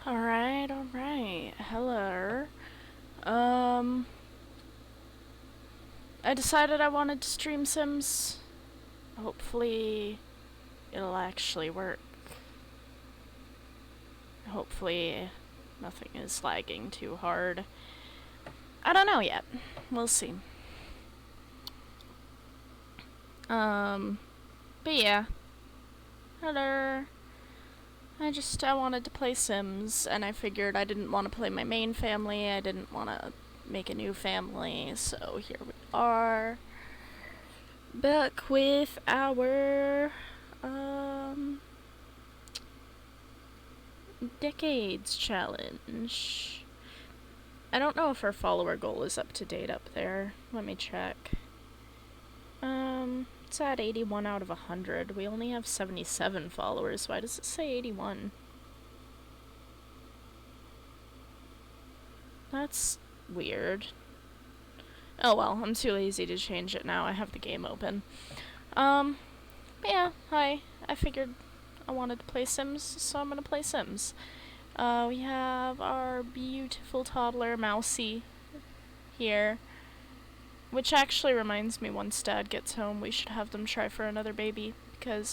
Alright, alright. Hello. Um, I decided I wanted to stream Sims. Hopefully, it'll actually work. Hopefully, nothing is lagging too hard. I don't know yet. We'll see. But yeah. Hello. I wanted to play Sims, and I figured I didn't want to play my main family. I didn't want to make a new family, so here we are. Back with our, Decades challenge. I don't know if our follower goal is up to date up there. Let me check. It's at 81 out of 100. We only have 77 followers. Why does it say 81? That's weird. Oh well, I'm too lazy to change it now. I have the game open. Yeah, hi. I figured I wanted to play Sims, so I'm gonna play Sims. We have our beautiful toddler Mousy here. Which actually reminds me, once Dad gets home, we should have them try for another baby, because,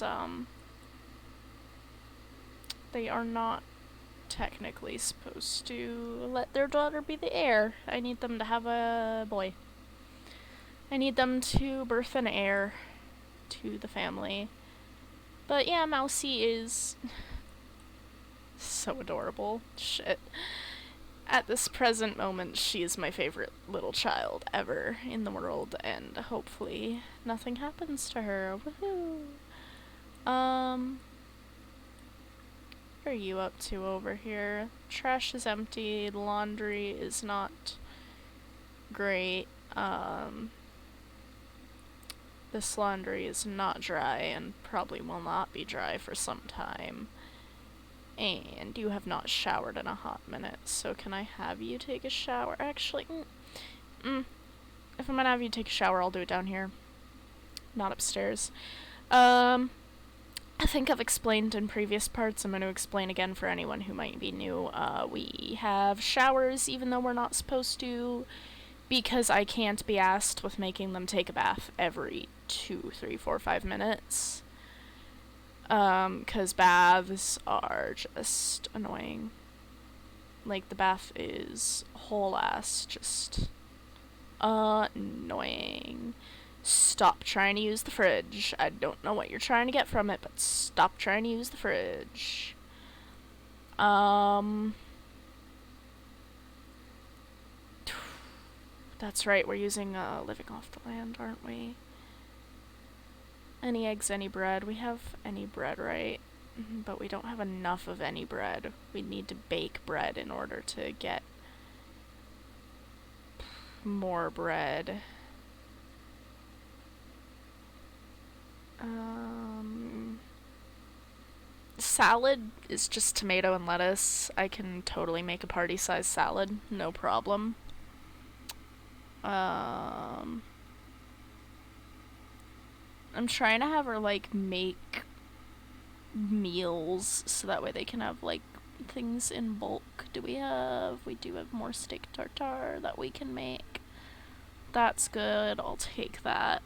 they are not technically supposed to let their daughter be the heir. I need them to have a boy. I need them to birth an heir to the family. But yeah, Mousy is so adorable. Shit. At this present moment, she is my favorite little child ever in the world, and hopefully nothing happens to her. Woohoo! What are you up to over here? Trash is empty, laundry is not great. This laundry is not dry and probably will not be dry for some time. And you have not showered in a hot minute, so can I have you take a shower? Actually, if I'm gonna have you take a shower, I'll do it down here, not upstairs. I think I've explained in previous parts. I'm going to explain again for anyone who might be new. We have showers even though we're not supposed to, because I can't be asked with making them take a bath every 2, 3, 4, 5 minutes. Because baths are just annoying. Like, the bath is whole ass just annoying. Stop trying to use the fridge. I don't know what you're trying to get from it, but stop trying to use the fridge. That's right, we're using living off the land, aren't we? Any eggs, any bread. We have any bread, right? But we don't have enough of any bread. We need to bake bread in order to get more bread. Salad is just tomato and lettuce. I can totally make a party-sized salad, no problem. I'm trying to have her, like, make meals so that way they can have, like, things in bulk. We do have more steak tartare that we can make. That's good, I'll take that.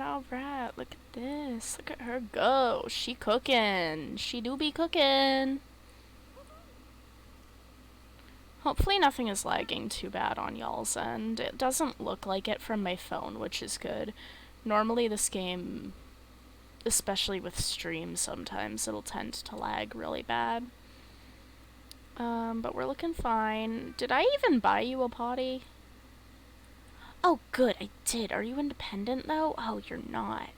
Alright, look at this. Look at her go. She cooking. She do be cooking. Hopefully nothing is lagging too bad on y'all's end. It doesn't look like it from my phone, which is good. Normally this game, especially with streams sometimes, it'll tend to lag really bad. But we're looking fine. Did I even buy you a potty? Oh, good, I did. Are you independent, though? Oh, you're not.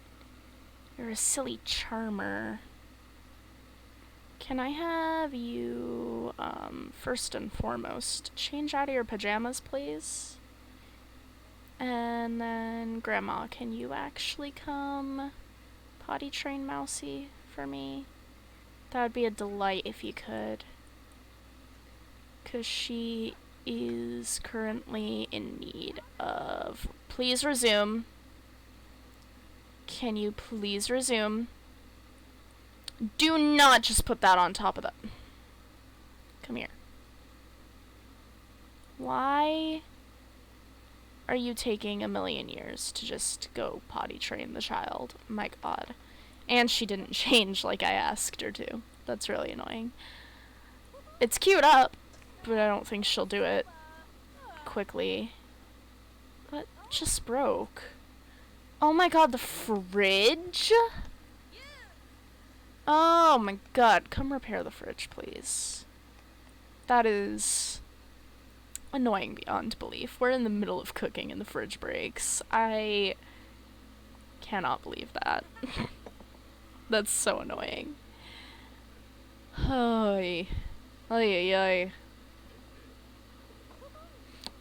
You're a silly charmer. Can I have you, first and foremost, change out of your pajamas, please? And then, Grandma, can you actually come potty train Mousy for me? That would be a delight if you could. Because she is currently in need of... Please resume. Can you please resume? Do not just put that on top of that. Come here. Why are you taking a million years to just go potty train the child? My god. And she didn't change like I asked her to. That's really annoying. It's queued up, but I don't think she'll do it quickly. What just broke? Oh my god, the fridge? Oh my god, come repair the fridge, please. That is annoying beyond belief. We're in the middle of cooking and the fridge breaks. I cannot believe that. That's so annoying. Ay. Ay, ay, ay.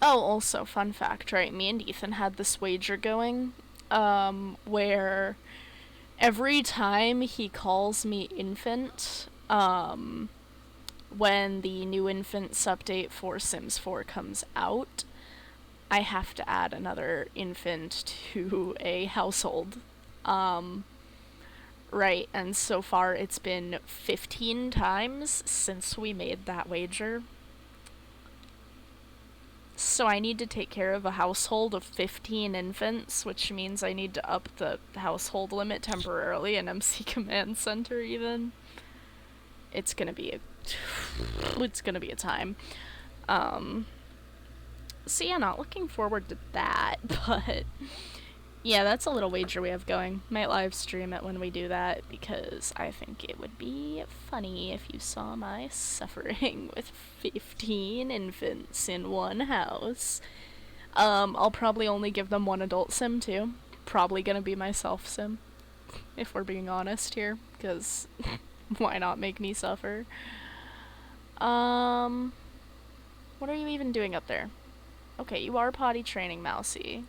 Oh, also, fun fact, right? Me and Ethan had this wager going, where every time he calls me infant, when the new infants update for Sims 4 comes out, I have to add another infant to a household. Right, and so far it's been 15 times since we made that wager. So I need to take care of a household of 15 infants, which means I need to up the household limit temporarily in MC Command Center even. It's gonna be a time. So yeah, not looking forward to that, but yeah, that's a little wager we have going. Might live stream it when we do that, because I think it would be funny if you saw my suffering with 15 infants in one house. I'll probably only give them one adult sim too. Probably gonna be my self sim, if we're being honest here, because why not make me suffer? What are you even doing up there? Okay, you are potty training Mousy.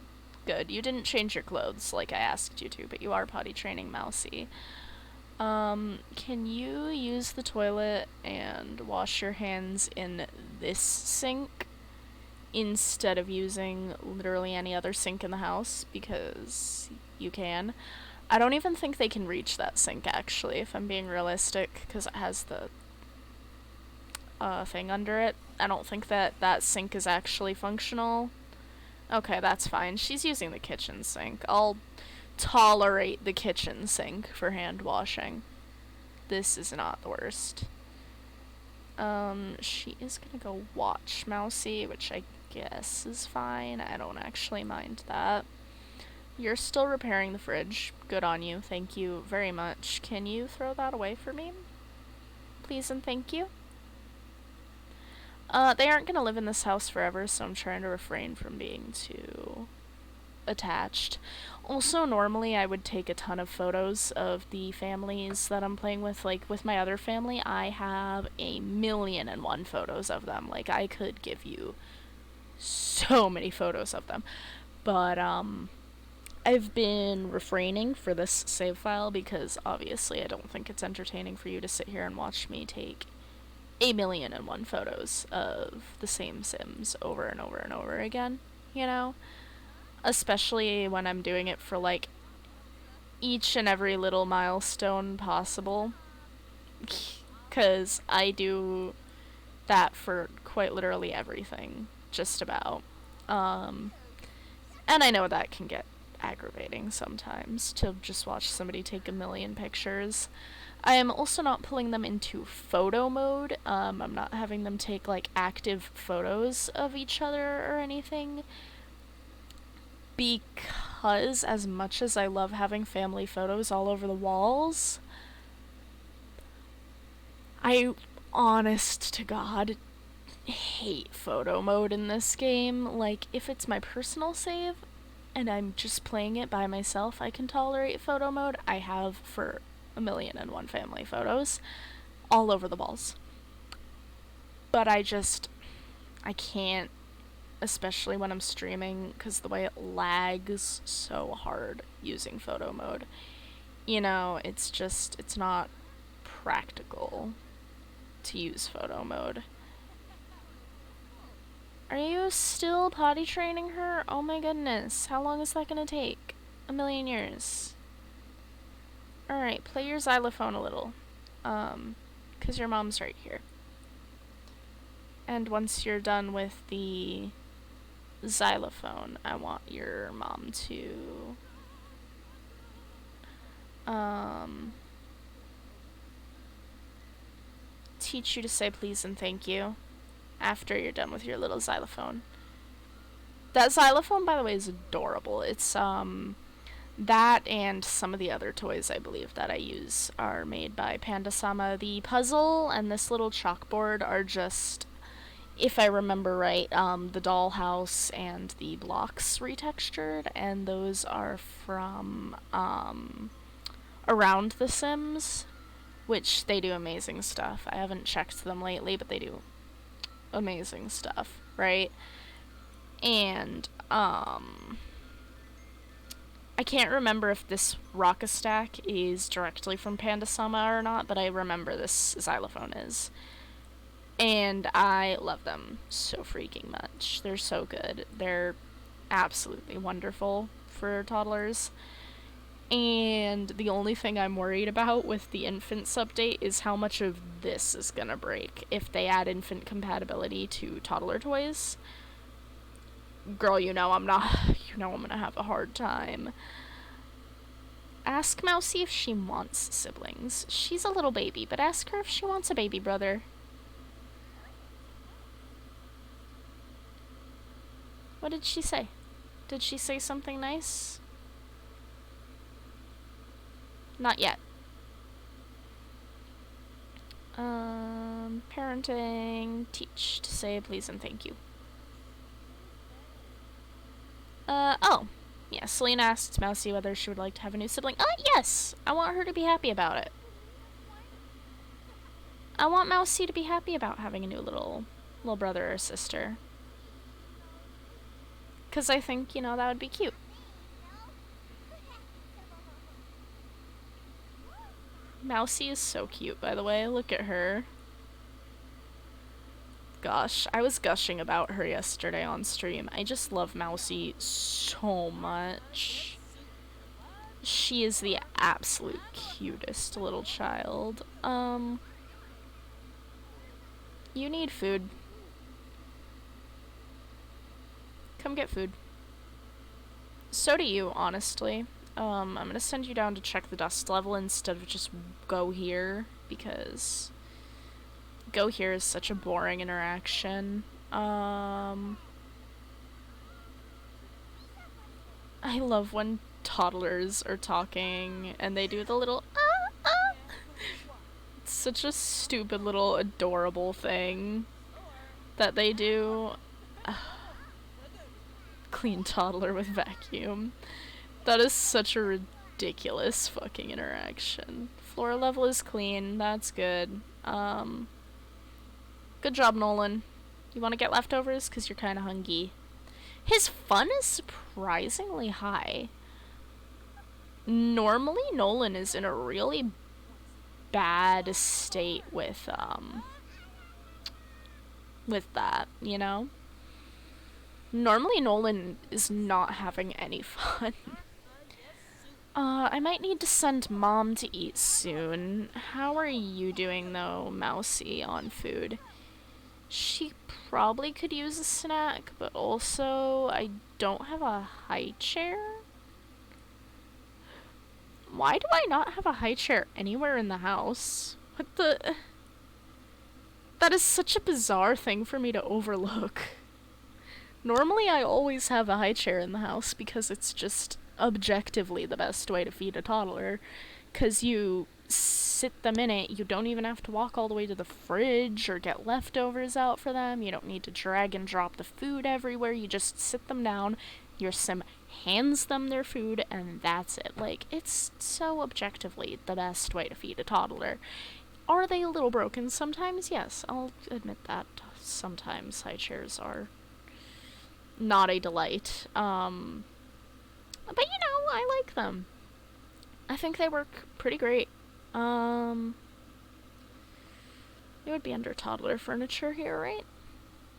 Good. You didn't change your clothes like I asked you to, but you are potty training Mousy. Can you use the toilet and wash your hands in this sink instead of using literally any other sink in the house? Because you can. I don't even think they can reach that sink, actually, if I'm being realistic, because it has the thing under it. I don't think that sink is actually functional. Okay, that's fine. She's using the kitchen sink. I'll tolerate the kitchen sink for hand washing. This is not the worst. She is gonna go watch Mousy, which I guess is fine. I don't actually mind that. You're still repairing the fridge. Good on you. Thank you very much. Can you throw that away for me? Please and thank you. They aren't gonna live in this house forever, so I'm trying to refrain from being too attached. Also, normally I would take a ton of photos of the families that I'm playing with. Like, with my other family, I have 1,000,001 photos of them. Like, I could give you so many photos of them. But, I've been refraining for this save file because, obviously, I don't think it's entertaining for you to sit here and watch me take 1,000,001 photos of the same Sims over and over and over again, you know? Especially when I'm doing it for, like, each and every little milestone possible. Because I do that for quite literally everything, just about. And I know that can get aggravating sometimes, to just watch somebody take 1,000,000 pictures. I am also not pulling them into photo mode. I'm not having them take, like, active photos of each other or anything. Because, as much as I love having family photos all over the walls, I, honest to God, hate photo mode in this game. Like, if it's my personal save and I'm just playing it by myself, I can tolerate photo mode. I have for 1,000,001 family photos all over the balls. But I can't, especially when I'm streaming, because the way it lags so hard using photo mode. You know, it's not practical to use photo mode. Are you still potty training her? Oh my goodness. How long is that gonna take? 1,000,000 years. Alright, play your xylophone a little. 'Cause your mom's right here. And once you're done with the xylophone, I want your mom to teach you to say please and thank you after you're done with your little xylophone. That xylophone, by the way, is adorable. It's that and some of the other toys I believe that I use are made by Panda-sama. The puzzle and this little chalkboard are just, if I remember right, the dollhouse and the blocks retextured, and those are from Around the Sims, which they do amazing stuff. I haven't checked them lately, but they do amazing stuff, right? And I can't remember if this Rock-a-Stack is directly from Panda-sama or not, but I remember this xylophone is. And I love them so freaking much. They're so good. They're absolutely wonderful for toddlers. And the only thing I'm worried about with the Infants update is how much of this is gonna break if they add infant compatibility to toddler toys. Girl, you know I'm gonna have a hard time. Ask Mousy if she wants siblings. She's a little baby, but ask her if she wants a baby brother. What did she say? Did she say something nice? Not yet. Parenting, teach, to say please and thank you. Oh. Yeah, Selena asked Mousy whether she would like to have a new sibling. Yes! I want her to be happy about it. I want Mousy to be happy about having a new little brother or sister. 'Cause I think, that would be cute. Mousy is so cute, by the way. Look at her. Gosh, I was gushing about her yesterday on stream. I just love Mousy so much. She is the absolute cutest little child. You need food. Come get food. So do you, honestly. I'm gonna send you down to check the dust level instead of just go here, because go here is such a boring interaction. I love when toddlers are talking and they do the little It's such a stupid little adorable thing that they do. Clean toddler with vacuum. That is such a ridiculous fucking interaction. Floor level is clean. That's good. Good job, Nolan. You want to get leftovers? Because you're kind of hungry. His fun is surprisingly high. Normally, Nolan is in a really bad state with that, Normally, Nolan is not having any fun. I might need to send Mom to eat soon. How are you doing, though, Mousy, on food? She probably could use a snack, but also I don't have a high chair. Why do I not have a high chair anywhere in the house? What the... That is such a bizarre thing for me to overlook. Normally I always have a high chair in the house because it's just objectively the best way to feed a toddler, because you sit them in it. You don't even have to walk all the way to the fridge or get leftovers out for them. You don't need to drag and drop the food everywhere. You just sit them down. Your sim hands them their food, and that's it. Like, it's so objectively the best way to feed a toddler. Are they a little broken sometimes? Yes, I'll admit that. Sometimes high chairs are not a delight. But you know, I like them. I think they work pretty great. It would be under toddler furniture here, right?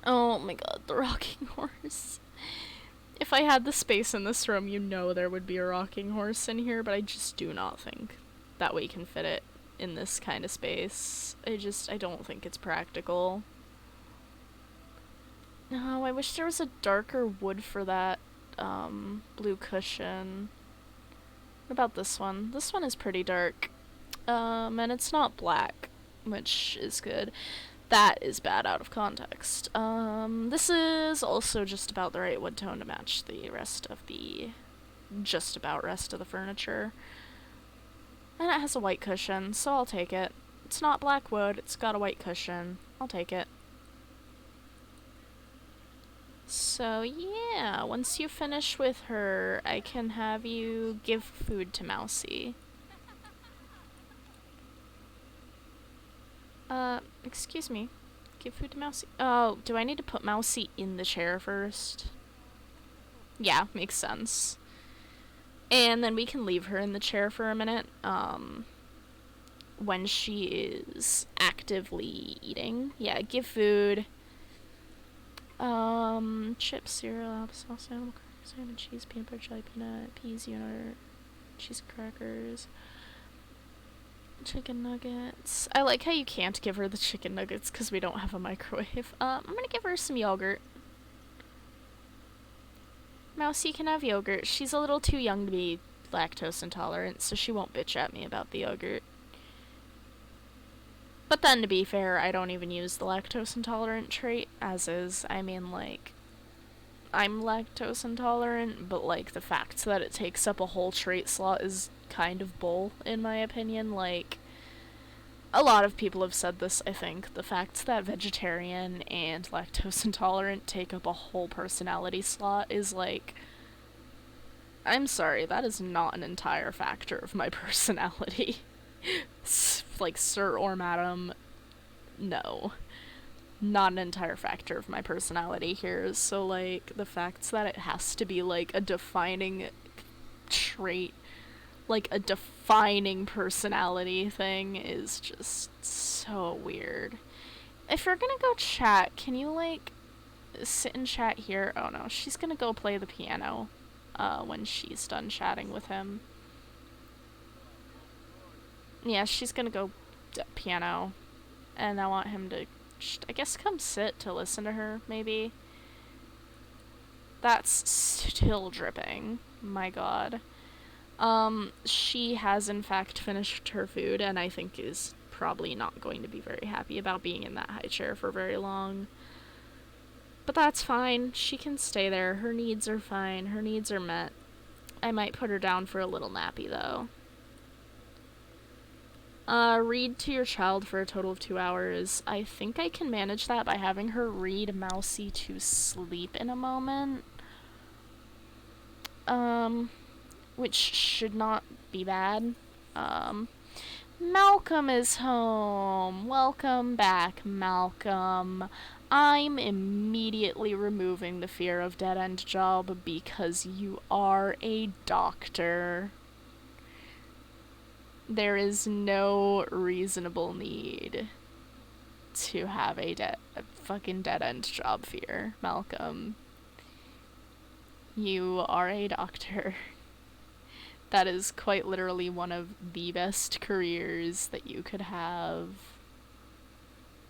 Oh my god, the rocking horse. If I had the space in this room, you know there would be a rocking horse in here, but I just do not think that we can fit it in this kind of space. I don't think it's practical. No, I wish there was a darker wood for that, blue cushion. What about this one? This one is pretty dark. And it's not black, which is good. That is bad out of context. This is also just about the right wood tone to match the rest of the rest of the furniture. And it has a white cushion, so I'll take it. It's not black wood, it's got a white cushion. I'll take it. So yeah, once you finish with her, I can have you give food to Mousy. Excuse me. Give food to Mousy. Oh, do I need to put Mousy in the chair first? Yeah, makes sense. And then we can leave her in the chair for a minute, when she is actively eating. Yeah, give food. Chips, cereal, applesauce, animal crackers, ham and cheese, peanut butter, jelly, peanut, peas, yogurt, cheese crackers, chicken nuggets. I like how you can't give her the chicken nuggets because we don't have a microwave. I'm gonna give her some yogurt. Mousy can have yogurt. She's a little too young to be lactose intolerant, so she won't bitch at me about the yogurt. But then, to be fair, I don't even use the lactose intolerant trait as is. I mean, like, I'm lactose intolerant, but, like, the fact that it takes up a whole trait slot is kind of bull, in my opinion. Like, a lot of people have said this, I think. The fact that vegetarian and lactose intolerant take up a whole personality slot is, like, I'm sorry, that is not an entire factor of my personality. Like, sir or madam, no. Not an entire factor of my personality here. So, like, the fact that it has to be, like, a defining trait, like, a defining personality thing is just so weird. If you're gonna go chat, can you, like, sit and chat here? Oh no, she's gonna go play the piano, when she's done chatting with him. Yeah, she's gonna go piano, and I want him to, I guess, come sit to listen to her, maybe. That's still dripping. My god. She has in fact finished her food, and I think is probably not going to be very happy about being in that high chair for very long. But that's fine. She can stay there. Her needs are fine. Her needs are met. I might put her down for a little nappy, though. Read to your child for a total of 2 hours. I think I can manage that by having her read Mousy to sleep in a moment. Which should not be bad. Malcolm is home. Welcome back, Malcolm. I'm immediately removing the fear of dead-end job because you are a doctor. There is no reasonable need to have a fucking dead-end job fear, Malcolm. You are a doctor. That is quite literally one of the best careers that you could have.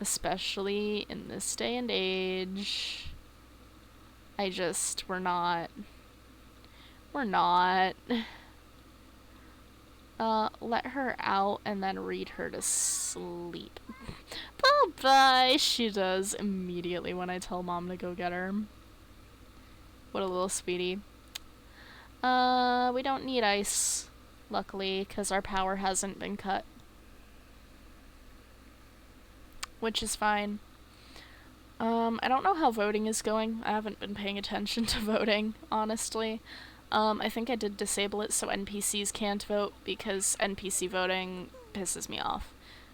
Especially in this day and age. We're not. Let her out and then read her to sleep. Bye-bye, she does immediately when I tell Mom to go get her. What a little sweetie. We don't need ice, luckily, because our power hasn't been cut which is fine. I don't know how voting is going. I haven't been paying attention to voting, honestly. I think I did disable it so NPCs can't vote, because NPC voting pisses me off.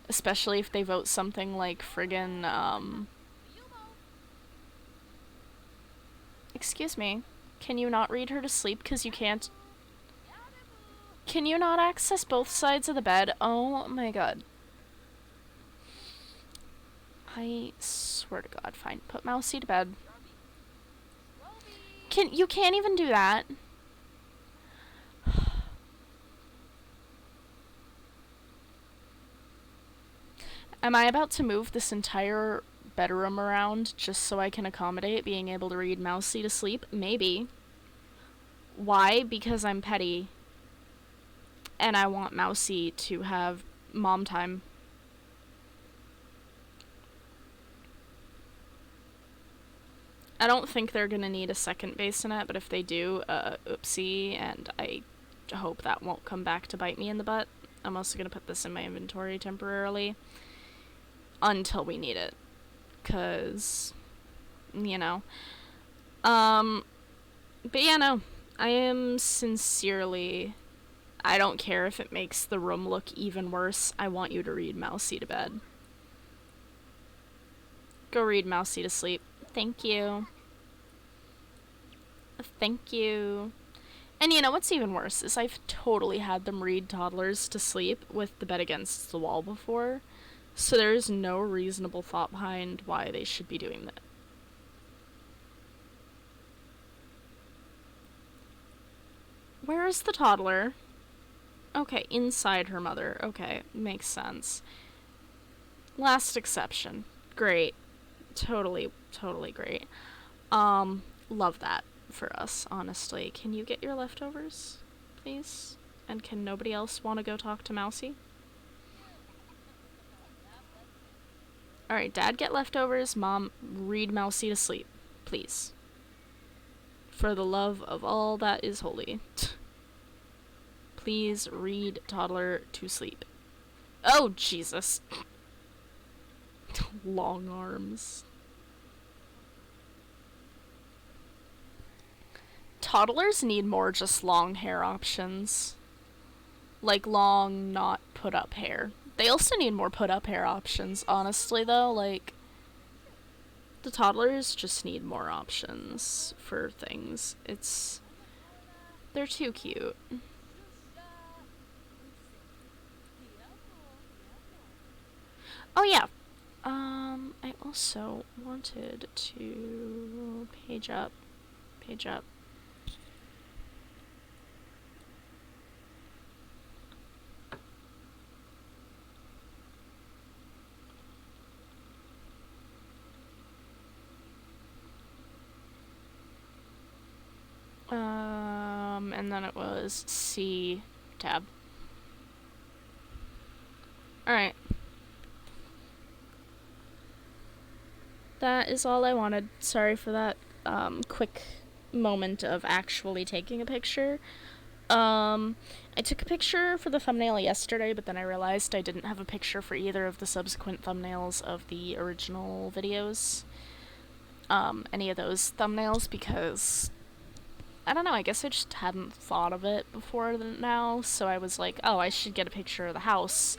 Especially if they vote something like friggin', Excuse me. Can you not read her to sleep because you can't... Can you not access both sides of the bed? Oh my god. I swear to god. Fine. Put Mousy to bed. You can't even do that. Am I about to move this entire bedroom around just so I can accommodate being able to read Mousy to sleep? Maybe. Why? Because I'm petty. And I want Mousy to have mom time. I don't think they're gonna need a second bassinet, but if they do, oopsie, and I hope that won't come back to bite me in the butt. I'm also gonna put this in my inventory temporarily until we need it, 'cause, you know. But yeah, no, I am sincerely... I don't care if it makes the room look even worse. I want you to read Mousy to bed. Go read Mousy to sleep. Thank you. Thank you. And you know what's even worse is I've totally had them read toddlers to sleep with the bed against the wall before, so there's no reasonable thought behind why they should be doing that. Where is the toddler? Okay, inside her mother. Okay, makes sense. Last exception. Great. Totally great. Love that for us, honestly. Can you get your leftovers, please? And can nobody else want to go talk to Mousy? Alright, Dad, get leftovers. Mom, read Mousy to sleep, please. For the love of all that is holy. Please read toddler to sleep. Oh, Jesus. Long arms. Toddlers need more just long hair options. Like long, not put up hair. They also need more put up hair options, honestly, though. Like, the toddlers just need more options for things. They're too cute. Oh, yeah. I also wanted to page up. And then it was C tab. Alright. That is all I wanted. Sorry for that quick moment of actually taking a picture. I took a picture for the thumbnail yesterday, but then I realized I didn't have a picture for either of the subsequent thumbnails of the original videos. Any of those thumbnails, because I don't know, I guess I just hadn't thought of it before now, so I was like, oh, I should get a picture of the house,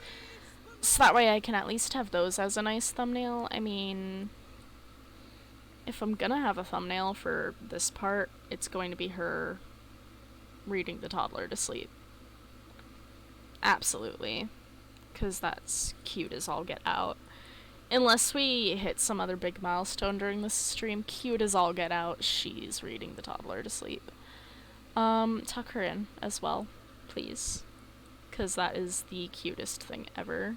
so that way I can at least have those as a nice thumbnail. I mean, if I'm gonna have a thumbnail for this part, it's going to be her reading the toddler to sleep. Absolutely. Because that's cute as all get out. Unless we hit some other big milestone during this stream, cute as all get out, she's reading the toddler to sleep. Tuck her in as well, please. Because that is the cutest thing ever.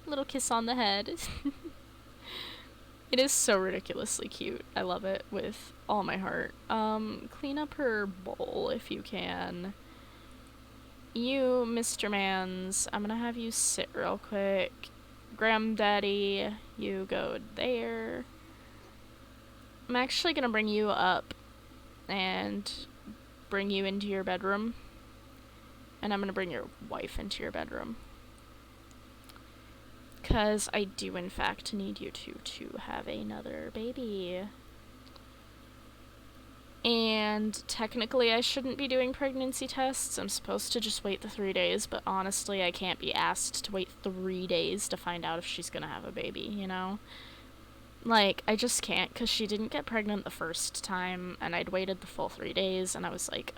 Little kiss on the head. It is so ridiculously cute. I love it with all my heart. Clean up her bowl if you can. You, Mr. Mans, I'm gonna have you sit real quick. Granddaddy, you go there. I'm actually gonna bring you up and bring you into your bedroom. And I'm gonna bring your wife into your bedroom. 'Cause I do in fact need you to have another baby. And technically I shouldn't be doing pregnancy tests. I'm supposed to just wait the 3 days, but honestly I can't be asked to wait 3 days to find out if she's gonna have a baby, you know? Like, I just can't, because she didn't get pregnant the first time, and I'd waited the full 3 days, and I was like,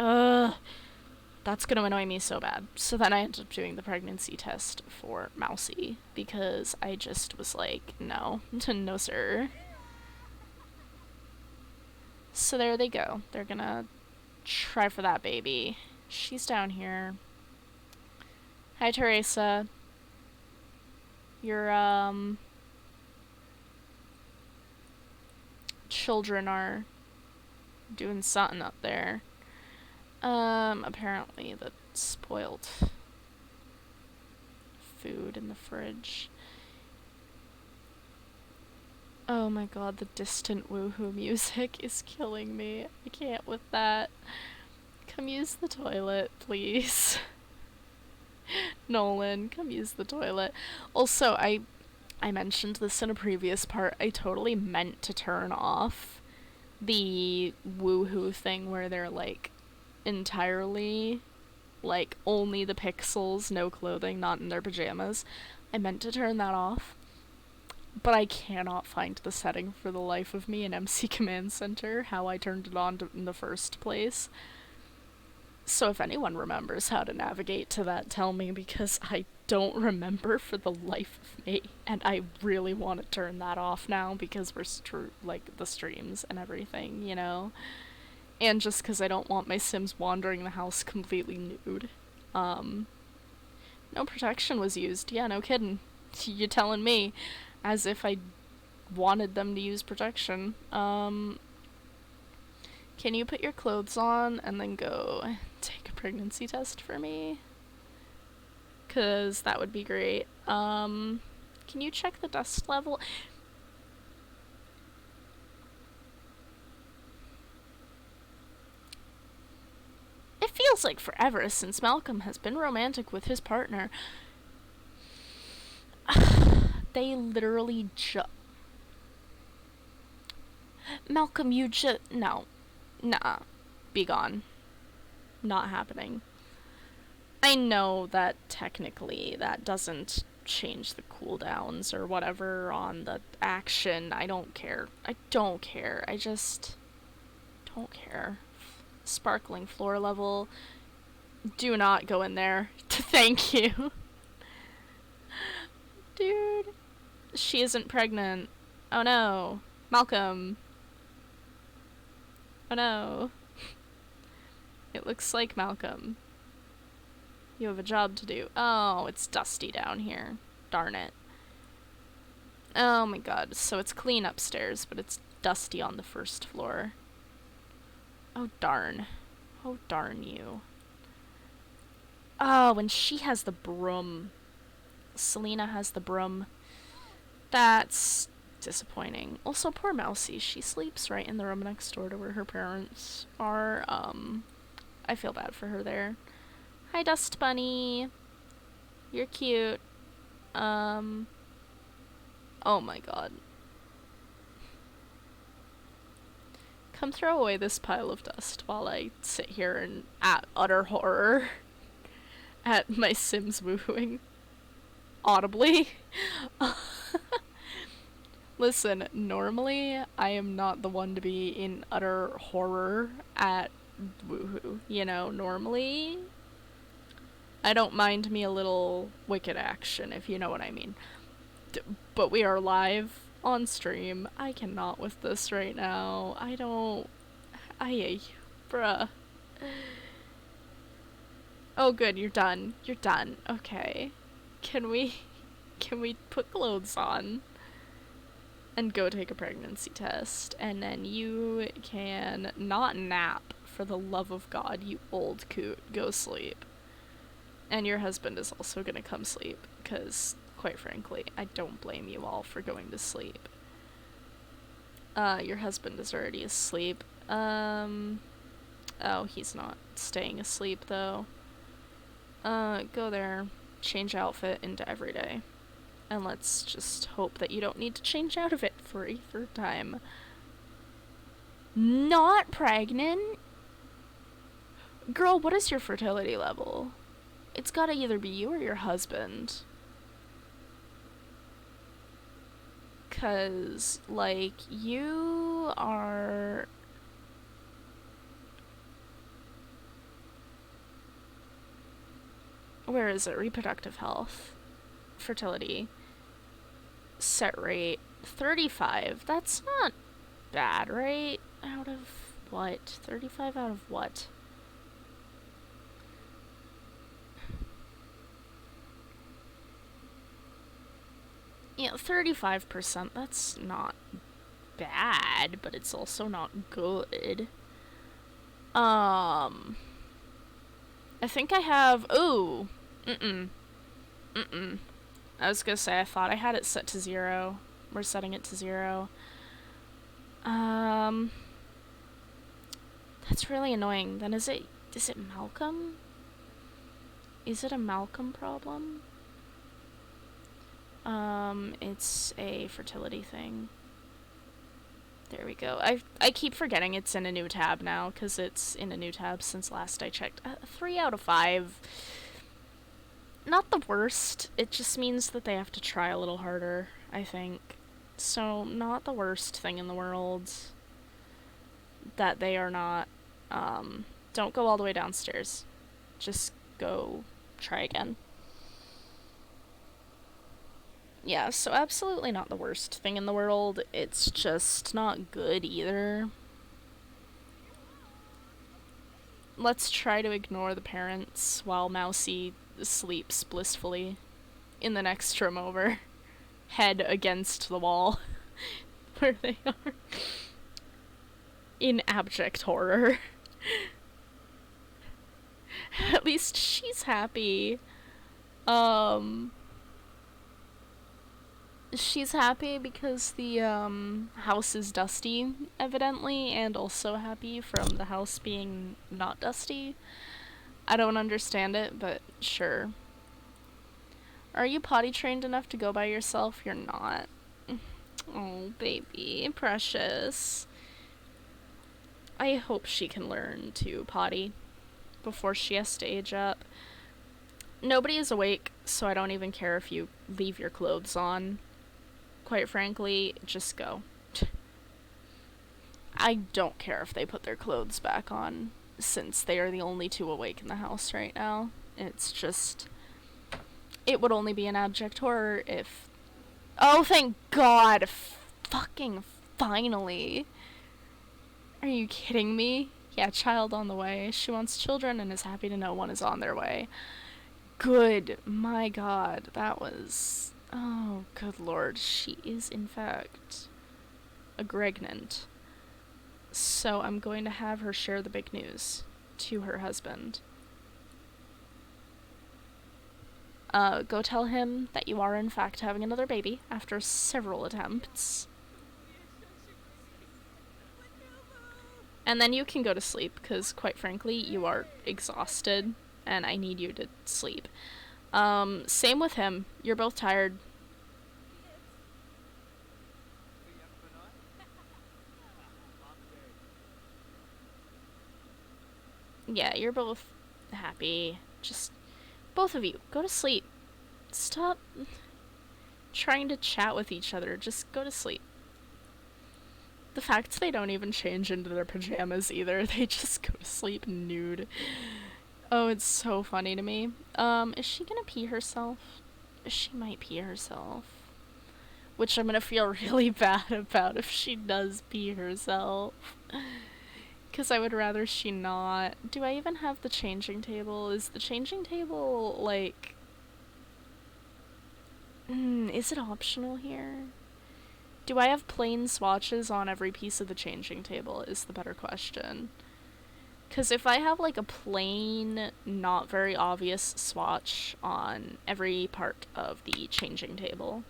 that's gonna annoy me so bad. So then I ended up doing the pregnancy test for Mousy, because I just was like, no, no sir. So there they go. They're gonna try for that baby. She's down here. Hi, Teresa. Your, children are doing something up there. Apparently the spoiled food in the fridge. Oh my god, the distant woohoo music is killing me. I can't with that. Come use the toilet, please. Nolan, come use the toilet. Also, I mentioned this in a previous part. I totally meant to turn off the woohoo thing where they're like entirely like only the pixels, no clothing, not in their pajamas. I meant to turn that off, but I cannot find the setting for the life of me in MC Command Center, how I turned it on in the first place. So if anyone remembers how to navigate to that, tell me, because I don't remember for the life of me, and I really want to turn that off now because we're like the streams and everything, you know? And just because I don't want my Sims wandering the house completely nude. No protection was used. Yeah, no kidding. You're telling me. As if I wanted them to use protection. Can you put your clothes on and then go take a pregnancy test for me? 'Cause that would be great. Can you check the dust level? It feels like forever since Malcolm has been romantic with his partner. They literally Malcolm, you no. Nah. Be gone. Not happening. I know that technically that doesn't change the cooldowns or whatever on the action. I don't care. I don't care. I just don't care. Sparkling floor level. Do not go in there. Thank you. Dude. She isn't pregnant. Oh no. Malcolm. Oh no. It looks like Malcolm. You have a job to do. Oh, it's dusty down here. Darn it. Oh my god. So it's clean upstairs, but it's dusty on the first floor. Oh darn. Oh darn you. Oh, and she has the broom. Selena has the broom. That's disappointing. Also, poor Mousy. She sleeps right in the room next door to where her parents are. I feel bad for her there. Hi, Dust Bunny. You're cute. Oh my god. Come throw away this pile of dust while I sit here in utter horror at my Sims wooing audibly. Listen, normally I am not the one to be in utter horror at woohoo. You know, normally I don't mind me a little wicked action, if you know what I mean. But we are live on stream. I cannot with this right now. I don't... bruh. Oh good, you're done. You're done. Okay. Can we put clothes on and go take a pregnancy test, and then you can not nap, for the love of God, you old coot. Go sleep. And your husband is also gonna come sleep, because, quite frankly, I don't blame you all for going to sleep. Your husband is already asleep. Oh, he's not staying asleep, though. Go there, change outfit into everyday. And let's just hope that you don't need to change out of it for a third time. Not pregnant? Girl, what is your fertility level? It's gotta either be you or your husband. 'Cause, like, you are... Where is it? Reproductive health. Fertility. Set rate. 35. That's not bad, right? Out of what? 35 out of what? Yeah, 35%. That's not bad, but it's also not good. I think I have... Ooh. I was gonna say, I thought I had it set to 0. We're setting it to 0. That's really annoying. Then is it Malcolm? Is it a Malcolm problem? It's a fertility thing. There we go. I keep forgetting it's in a new tab now, because it's in a new tab since last I checked. 3 out of 5. Not the worst. It just means that they have to try a little harder, I think. So, not the worst thing in the world. That they are not. Don't go all the way downstairs. Just go try again. Yeah, so absolutely not the worst thing in the world. It's just not good either. Let's try to ignore the parents while Mousy sleeps blissfully in the next room over. Head against the wall. Where they are. In abject horror. At least she's happy. She's happy because the house is dusty, evidently, and also happy from the house being not dusty. I don't understand it, but sure. Are you potty trained enough to go by yourself? You're not. Oh, baby. Precious. I hope she can learn to potty before she has to age up. Nobody is awake, so I don't even care if you leave your clothes on. Quite frankly, just go. I don't care if they put their clothes back on, since they are the only two awake in the house right now. It's just... It would only be an abject horror if... Oh, thank God! Fucking finally! Are you kidding me? Yeah, child on the way. She wants children and is happy to know one is on their way. Good. My God, that was... Oh, good lord. She is, in fact, a Gregnant. So I'm going to have her share the big news to her husband. Go tell him that you are, in fact, having another baby after several attempts. And then you can go to sleep, because, quite frankly, you are exhausted, and I need you to sleep. Same with him. You're both tired. Yeah, you're both happy. Just, both of you, go to sleep. Stop trying to chat with each other. Just go to sleep. The fact they don't even change into their pajamas either. They just go to sleep nude. Oh, it's so funny to me. Is she gonna pee herself? She might pee herself. Which I'm gonna feel really bad about if she does pee herself. Because I would rather she not. Do I even have the changing table? Is the changing table, like... is it optional here? Do I have plain swatches on every piece of the changing table is the better question. Because if I have, like, a plain, not very obvious swatch on every part of the changing table,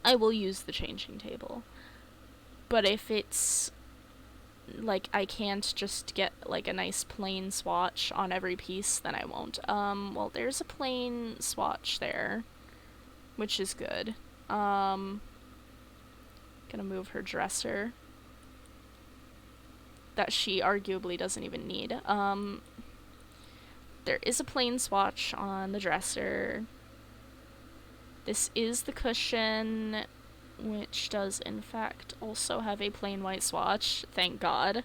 I will use the changing table. But if it's, like, I can't just get, like, a nice plain swatch on every piece, then I won't. Well, there's a plain swatch there. which is good. Gonna move her dresser that she arguably doesn't even need. There is a plain swatch on the dresser. This is the cushion, which does in fact also have a plain white swatch, thank God.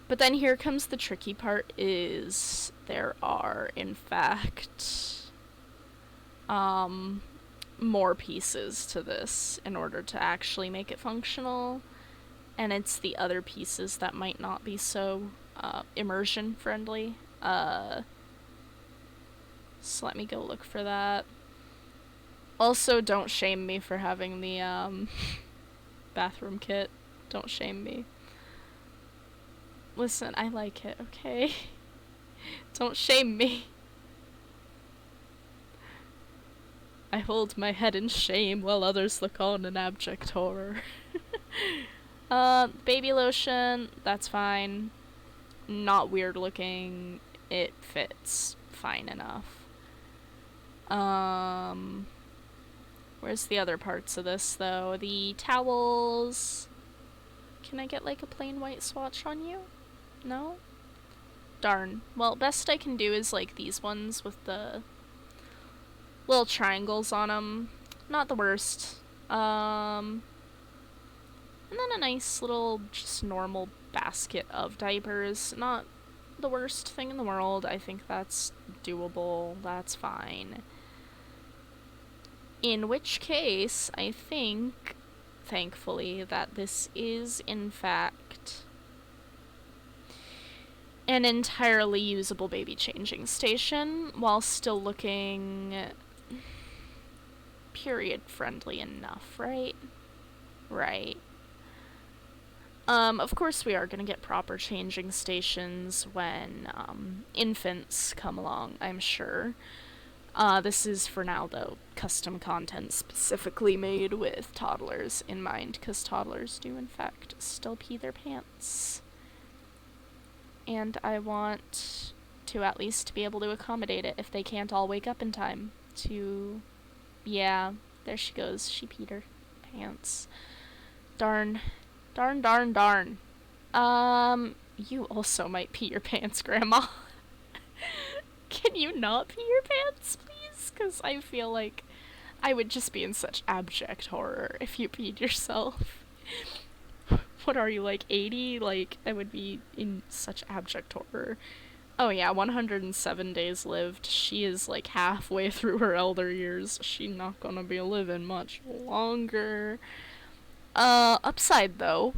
But then here comes the tricky part, is there are in fact more pieces to this in order to actually make it functional, and it's the other pieces that might not be so immersion friendly. So let me go look for that. Also, don't shame me for having the bathroom kit. Don't shame me. Listen, I like it, okay? Don't shame me. I hold my head in shame while others look on in abject horror. Baby lotion, that's fine. Not weird looking. It fits fine enough. Where's the other parts of this, though? The towels. Can I get, like, a plain white swatch on you? No? Darn. Well, best I can do is, like, these ones with the little triangles on them. Not the worst. And then a nice little, just normal basket of diapers. Not the worst thing in the world. I think that's doable. That's fine. In which case, I think, thankfully, that this is, in fact, an entirely usable baby changing station, while still looking period-friendly enough, right? Right. Of course we are gonna get proper changing stations when, infants come along, I'm sure. This is, for now, though, custom content specifically made with toddlers in mind, because toddlers do, in fact, still pee their pants. And I want to at least be able to accommodate it if they can't all wake up in time to... Yeah, there she goes. She peed her pants. Darn. Darn, darn, darn. You also might pee your pants, Grandma. Can you not pee your pants, please? Because I feel like I would just be in such abject horror if you peed yourself. What are you, like, 80? Like, I would be in such abject horror. Oh yeah, 107 days lived. She is, like, halfway through her elder years. She's not gonna be living much longer. Upside, though,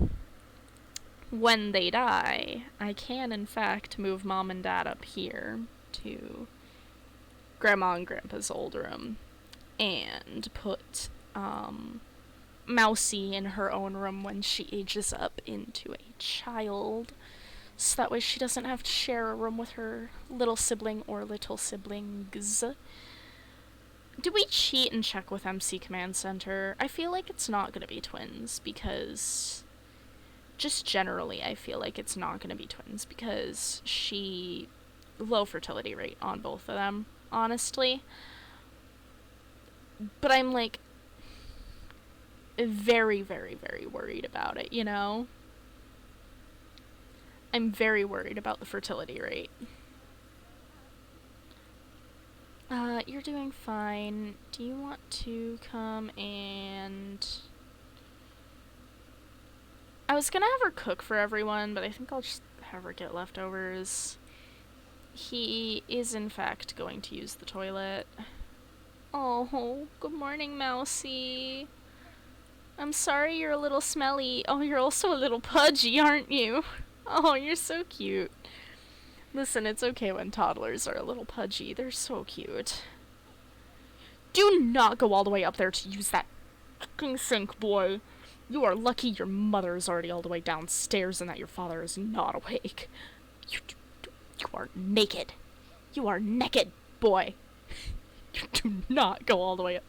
when they die, I can, in fact, move Mom and Dad up here to Grandma and Grandpa's old room and put, Mousie in her own room when she ages up into a child, so that way she doesn't have to share a room with her little sibling or little siblings. Do we cheat and check with MC Command Center? I feel like it's not gonna be twins, because... Just generally, I feel like it's not gonna be twins, because she... Low fertility rate on both of them, honestly. But I'm, like, very, very, very worried about it, you know? I'm very worried about the fertility rate. You're doing fine. Do you want to come and... I was gonna have her cook for everyone, but I think I'll just have her get leftovers. He is, in fact, going to use the toilet. Oh, good morning, Mousie. I'm sorry you're a little smelly. Oh, you're also a little pudgy, aren't you? Oh, you're so cute. Listen, it's okay when toddlers are a little pudgy. They're so cute. Do not go all the way up there to use that fucking sink, boy. You are lucky your mother is already all the way downstairs and that your father is not awake. You are naked. You are naked, boy. You do not go all the way up.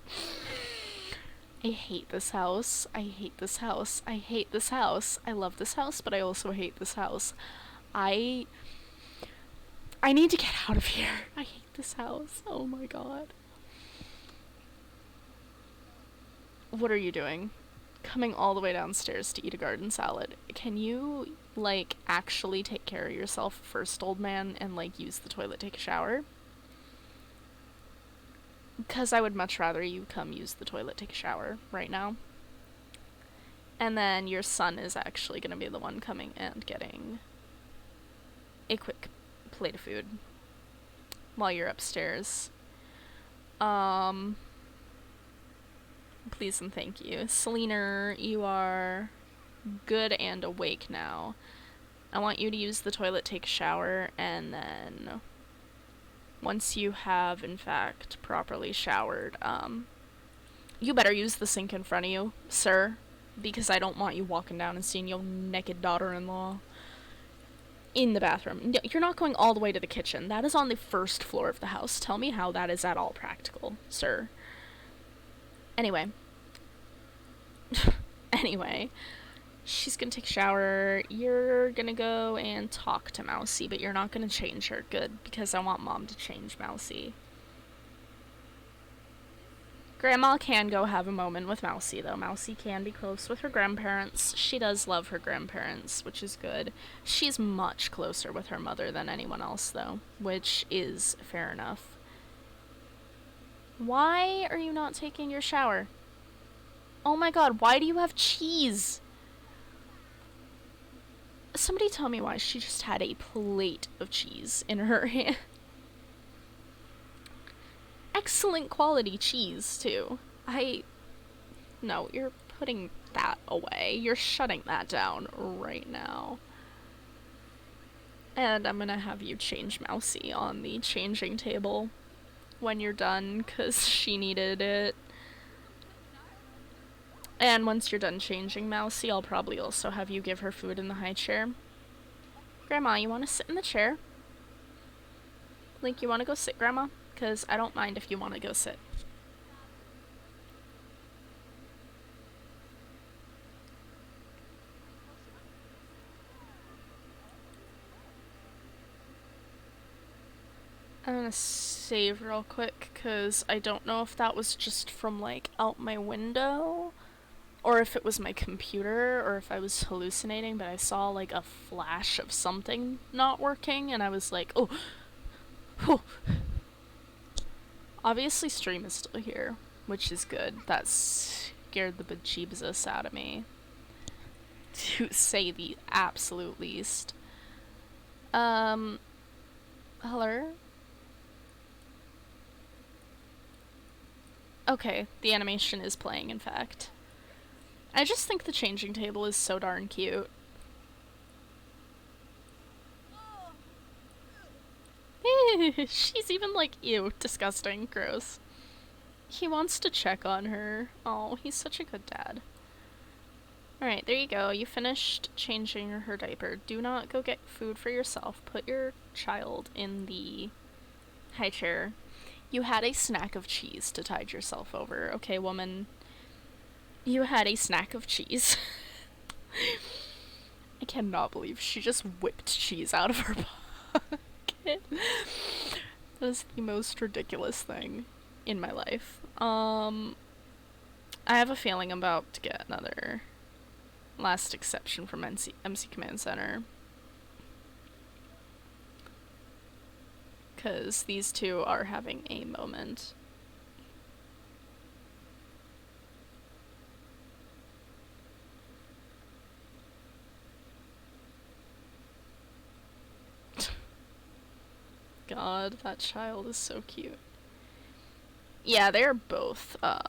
I hate this house. I hate this house. I hate this house. I love this house, but I also hate this house. I need to get out of here. I hate this house. Oh my god. What are you doing? Coming all the way downstairs to eat a garden salad. Can you, like, actually take care of yourself first, old man, and, like, use the toilet, take a shower? Because I would much rather you come use the toilet, take a shower right now. And then your son is actually going to be the one coming and getting a quick plate of food while you're upstairs. Please and thank you. Selena, you are good and awake now. I want you to use the toilet, take a shower, and then once you have, in fact, properly showered, you better use the sink in front of you, sir, because I don't want you walking down and seeing your naked daughter-in-law in the bathroom. You're not going all the way to the kitchen. That is on the first floor of the house. Tell me how that is at all practical, sir. Anyway. Anyway. She's gonna take a shower. You're gonna go and talk to Mousy, but you're not gonna change her. Good, because I want Mom to change Mousy. Grandma can go have a moment with Mousy, though. Mousy can be close with her grandparents. She does love her grandparents, which is good. She's much closer with her mother than anyone else, though, which is fair enough. Why are you not taking your shower? Oh my god, why do you have cheese? Somebody tell me why she just had a plate of cheese in her hand. Excellent quality cheese, too. No, you're putting that away. You're shutting that down right now. And I'm gonna have you change Mousy on the changing table when you're done, because she needed it. And once you're done changing Mousy, I'll probably also have you give her food in the high chair. Grandma, you want to sit in the chair? Link, you want to go sit, Grandma? Because I don't mind if you want to go sit. I'm gonna save real quick, because I don't know if that was just from, like, out my window, or if it was my computer, or if I was hallucinating, but I saw, like, a flash of something not working, and I was like, oh. Whew. Obviously, stream is still here, which is good. That scared the bejeebus out of me, to say the absolute least. Hello? Okay, the animation is playing, in fact. I just think the changing table is so darn cute. She's even like, ew, disgusting, gross. He wants to check on her. Oh, he's such a good dad. Alright, there you go. You finished changing her diaper. Do not go get food for yourself. Put your child in the high chair. You had a snack of cheese to tide yourself over, okay, woman? You had a snack of cheese. I cannot believe she just whipped cheese out of her pocket. That is the most ridiculous thing in my life. I have a feeling I'm about to get another last exception from MC Command Center. Because these two are having a moment. God, that child is so cute. Yeah, they're both, I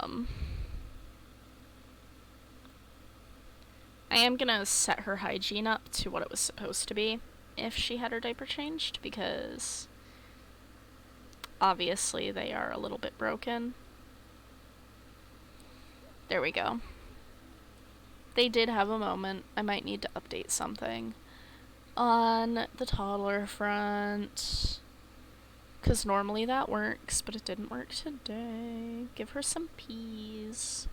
am gonna set her hygiene up to what it was supposed to be if she had her diaper changed, because obviously they are a little bit broken. There we go. They did have a moment. I might need to update something on the toddler front, because normally that works, but it didn't work today. Give her some peas.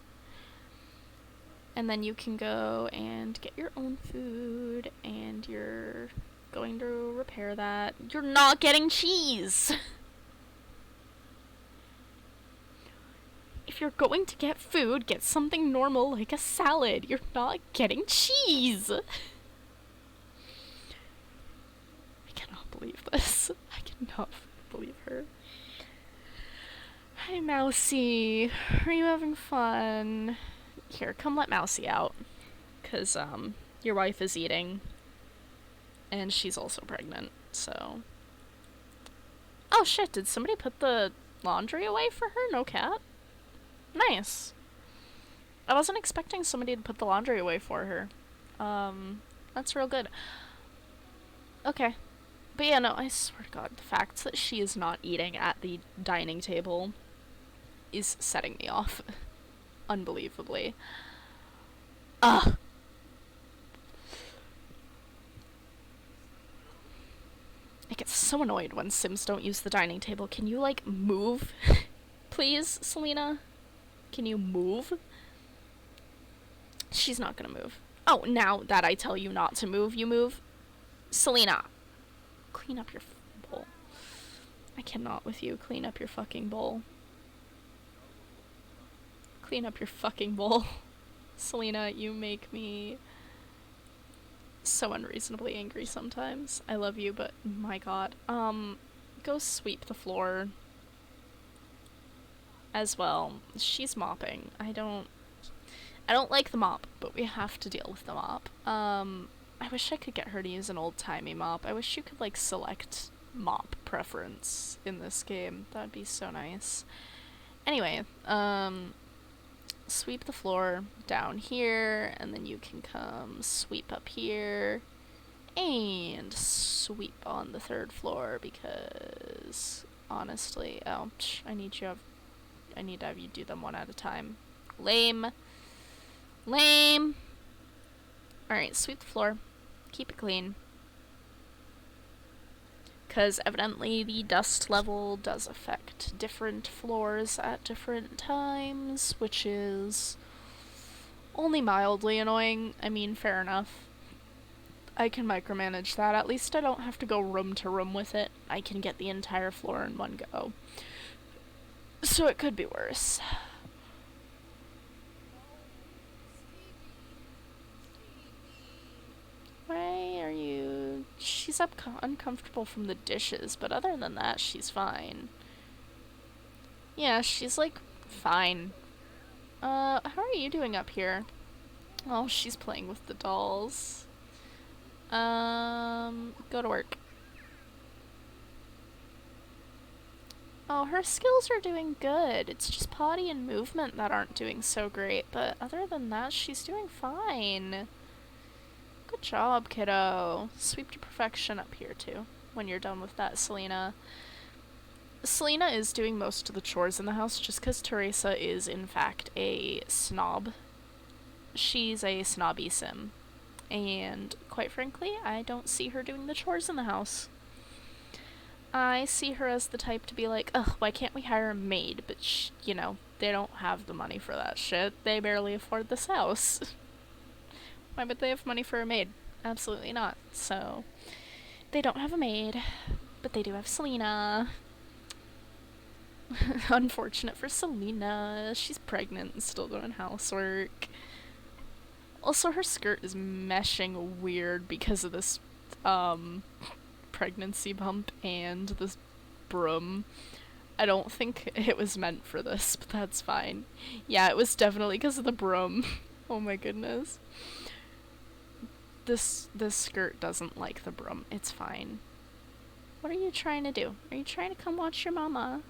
And then you can go and get your own food, and you're going to repair that. You're not getting cheese! If you're going to get food, get something normal like a salad. You're not getting cheese. I cannot believe this. I cannot believe her. Hi, Mousy. Are you having fun? Here, come let Mousy out. Because, your wife is eating. And she's also pregnant, so... Oh, shit, did somebody put the laundry away for her? No cat? Nice. I wasn't expecting somebody to put the laundry away for her. That's real good. Okay. But yeah, no, I swear to God, the fact that she is not eating at the dining table is setting me off. Unbelievably. Ugh! I get so annoyed when Sims don't use the dining table. Can you, like, move? Please, Selena? Can you move? She's not gonna move. Oh, now that I tell you not to move, you move? Selena! Clean up your bowl. I cannot with you. Clean up your fucking bowl. Clean up your fucking bowl. Selena, you make me so unreasonably angry sometimes. I love you, but my god. Go sweep the floor as well. She's mopping. I don't like the mop, but we have to deal with the mop. I wish I could get her to use an old-timey mop. I wish you could, like, select mop preference in this game. That'd be so nice. Anyway, sweep the floor down here, and then you can come sweep up here, and sweep on the 3rd floor, because, honestly, I need to have you do them one at a time. Lame. Lame! Alright, sweep the floor. Keep it clean. Because evidently the dust level does affect different floors at different times, which is only mildly annoying. I mean, fair enough. I can micromanage that. At least I don't have to go room to room with it. I can get the entire floor in one go. So it could be worse. Why are you... She's uncomfortable from the dishes, but other than that, she's fine. Yeah, she's, like, fine. How are you doing up here? Oh, she's playing with the dolls. Go to work. Oh, her skills are doing good. It's just potty and movement that aren't doing so great, but other than that, she's doing fine. Good job, kiddo. Sweep to perfection up here, too, when you're done with that, Selena. Selena is doing most of the chores in the house just because Teresa is, in fact, a snob. She's a snobby sim. And, quite frankly, I don't see her doing the chores in the house. I see her as the type to be like, ugh, why can't we hire a maid? But, you know, they don't have the money for that shit. They barely afford this house. Why would they have money for a maid? Absolutely not. So, they don't have a maid, but they do have Selena. Unfortunate for Selena. She's pregnant and still doing housework. Also, her skirt is meshing weird because of this, pregnancy bump and this broom. I don't think it was meant for this, but that's fine. Yeah, it was definitely because of the broom. Oh my goodness. This skirt doesn't like the broom. It's fine. What are you trying to do? Are you trying to come watch your mama?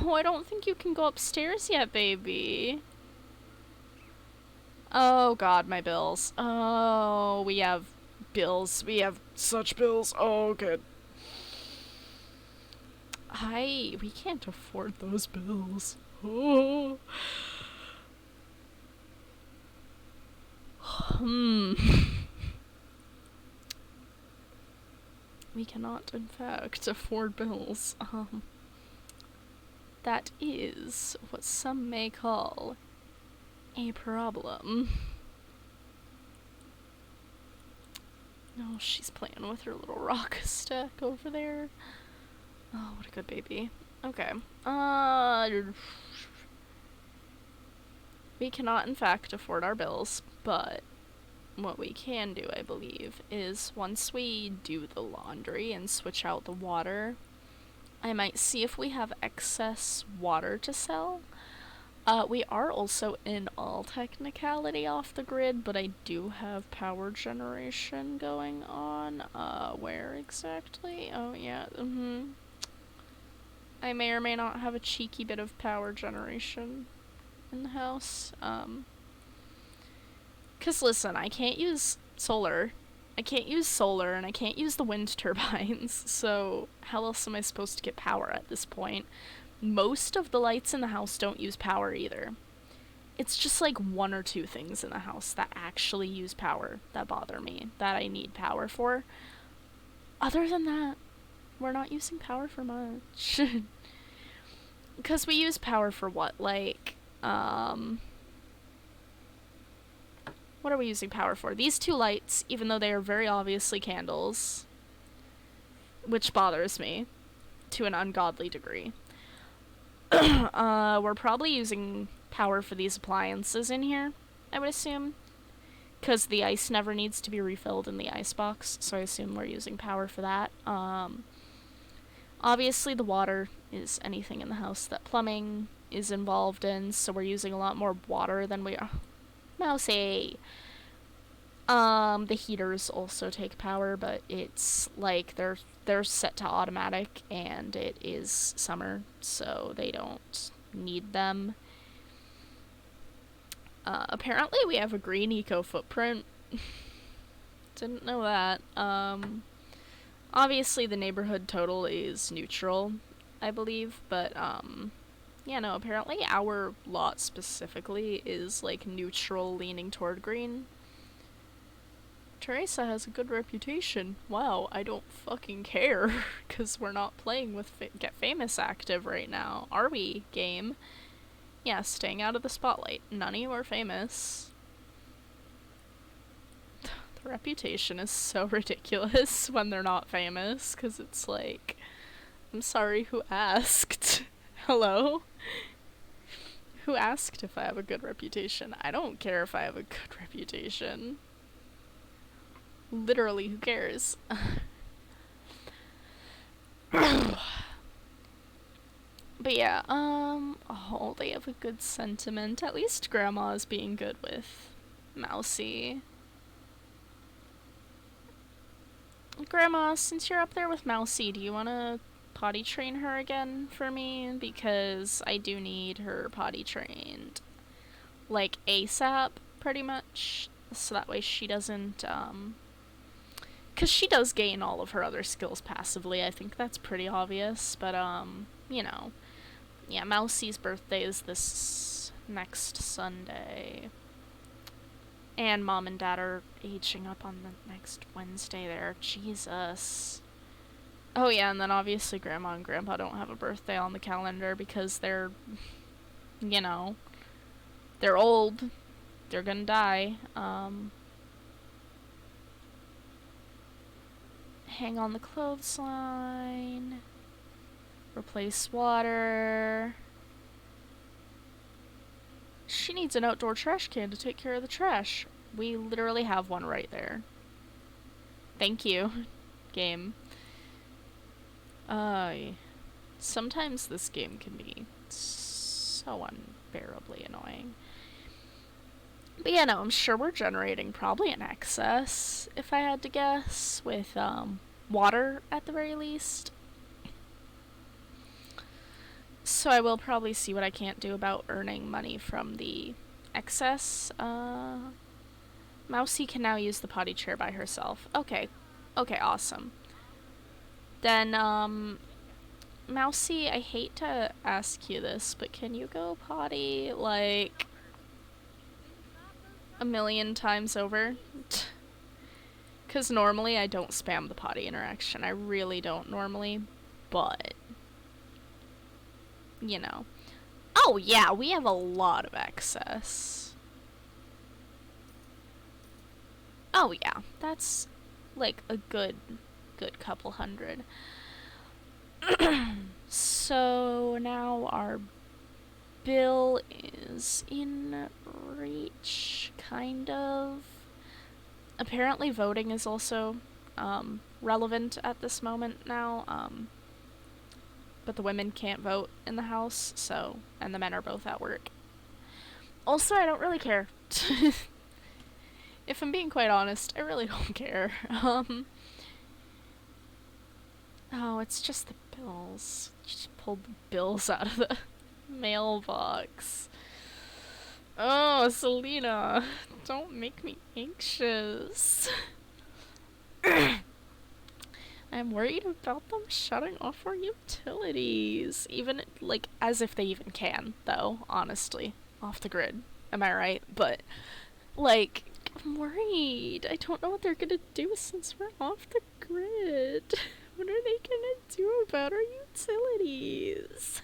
Oh, I don't think you can go upstairs yet, baby. Oh god, my bills. Oh, we have bills. We have such bills. Oh, good. We can't afford those bills. Oh. We cannot, in fact, afford bills. That is what some may call a problem. Oh, she's playing with her little rock stack over there. Oh, what a good baby. Okay. We cannot, in fact, afford our bills, but what we can do, I believe, is once we do the laundry and switch out the water, I might see if we have excess water to sell. We are also in all technicality off the grid, but I do have power generation going on. Where exactly? Oh, yeah, I may or may not have a cheeky bit of power generation in the house. 'Cause listen, I can't use solar. I can't use solar, and I can't use the wind turbines, so how else am I supposed to get power at this point? Most of the lights in the house don't use power either. It's just like one or two things in the house that actually use power that bother me, that I need power for. Other than that, we're not using power for much. Because we use power for what? Like, what are we using power for? These two lights, even though they are very obviously candles, which bothers me to an ungodly degree. We're probably using power for these appliances in here, I would assume. Because the ice never needs to be refilled in the icebox, so I assume we're using power for that. Obviously the water is anything in the house that plumbing is involved in, so we're using a lot more water than we are. Mousy! The heaters also take power, but it's like they're set to automatic, and it is summer, so they don't need them. Apparently we have a green eco footprint. Didn't know that. Obviously the neighborhood total is neutral, I believe, but yeah, no, apparently our lot specifically is like neutral leaning toward green. Teresa has a good reputation. Wow, I don't fucking care, because we're not playing with Get Famous active right now. Are we, game? Yeah, staying out of the spotlight. None of you are famous. The reputation is so ridiculous when they're not famous, because it's like, I'm sorry, who asked? Hello? Who asked if I have a good reputation? I don't care if I have a good reputation. Literally, who cares? But yeah, oh, they have a good sentiment. At least Grandma's being good with Mousy. Grandma, since you're up there with Mousy, do you want to potty train her again for me? Because I do need her potty trained. Like, ASAP, pretty much. So that way she doesn't, because she does gain all of her other skills passively. I think that's pretty obvious, but, you know. Yeah, Mousy's birthday is this next Sunday. And Mom and Dad are aging up on the next Wednesday there. Jesus. Oh yeah, and then obviously Grandma and Grandpa don't have a birthday on the calendar because they're, you know, they're old. They're gonna die. Hang on the clothesline. Replace water. She needs an outdoor trash can to take care of the trash. We literally have one right there. Thank you, game. Sometimes this game can be so unbearably annoying. But yeah, no, I'm sure we're generating probably an excess, if I had to guess, with water at the very least. So I will probably see what I can't do about earning money from the excess. Mousy can now use the potty chair by herself. Okay. Okay, awesome. Then, Mousy, I hate to ask you this, but can you go potty, like, a million times over? Because normally I don't spam the potty interaction. I really don't normally, but, you know. Oh yeah, we have a lot of excess. Oh yeah, that's like a good couple hundred. So now our bill is in reach, kind of. Apparently voting is also relevant at this moment now, but the women can't vote in the house, so, and the men are both at work. Also, I don't really care. If I'm being quite honest, I really don't care. Oh, it's just the bills. Just pulled the bills out of the mailbox. Oh, Selena, don't make me anxious. I'm worried about them shutting off our utilities. Even, like, as if they even can, though, honestly. Off the grid. Am I right? But, like, I'm worried. I don't know what they're gonna do since we're off the grid. What are they gonna do about our utilities?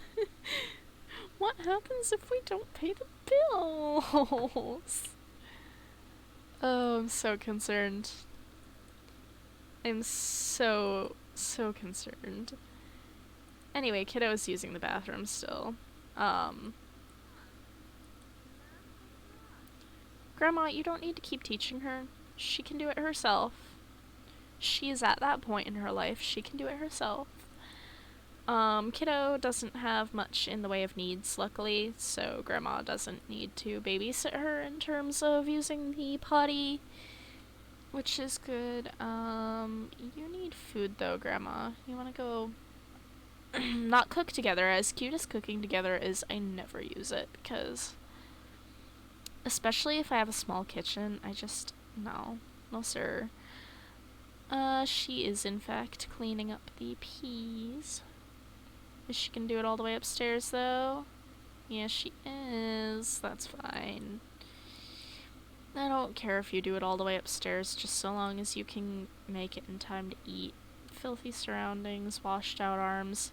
What happens if we don't pay the bills? Oh, I'm so concerned. I'm so concerned. Anyway, kiddo's using the bathroom still. Grandma, you don't need to keep teaching her. She can do it herself. She is at that point in her life. She can do it herself. Kiddo doesn't have much in the way of needs, luckily, so Grandma doesn't need to babysit her in terms of using the potty, which is good. You need food though, Grandma. You wanna go not cook together. As cute as cooking together is, I never use it because, especially if I have a small kitchen, I just, no, sir. She is in fact cleaning up the peas. She can do it all the way upstairs though. Yeah, she is. That's fine. I don't care if you do it all the way upstairs, just so long as you can make it in time to eat. Filthy surroundings, washed out arms.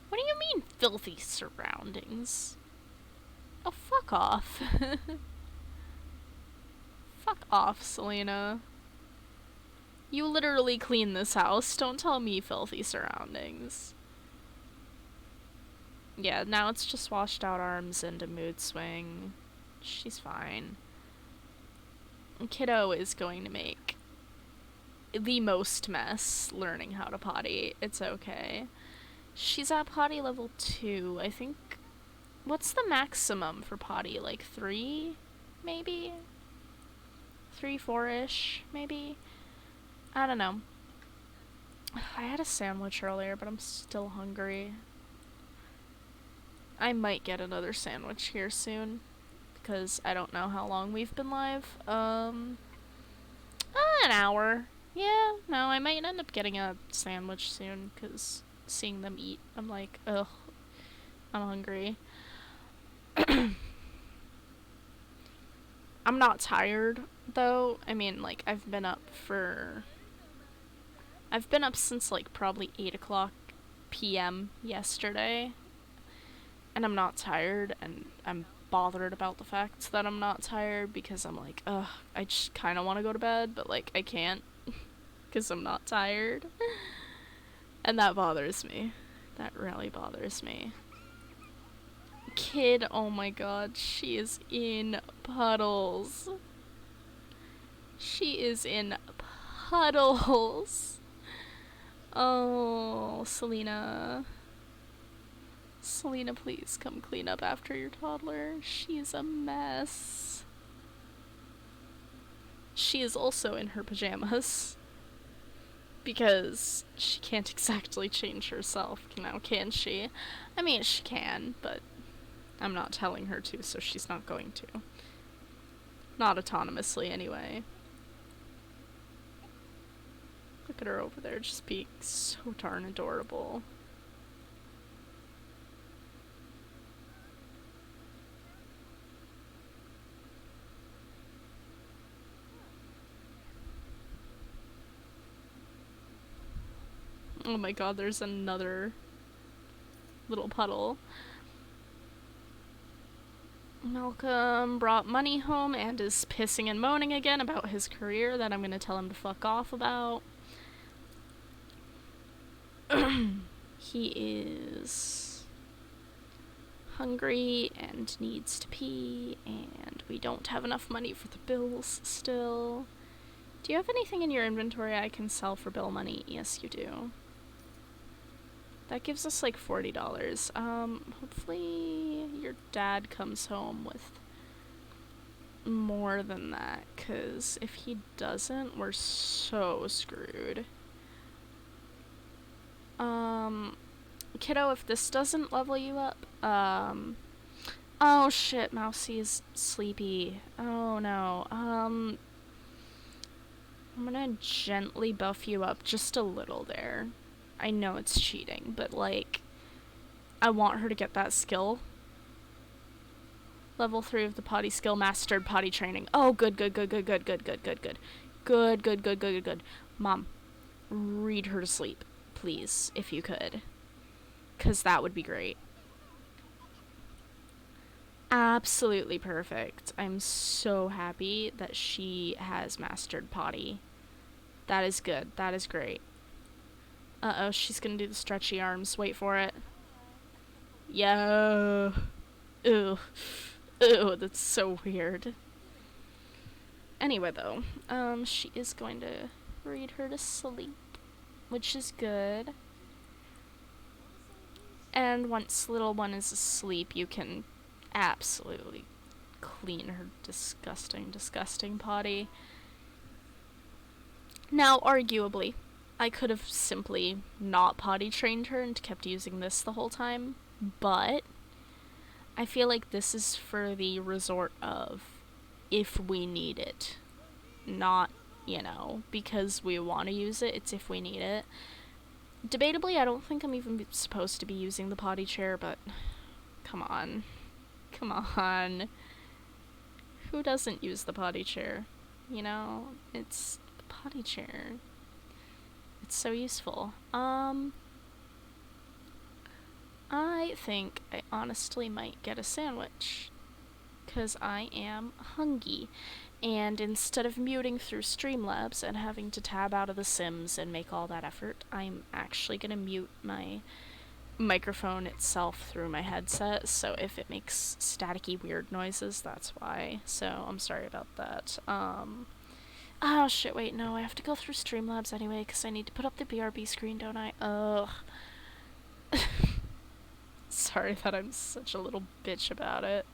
What do you mean, filthy surroundings? Oh, fuck off. Fuck off, Selena. You literally clean this house. Don't tell me filthy surroundings. Yeah, now it's just washed out arms and a mood swing. She's fine. Kiddo is going to make the most mess learning how to potty. It's okay. She's at potty level 2, I think. What's the maximum for potty? Like 3, maybe? 3, 4-ish, maybe? I don't know. I had a sandwich earlier, but I'm still hungry. I might get another sandwich here soon, because I don't know how long we've been live. An hour. Yeah, no, I might end up getting a sandwich soon, because seeing them eat, I'm like, ugh, I'm hungry. I'm not tired, though. I mean, like, I've been up since, like, probably 8 o'clock p.m. yesterday, and I'm not tired, and I'm bothered about the fact that I'm not tired, because I'm like, ugh, I just kind of want to go to bed, but, like, I can't, because I'm not tired. And that bothers me. That really bothers me. Kid, oh my god, she is in puddles. She is in puddles. Oh, Selena. Selena, please come clean up after your toddler. She's a mess. She is also in her pajamas, because she can't exactly change herself now, can she? I mean, she can, but I'm not telling her to, so she's not going to. Not autonomously, anyway. Look at her over there, just being so darn adorable. Oh my god, there's another little puddle. Malcolm brought money home and is pissing and moaning again about his career that I'm gonna tell him to fuck off about. He is hungry and needs to pee, and we don't have enough money for the bills still. Do you have anything in your inventory I can sell for bill money? Yes, you do. That gives us like $40. Hopefully your dad comes home with more than that, because if he doesn't, we're so screwed. Kiddo, if this doesn't level you up, oh shit, Mousie's sleepy. Oh no. I'm gonna gently buff you up just a little there. I know it's cheating, but like, I want her to get that skill. Level 3 of the potty skill, mastered potty training. Oh, good. Good. Mom, read her to sleep, please, if you could. 'Cause that would be great. Absolutely perfect. I'm so happy that she has mastered potty. That is good. That is great. Uh-oh, she's gonna do the stretchy arms. Wait for it. Yo. Ew. Ew, that's so weird. Anyway, though, she is going to read her to sleep, which is good. And once little one is asleep, you can absolutely clean her disgusting potty. Now, arguably, I could have simply not potty trained her and kept using this the whole time, but I feel like this is for the resort of if we need it. Not, because we want to use it, it's if we need it. Debatably, I don't think I'm even supposed to be using the potty chair, but come on. Come on. Who doesn't use the potty chair? It's the potty chair. It's so useful. I think I honestly might get a sandwich. 'Cause I am hungry. And instead of muting through Streamlabs and having to tab out of the Sims and make all that effort, I'm actually gonna mute my microphone itself through my headset, so if it makes staticky weird noises, that's why. So I'm sorry about that. Oh shit, wait, no, I have to go through Streamlabs anyway, because I need to put up the BRB screen, don't I? Ugh. Sorry that I'm such a little bitch about it.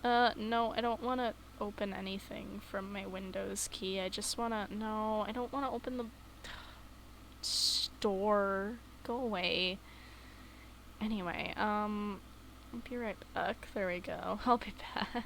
No, I don't want to open anything from my Windows key. I just want to... No, I don't want to open the store. Go away. Anyway, I'll be right back. There we go. I'll be back.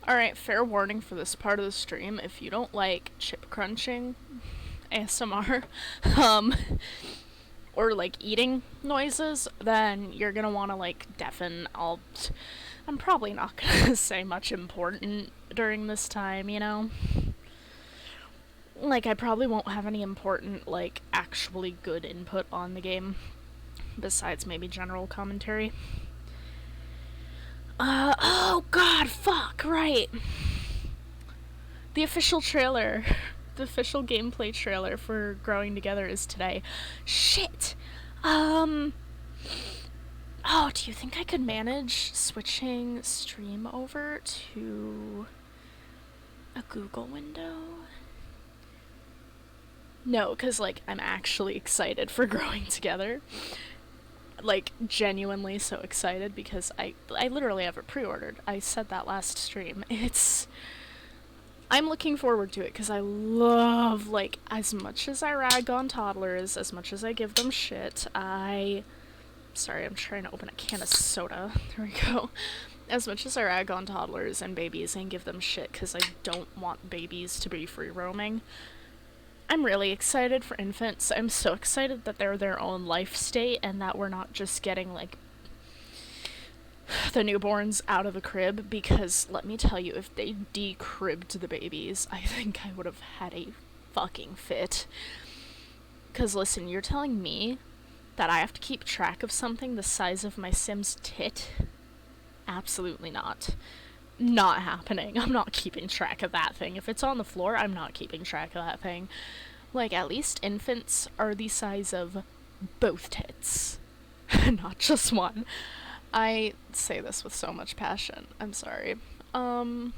Alright, fair warning for this part of the stream. If you don't like chip crunching ASMR, or like eating noises, then you're gonna want to like deafen. I'm probably not gonna say much important during this time, you know? Like, I probably won't have any important, like, actually good input on the game, besides maybe general commentary. Oh god, fuck, right. The official trailer, the official gameplay trailer for Growing Together is today. Shit! Oh, do you think I could manage switching stream over to a Google window? No, because, like, I'm actually excited for Growing Together. Like, genuinely so excited because I literally have it pre-ordered. I said that last stream. I'm looking forward to it because I love, like, as much as I rag on toddlers, as much as I give them shit, sorry, I'm trying to open a can of soda. There we go. As much as I rag on toddlers and babies and give them shit because I don't want babies to be free roaming, I'm really excited for infants. I'm so excited that they're their own life state and that we're not just getting, like, the newborns out of the crib, because let me tell you, if they decribbed the babies, I think I would have had a fucking fit. Because listen, you're telling me that I have to keep track of something the size of my Sim's tit? Absolutely not. Not happening. I'm not keeping track of that thing. If it's on the floor, I'm not keeping track of that thing. Like, at least infants are the size of both tits. Not just one. I say this with so much passion. I'm sorry. But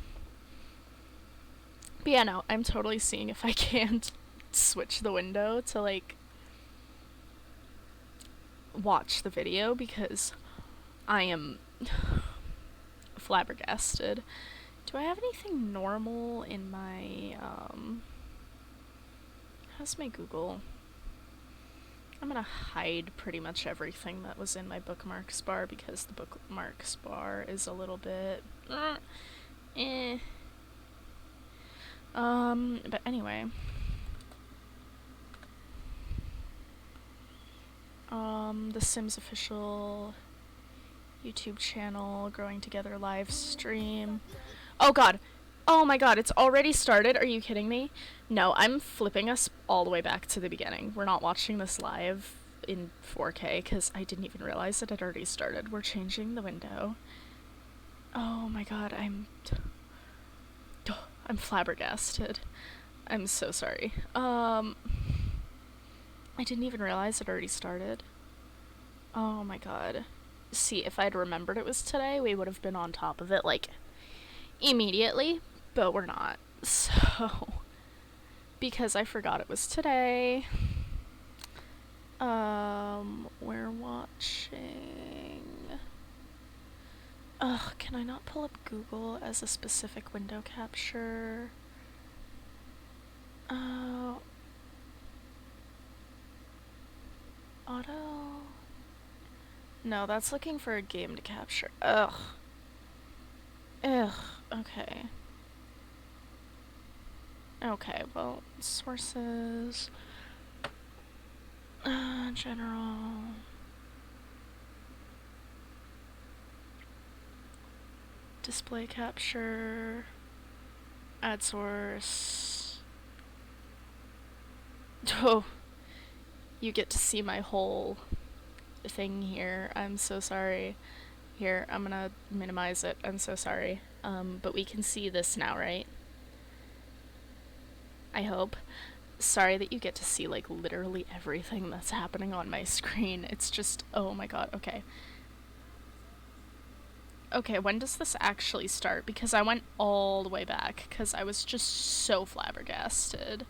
yeah, no, I'm totally seeing if I can't switch the window to, like, watch the video, because I am flabbergasted. Do I have anything normal in my, how's my Google? I'm gonna hide pretty much everything that was in my bookmarks bar, because the bookmarks bar is a little bit, but anyway. The Sims official YouTube channel, Growing Together live stream. Oh god. Oh my god, it's already started? Are you kidding me? No, I'm flipping us all the way back to the beginning. We're not watching this live in 4K, because I didn't even realize it had already started. We're changing the window. Oh my god, I'm flabbergasted. I'm so sorry. I didn't even realize it already started. Oh my god. See, if I'd remembered it was today, we would have been on top of it, like, immediately, but we're not. So, because I forgot it was today, we're watching... Ugh, can I not pull up Google as a specific window capture? Auto... No, that's looking for a game to capture. Ugh. Okay. Okay, well, sources... general... display capture... add source... Oh, you get to see my whole thing here. I'm so sorry. Here, I'm gonna minimize it. I'm so sorry. But we can see this now, right? I hope. Sorry that you get to see, like, literally everything that's happening on my screen. It's just, oh my god, okay. Okay, when does this actually start? Because I went all the way back, because I was just so flabbergasted.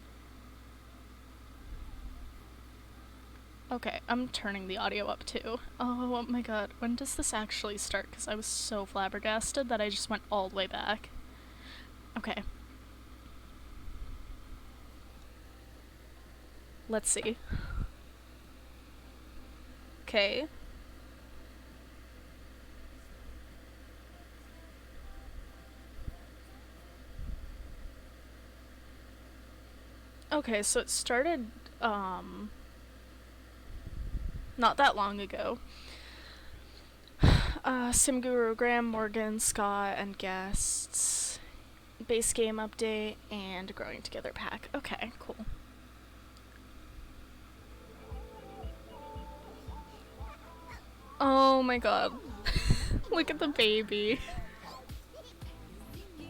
Okay, I'm turning the audio up too. Oh my god, when does this actually start? Because I was so flabbergasted that I just went all the way back. Okay. Let's see. Okay. Okay, so it started, not that long ago. Simguru, Graham, Morgan, Scott, and guests. Base game update and growing together pack. Okay, cool. Oh my god. Look at the baby.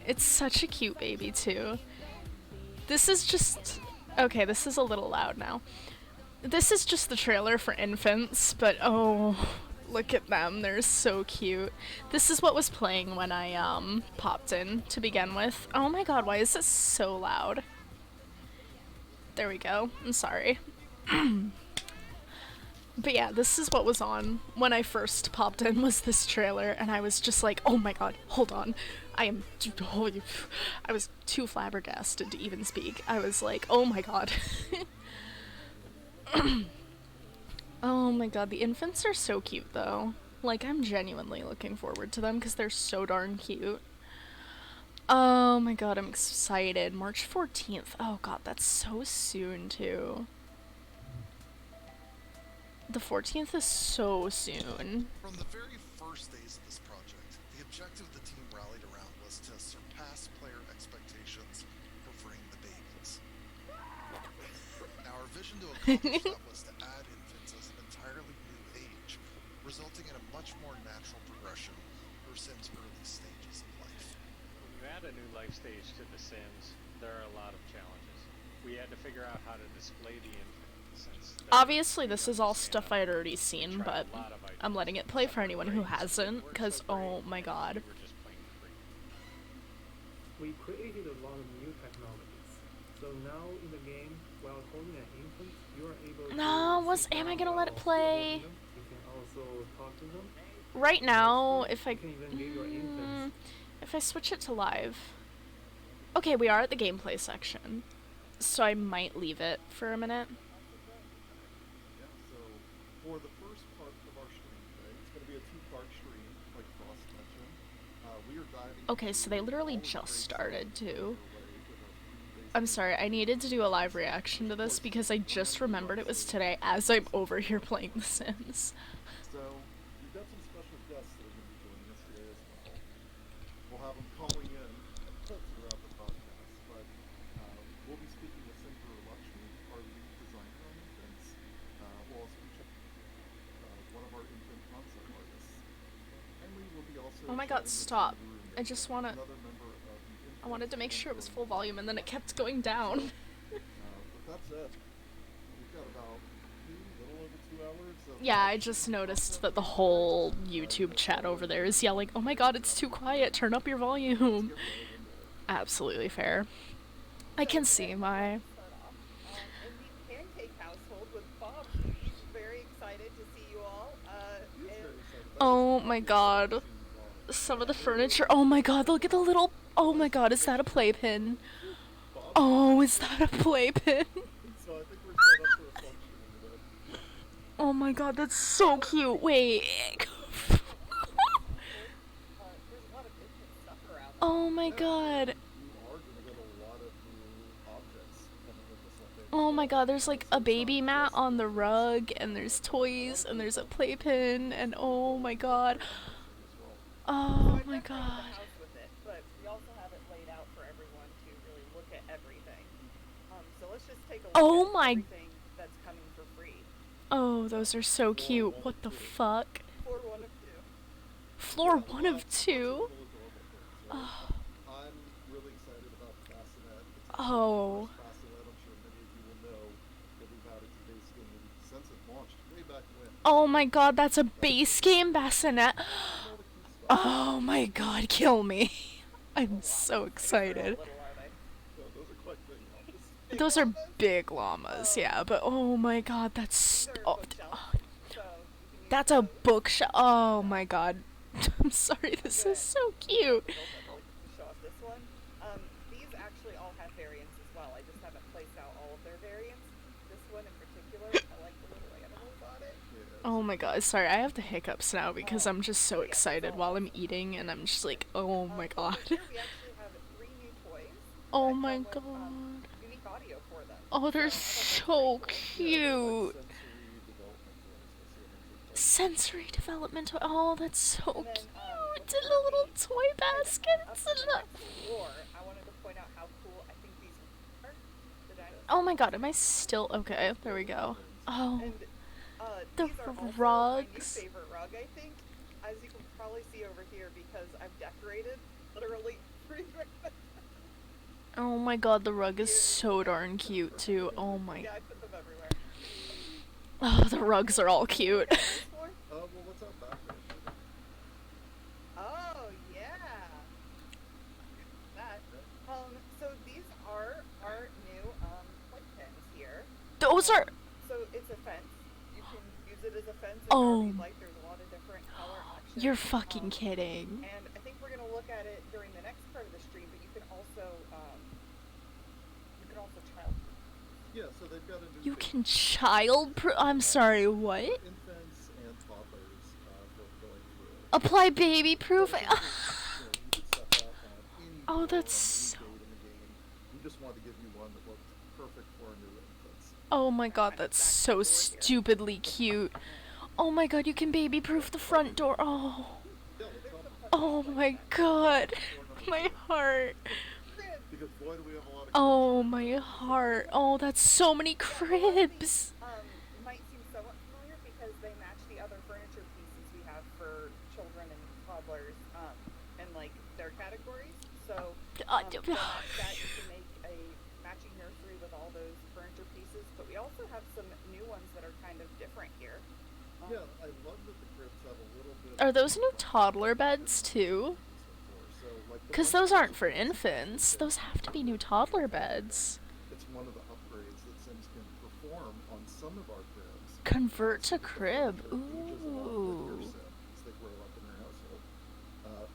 It's such a cute baby, too. This is just... Okay, this is a little loud now. This is just the trailer for infants, but oh, look at them. They're so cute. This is what was playing when I, popped in to begin with. Oh my god, why is this so loud? There we go. I'm sorry. But yeah, this is what was on when I first popped in, was this trailer, and I was just like, oh my god, hold on. I was too flabbergasted to even speak. I was like, oh my god. Oh my god, the infants are so cute though. Like, I'm genuinely looking forward to them because they're so darn cute. Oh my god, I'm excited. March 14th. Oh god, that's so soon too. The 14th is so soon. From the very first days of this project, the objective the team rallied around was to surpass player expectations for freeing the babies. Now, our vision to accomplish that was to add infants as an entirely new age, resulting in a much more natural progression for Sims' early stages of life. When you add a new life stage to The Sims, there are a lot of challenges. We had to figure out how to display the infant. Obviously, this is all stuff I had already seen, but I'm letting it play for anyone who hasn't, because oh my god. We created a lot of new technologies. So now in the game, while holding an infant, you are able to... No, am I gonna let it play? You can also talk to them. Right now, if I switch it to live... Okay, we are at the gameplay section, so I might leave it for a minute. For the first part of our stream today, it's going to be a two-part stream, like Frost mentioned. We are diving... Okay, so they literally just started, too. I'm sorry, I needed to do a live reaction to this because I just remembered it was today as I'm over here playing The Sims. So, we've got some special guests that are going to be joining us today as well. We'll have them calling in throughout the podcast, but we'll be speaking with Senator Lakshmi, our lead designer on infants. We'll also be checking one of our infant concept artists. Henry will be also... Oh my god, stop. I just wanna... I wanted to make sure it was full volume and then it kept going down. But that's it. We've got about a little over 2 hours of... Yeah, I just noticed that the whole YouTube chat over there is yelling, oh my god, it's too quiet, turn up your volume. Absolutely fair. I can see my... In the pancake household with Bob, he's very excited to see you all. Oh my god. Some of the furniture. Oh my god, look at the little... Oh my god, is that a playpen? Oh, is that a playpen? So I think we're set up for a function in a bit. Oh my god, that's so cute. Wait. There's a lot of different stuff around. Oh my god. You are going to get a lot of new objects coming with this update. Oh my god, there's like a baby mat on the rug, and there's toys, and there's a playpen, and oh my god. Oh my god. With it, but we also have it laid out for everyone to really look at everything. So let's just take a look Oh at my... everything that's coming for free. Oh, those are so cute. What the fuck? Floor 1 of 2. Floor 1 of 2? Oh. I'm really excited about the bassinet. It's Oh. the first bassinet I'm sure many of you will know that we've had at the base game since it launched way back when. Oh my god, that's a base game bassinet. Oh my god, kill me. I'm so excited. So those are quite big. Those are big llamas, yeah, but oh my god, that's... Oh, that's a bookshelf. Oh my god. I'm sorry, this is so cute. Show off this one. These actually all have variants as well. I just haven't placed out all of their variants. This one in particular, I like the little animals on it. Oh my god, sorry, I have the hiccups now because I'm just so excited while I'm eating and I'm just like, oh my god. We actually have 3 new toys. Oh my that come with, god. unique audio for them. Oh, they're so Yeah, cute. like sensory development toys. That's the other thing. Sensory development. Oh, that's so And then, cute. with And the little Kirby, toy up baskets. in the And next floor, I wanted to point out how cool I think these are. The oh dinosaurs. my god, am I still okay? There we go. Oh, And the these are also my new rugs. favorite rug, I think. As you can probably see over here, because I've decorated literally 3 rooms. Oh my god, the rug is so darn cute too. Oh my. Yeah, I put them everywhere. Oh, the rugs are all cute. On this floor? Well, what's up back there? Oh, yeah. That. So these are our new playpens here. Those are. So it's a fence. You can use it as a fence if Oh. you'd like. There's a lot of different color options. You're fucking kidding. And I think we're gonna look at it during the next part of the stream, but you can also child. Yeah, so they've got a new You thing. can I'm sorry, what? Infants and toddlers for going through. Apply baby proof. You could set that on any Oh, door, that's on any gate in the game. We just wanted to give you one that looked perfect for new infants. Oh my god, that's so stupidly cute. Oh my god, you can baby proof the front door. Oh. Yeah, let's help. Oh my god. My heart. Because boy, do we have a lot of Oh my heart. Oh, that's so many cribs. Might seem somewhat familiar because they match the other furniture pieces we have for children and toddlers, and like their categories. So to match that, you can make a matching nursery with all those furniture pieces. But we also have some new ones that are kind of different here. Yeah, I love that the cribs have a little bit. Are those new toddler beds too? So, like the Because one those that aren't for infants. Those have to be new toddler beds. It's one of the upgrades that Sims can perform on some of our cribs. Convert to So crib. their ages along with Ooh. your Sims as they grow up in their household.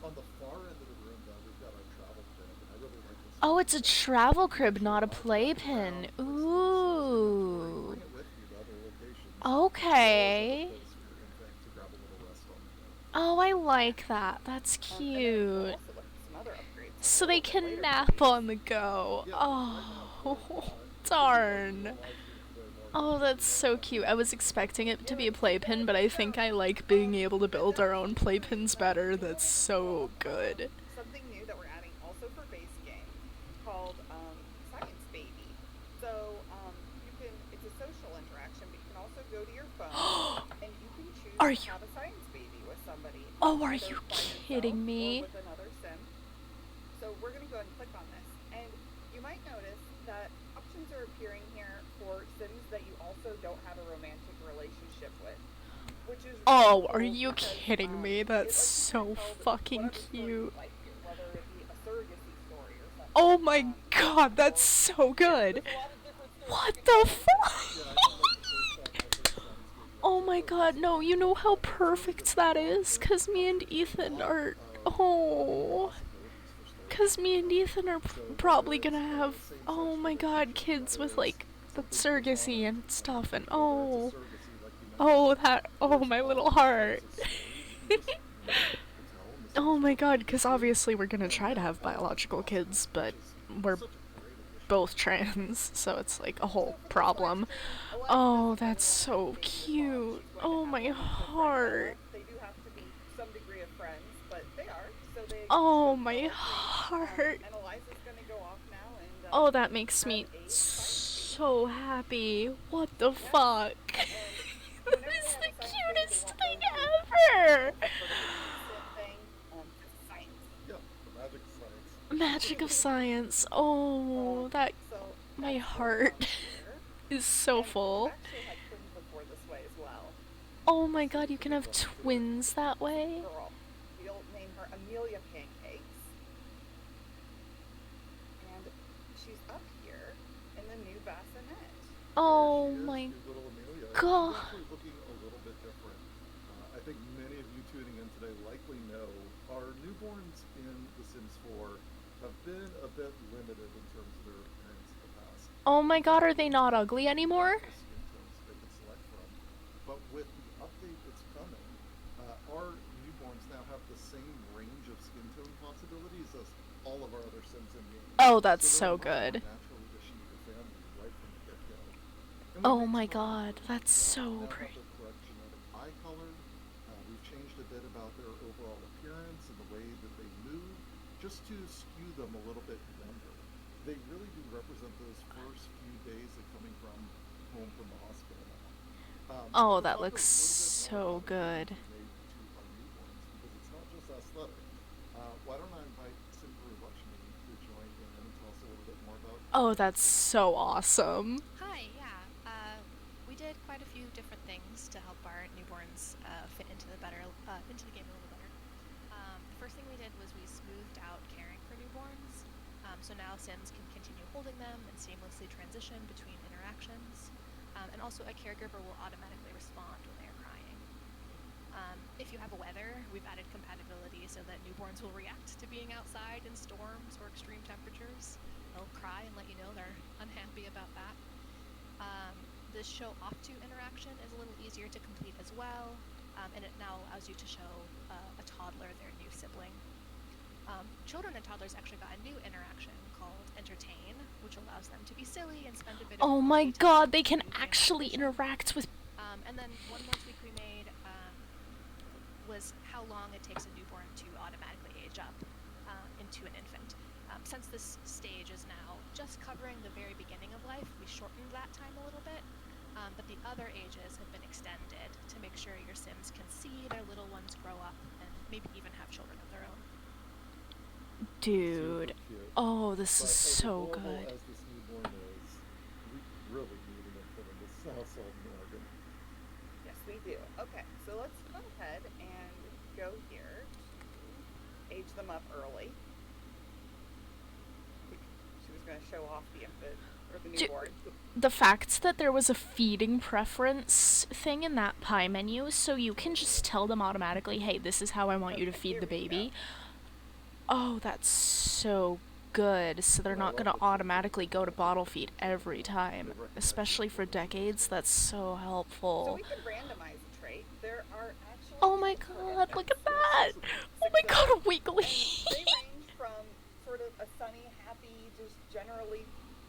On the far end of the room, though, we've got our travel crib, and I really like this. Oh, it's a travel crib, not a playpen. Ooh. Bring it with you to other locations. Okay. Place for your infant to grab a little rest on the go. Oh, I like that. That's And then we'll cute. also look at some other upgrades. So a they little bit can later. nap on the go. Yeah, Oh, darn. Oh, that's so cute. I was expecting it to be a playpen, but I think I like being able to build our own playpens better. That's so good. Something new that we're adding also for base game called Science Baby. So it's a social interaction, but you can also go to your phone and you can choose Are to you- have a science baby with somebody. Oh, are either you by yourself kidding or me? with another sim. So we're gonna go ahead and click on this, and you might notice that options are appearing here for sims that you also don't have a romantic relationship with. Which is really Oh, are cool you because, kidding me? it That's lets you so kinda tell fucking whatever story you cute. like here, whether it be a surrogacy story or something. Oh my god, that's so good. There's a lot of different stories What you can the tell. fuck? Oh my god, no, you know how perfect that is? Cause me and Ethan are. Oh. Cause me and Ethan are probably gonna have. Oh my god, kids with like the surrogacy and stuff, and oh. Oh, that. Oh, my little heart. Oh my god, cause obviously we're gonna try to have biological kids, but we're both trans, so it's like a whole problem. Oh, that's so cute. Oh my heart. They do have to be some degree of friends, but they are. So they. Oh my heart. And Eliza's gonna go off now and. Oh, that makes me so happy. What the fuck? That is the cutest thing ever. Yeah, the magic of science. Magic of science. Oh, that. My heart is so full. Oh my god, you can have twins that way? Girl. We'll name her Amelia Pancakes. And she's up here in the new bassinet. Oh There she is, my your little Amelia. god. She's actually looking a little bit different. I think many of you tuning in today likely know our newborns in The Sims 4 have been a bit limited in terms of their appearance in the past. Oh my god, are they not ugly anymore? Skin tones they can select from. But with the update that's coming, our newborns now have the same range of skin tone possibilities as all of our other Sims in game. Oh, that's so they're a much more good. natural addition to the family right from the Oh my mix from god, that's so now have pretty. the correct genetic eye color. We've changed a bit about their overall appearance and the way that they move, just to skew them a little bit younger. They really do represent those first few days of coming from home from the hospital now. Oh, Let's that talk a looks little bit more so about good. improvements we made to our newborns, because it's not just aesthetic. Why don't I invite Simper Lakshmi to join in and tell us a little bit more about Oh, her that's experience? so awesome. Hi, yeah. We did quite a few different things to help our newborns fit into the game a little better. The first thing we did was we smoothed out caring for newborns. So now Sims can continue holding them and seamlessly transition between interactions. And also a caregiver will automatically respond when they are crying. If you have a weather, we've added compatibility so that newborns will react to being outside in storms or extreme temperatures. They'll cry and let you know they're unhappy about that. The show off to interaction is a little easier to complete as well, and it now allows you to show a toddler their new sibling. Children and toddlers actually got a new interaction called Entertain, which allows them to be silly and spend a bit of Oh my quality time god, they can using actually animation. interact with. And then one more tweak we made was how long it takes a newborn to automatically age up into an infant. Since this stage is now just covering the very beginning of life, we shortened that time a little bit, but the other ages have been extended to make sure your Sims can see their little ones grow up and maybe even have children of their own. Dude. Super cute. Oh, this But is as so adorable good. as this newborn is, we really need an infant in this household in Oregon. Yes, we do. Okay, so let's go ahead and go here to age them up early. She was going to show off the infant or the newborn. The fact that there was a feeding preference thing in that pie menu, so you can just tell them automatically, hey, this is how I want you to Okay, feed here the we baby. go. Oh, that's so good. So they're And I not love gonna that Simper automatically go to actually bottle feed every the time. recognition Especially for abilities as decades, well. that's so So helpful. we can randomize a trait. There are actually Oh my traits for god, look at infants. that! Six of them. Oh 6 my of god, them. a wiggly! And they range from sort of a sunny, happy, just generally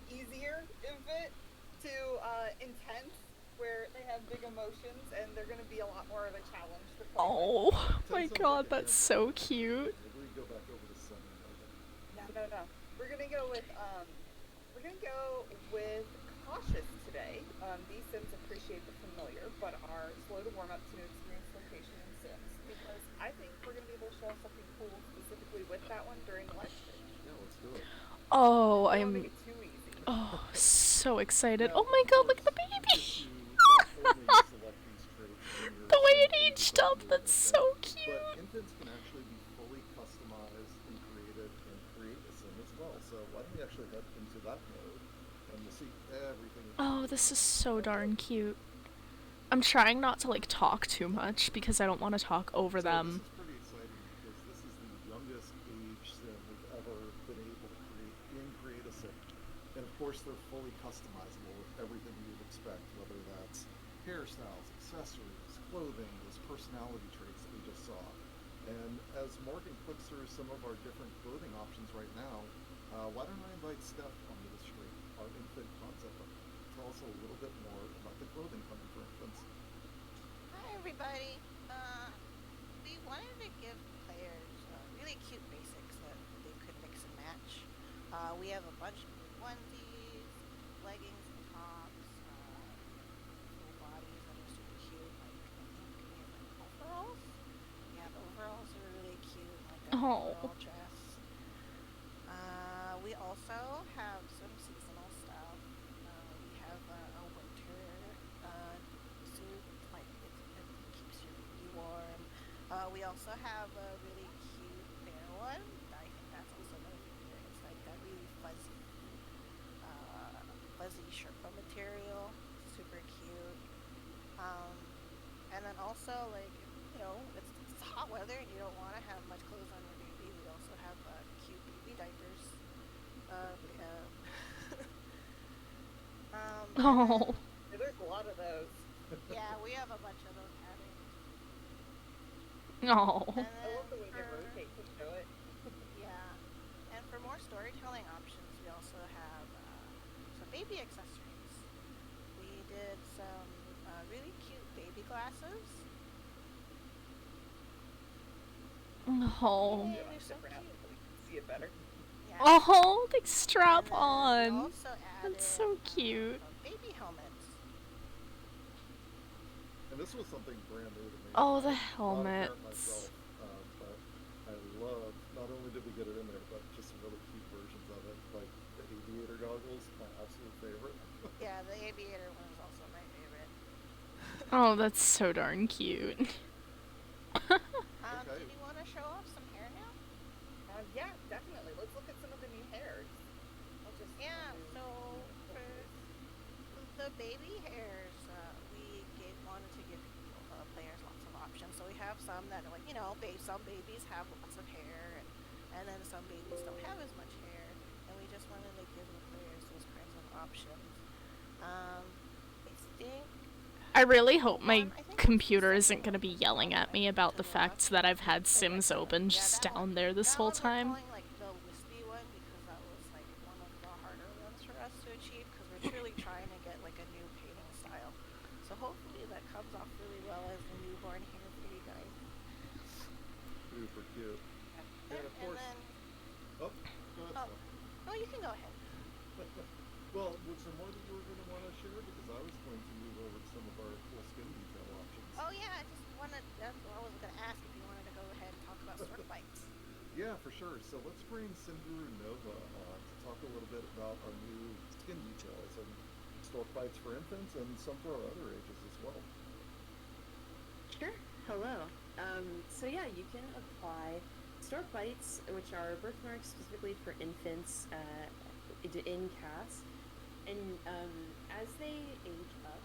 easier infant to intense, where they have big emotions and they're going to be a lot more of a challenge to play with. Oh my 10 sounds god, like a that's handful so of them. cute. Maybe we go back over to Sunny Megan. No. We're going to go with cautious today. These Sims appreciate the familiar, but are slow to warm up to new experience location in Sims, because I think we're going to be able to show something cool specifically with that one during the live stream. Yeah, let's do it. Oh, I don't I'm want to make it too easy. so excited. Now, Oh my of god, look at course, the you baby! get to not only select these traits when your The way Sim it ages aged up up, into an that's infant, so but cute. infants can actually be fully customized and created and create a Sim as well. So why don't we actually head into that mode and we'll see everything that you Oh, can do. this is so darn cute. I'm trying not to like talk too much because I don't want to talk over So them. this is pretty exciting because this is the youngest age Sim we've ever been able to create a Sim. And of course they're fully customizable with everything you would expect, whether that's hairstyles, accessories, clothing, those personality traits that we just saw. And as Morgan clicks through some of our different clothing options right now, why don't I invite Steph onto the stream, our infant concept owner. Tell us a little bit more about the clothing coming for infants. Hi everybody. We wanted to give players really cute basics that they could mix and match. We have a bunch of new onesies, leggings and tops, full bodies that are super cute. Like I think we have like overalls. Yeah, the overalls are really cute, like an Oh. overall dress. We also have some seasonal stuff. We have a winter suit, like it keeps your baby warm. We also have a really cute bear one. I think that's also my favorite. It's like that really fuzzy Sherpa material. Super cute. And then also, like, it's hot weather and you don't want to have much clothes on your baby. We also have cute baby diapers. Oh. Yeah, there's a lot of those. Yeah, we have a bunch of those patterns. Oh. And I love the way they for, rotate to show it. yeah, and for more storytelling options, we also have some baby accessories. We did some really cute baby glasses. Oh. Yay, they're so Different out cute. so we can see it better. Yeah. Oh, they strap And then we on. also added That's so cute. baby helmets. And this was something brand new to me. Oh, the I'm not a parent helmets. myself, but I love, not only did we get it in there, but just some really cute versions of it. Like the aviator goggles, my absolute favorite. Yeah, the aviator one is also my favorite. Oh, that's so darn cute. Okay. Did you want to show off some hair now? Yeah, definitely. Let's look at some of the new hairs. I'll just Yeah, do- so for the baby hairs, we wanted to give players lots of options. So we have some that are like, some babies have lots of hair, and then some babies don't have as much hair, and we just wanted to give the players those kinds of options. I think I really hope my I think computer it's isn't going to be yelling at me about the fact that I've had Sims open just that down there this that whole one time. We're calling like the wispy one because that was like one of the harder ones for us to achieve because we're truly trying to get like a new painting style. So hopefully that comes off really well as the newborn hair for you guys. Super cute. And of course, then, go ahead, Steph. oh, you can go ahead. Well, was there more that you were going to want to share? Because I was going to move over to some of our cool skin detail options. Oh yeah, I just wanted. That's what I was going to ask if you wanted to go ahead and talk about stork bites. Yeah, for sure. So let's bring Sinduru Nova on to talk a little bit about our new skin details and stork bites for infants and some for our other ages as well. Sure. Hello. So yeah, you can apply stork bites, which are birthmarks specifically for infants in CAS. And as they age up,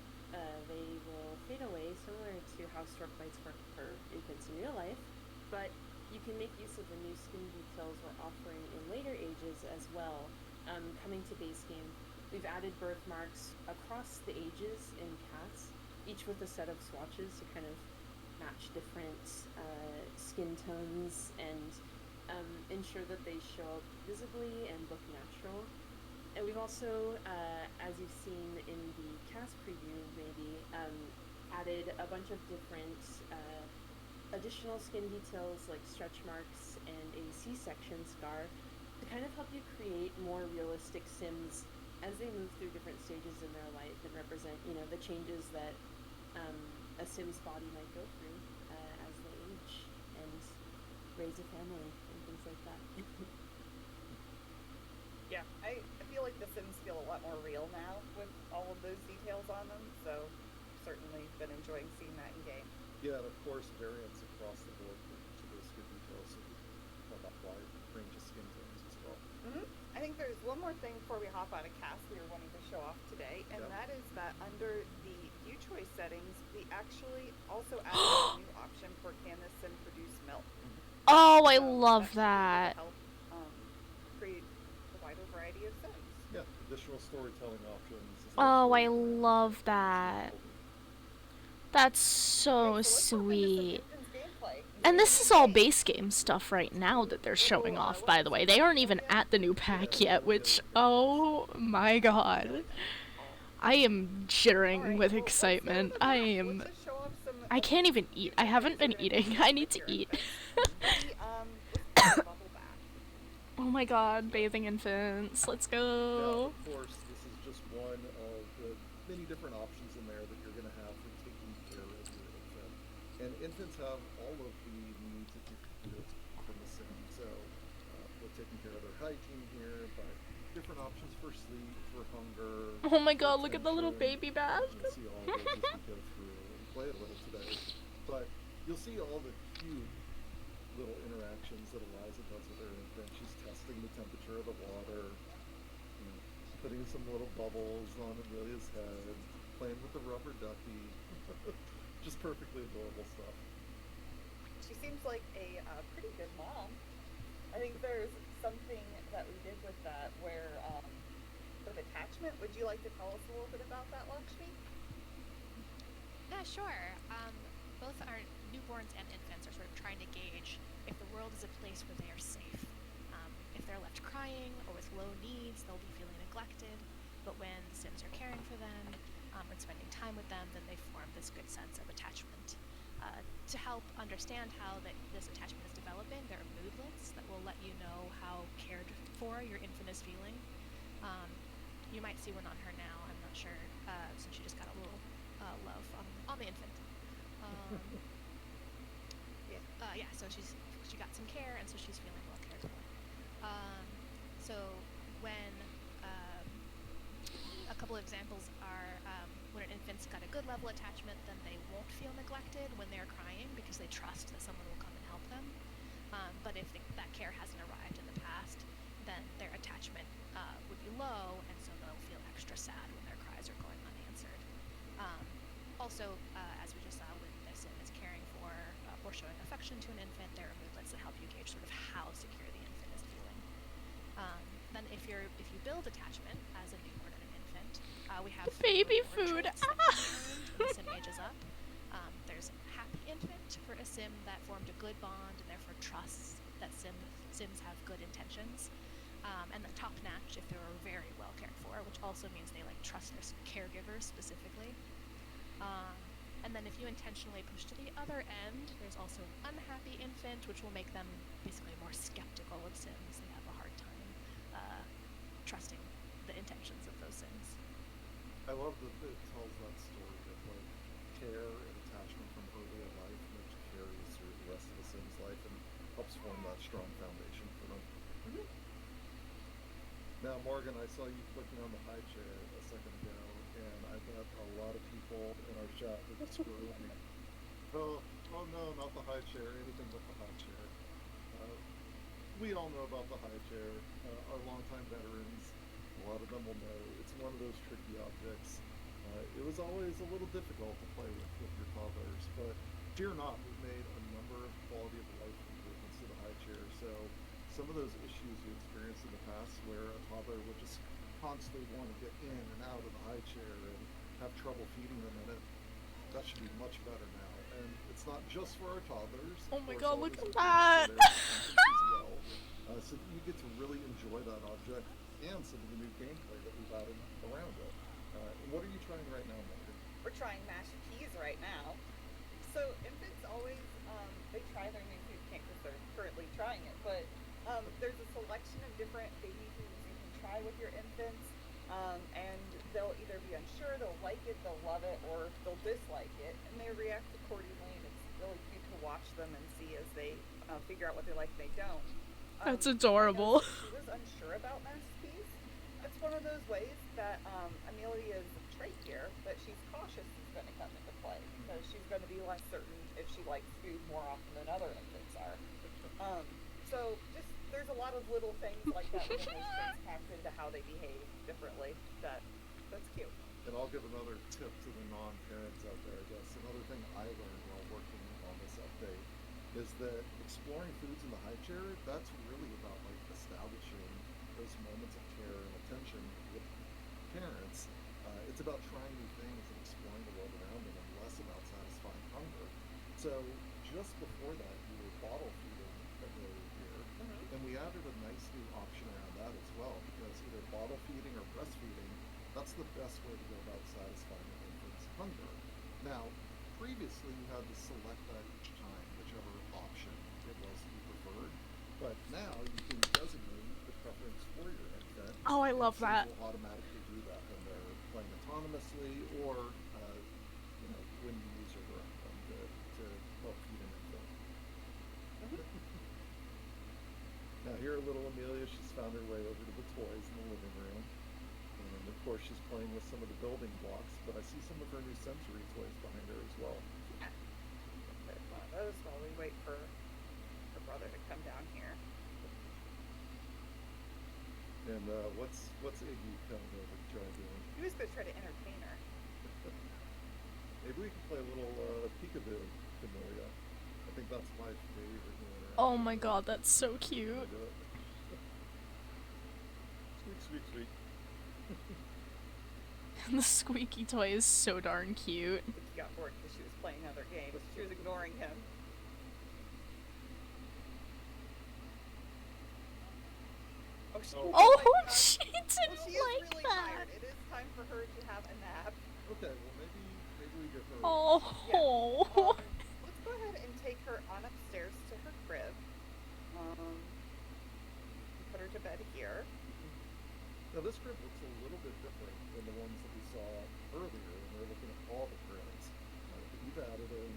they will fade away, similar to how stork bites work for infants in real life. But you can make use of the new skin details we're offering in later ages as well. Coming to base game, we've added birthmarks across the ages in CAS, each with a set of swatches to kind of match different skin tones and ensure that they show up visibly and look natural. And we've also, as you've seen in the cast preview, maybe added a bunch of different additional skin details like stretch marks and a C-section scar to kind of help you create more realistic Sims as they move through different stages in their life and represent, the changes that a Sim's body might go through as they age and raise a family and things like that. Yeah, I feel like the Sims feel a lot more real now with all of those details on them, so certainly been enjoying seeing that in game. Yeah, and of course, variants across the board for each of those skin details, so we can have a wide range of skin tones as well. I think there's one more thing before we hop out of cast we were wanting to show off today, and that is that under the view choice settings, we actually also added a new option for can this Sim produce milk. Oh, I love that. Help create a wider variety of Sims. Yeah, additional storytelling options. Oh, I love that. That's so Okay, so let's hop into some sweet. Infants gameplay. And this is all base game stuff right now that they're showing off, by the way. They aren't even at the new pack yet, which, oh my god. I am jittering with excitement. I can't even eat. I haven't been eating. I need to eat. Oh my god, bathing infants. Let's Now, go. of course, this is just one of the many different options in there that you're going to have for taking care of your infant. And infants have all of the needs that you can do from the sim. So we're taking care of their hygiene here, but different options for sleep, for hunger. Oh my god, for look at the little attention. baby bath. You'll see all of those as we go through and play a little today. But you'll see all the cute little interactions that Eliza does with her infant. She's testing the temperature of the water, putting some little bubbles on Amelia's head, playing with the rubber ducky. Just perfectly adorable stuff. She seems like a pretty good mom. I think there's something that we did with that where, with attachment, would you like to tell us a little bit about that, Lakshmi? Yeah, sure. Both our newborns and infants are sort of trying to gauge if the world is a place where they are safe. If they're left crying or with low needs, they'll be feeling neglected. But when the Sims are caring for them, and spending time with them, then they form this good sense of attachment. To help understand how this attachment is developing, there are moodlets that will let you know how cared for your infant is feeling. You might see one on her now, I'm not sure, since she just got a little love on the infant. Yeah, so she got some care, and so she's feeling well cared for. So when a couple of examples are when an infant's got a good level attachment, then they won't feel neglected when they're crying because they trust that someone will come and help them. But if that care hasn't arrived in the past, then their attachment would be low, and so they'll feel extra sad when their cries are going unanswered. Also, as we just saw when the sim is caring for or showing affection to an infant, there are moodlets that help you gauge sort of how secure the infant is feeling. Then if you build attachment as a newborn and an infant, we have baby food. Traits that can be earned when the sim ages up. There's happy infant for a sim that formed a good bond and therefore trusts that sims have good intentions. And then top notch if they were very well cared for, which also means they trust their caregivers specifically. And then if you intentionally push to the other end, there's also an unhappy infant, which will make them basically more skeptical of sims. They have a hard time trusting the intentions of those sims. I love that it tells that story of care and attachment from early in life, which carries through the rest of the sim's life and helps form that strong foundation for them. Mm-hmm. Now, Morgan, I saw you clicking on the high chair a second ago, and I bet a lot of people in our chat would screw with me. Oh no, not the high chair, anything but the high chair. We all know about the high chair. Our longtime veterans, a lot of them will know it's one of those tricky objects. It was always a little difficult to play with your toddlers, but fear not, we've made a number of quality of life improvements to the high chair. So some of those issues you experienced in the past where a toddler would just constantly want to get in and out of the high chair and have trouble feeding them in it, that should be much better now. And it's not just for our toddlers. Oh my Of god, course, look at all that! these infants as well, so that you get to really enjoy that object and some of the new gameplay that we've added around it. What are you trying right now, Morgan? We're trying mashed peas right now. So infants always, they try their new food can't because they're currently trying it, but there's a selection of different baby foods you can try with your infants, and they'll either be unsure, they'll like it, they'll love it, or they'll dislike it, and they react accordingly, and it's really cute to watch them and see as they figure out what they like and they don't. That's adorable. She was unsure about mashed peas. That's one of those ways that Amelia's trait here, that she's cautious is going to come into play, because she's going to be less certain if she likes food more often than other infants are. So just there's a lot of little things like that when those things factor into how they behave differently. That's cute. And I'll give another tip to the non-parents out there, I guess. Another thing I learned while working on this update is that exploring foods in the high chair, that's really about establishing those moments of care and attention with parents. It's about trying new things and exploring the world around them, and less about satisfying hunger. So just before that, we were bottle feeding earlier here, and we added a nice new option around that as well, because either bottle feeding or breastfeeding, that's the best way to go about satisfying an infant's hunger. Now, previously you had to select that each time, whichever option it was you preferred, but now you can designate the preference for your infant. Oh, I love that. It will automatically do that when they're playing autonomously, or when you use your around them to help feed an infant. Now here, little Amelia, she's found her way over to the toys in the living room. And of course she's playing with some of the building blocks, but I see some of her new sensory toys behind her as well. There's one of those while we wait for her brother to come down here. And what's Iggy coming over to try doing? He was going to try to entertain her. Maybe we can play a little peekaboo, Amelia. I think that's my favorite new interaction. Oh my god, that's so cute. Squeak, squeak, squeak. The squeaky toy is so darn cute. I think he got bored because she was playing other games. She was ignoring him. Oh, she Well, didn't she is like really that. tired. It is time for her to have a nap. Okay, well maybe we get her. Oh. Let's go ahead and take her on upstairs to her crib. Put her to bed here. Now this crib looks a little bit different than the ones that we saw earlier when we were looking at all the cribs. You've added in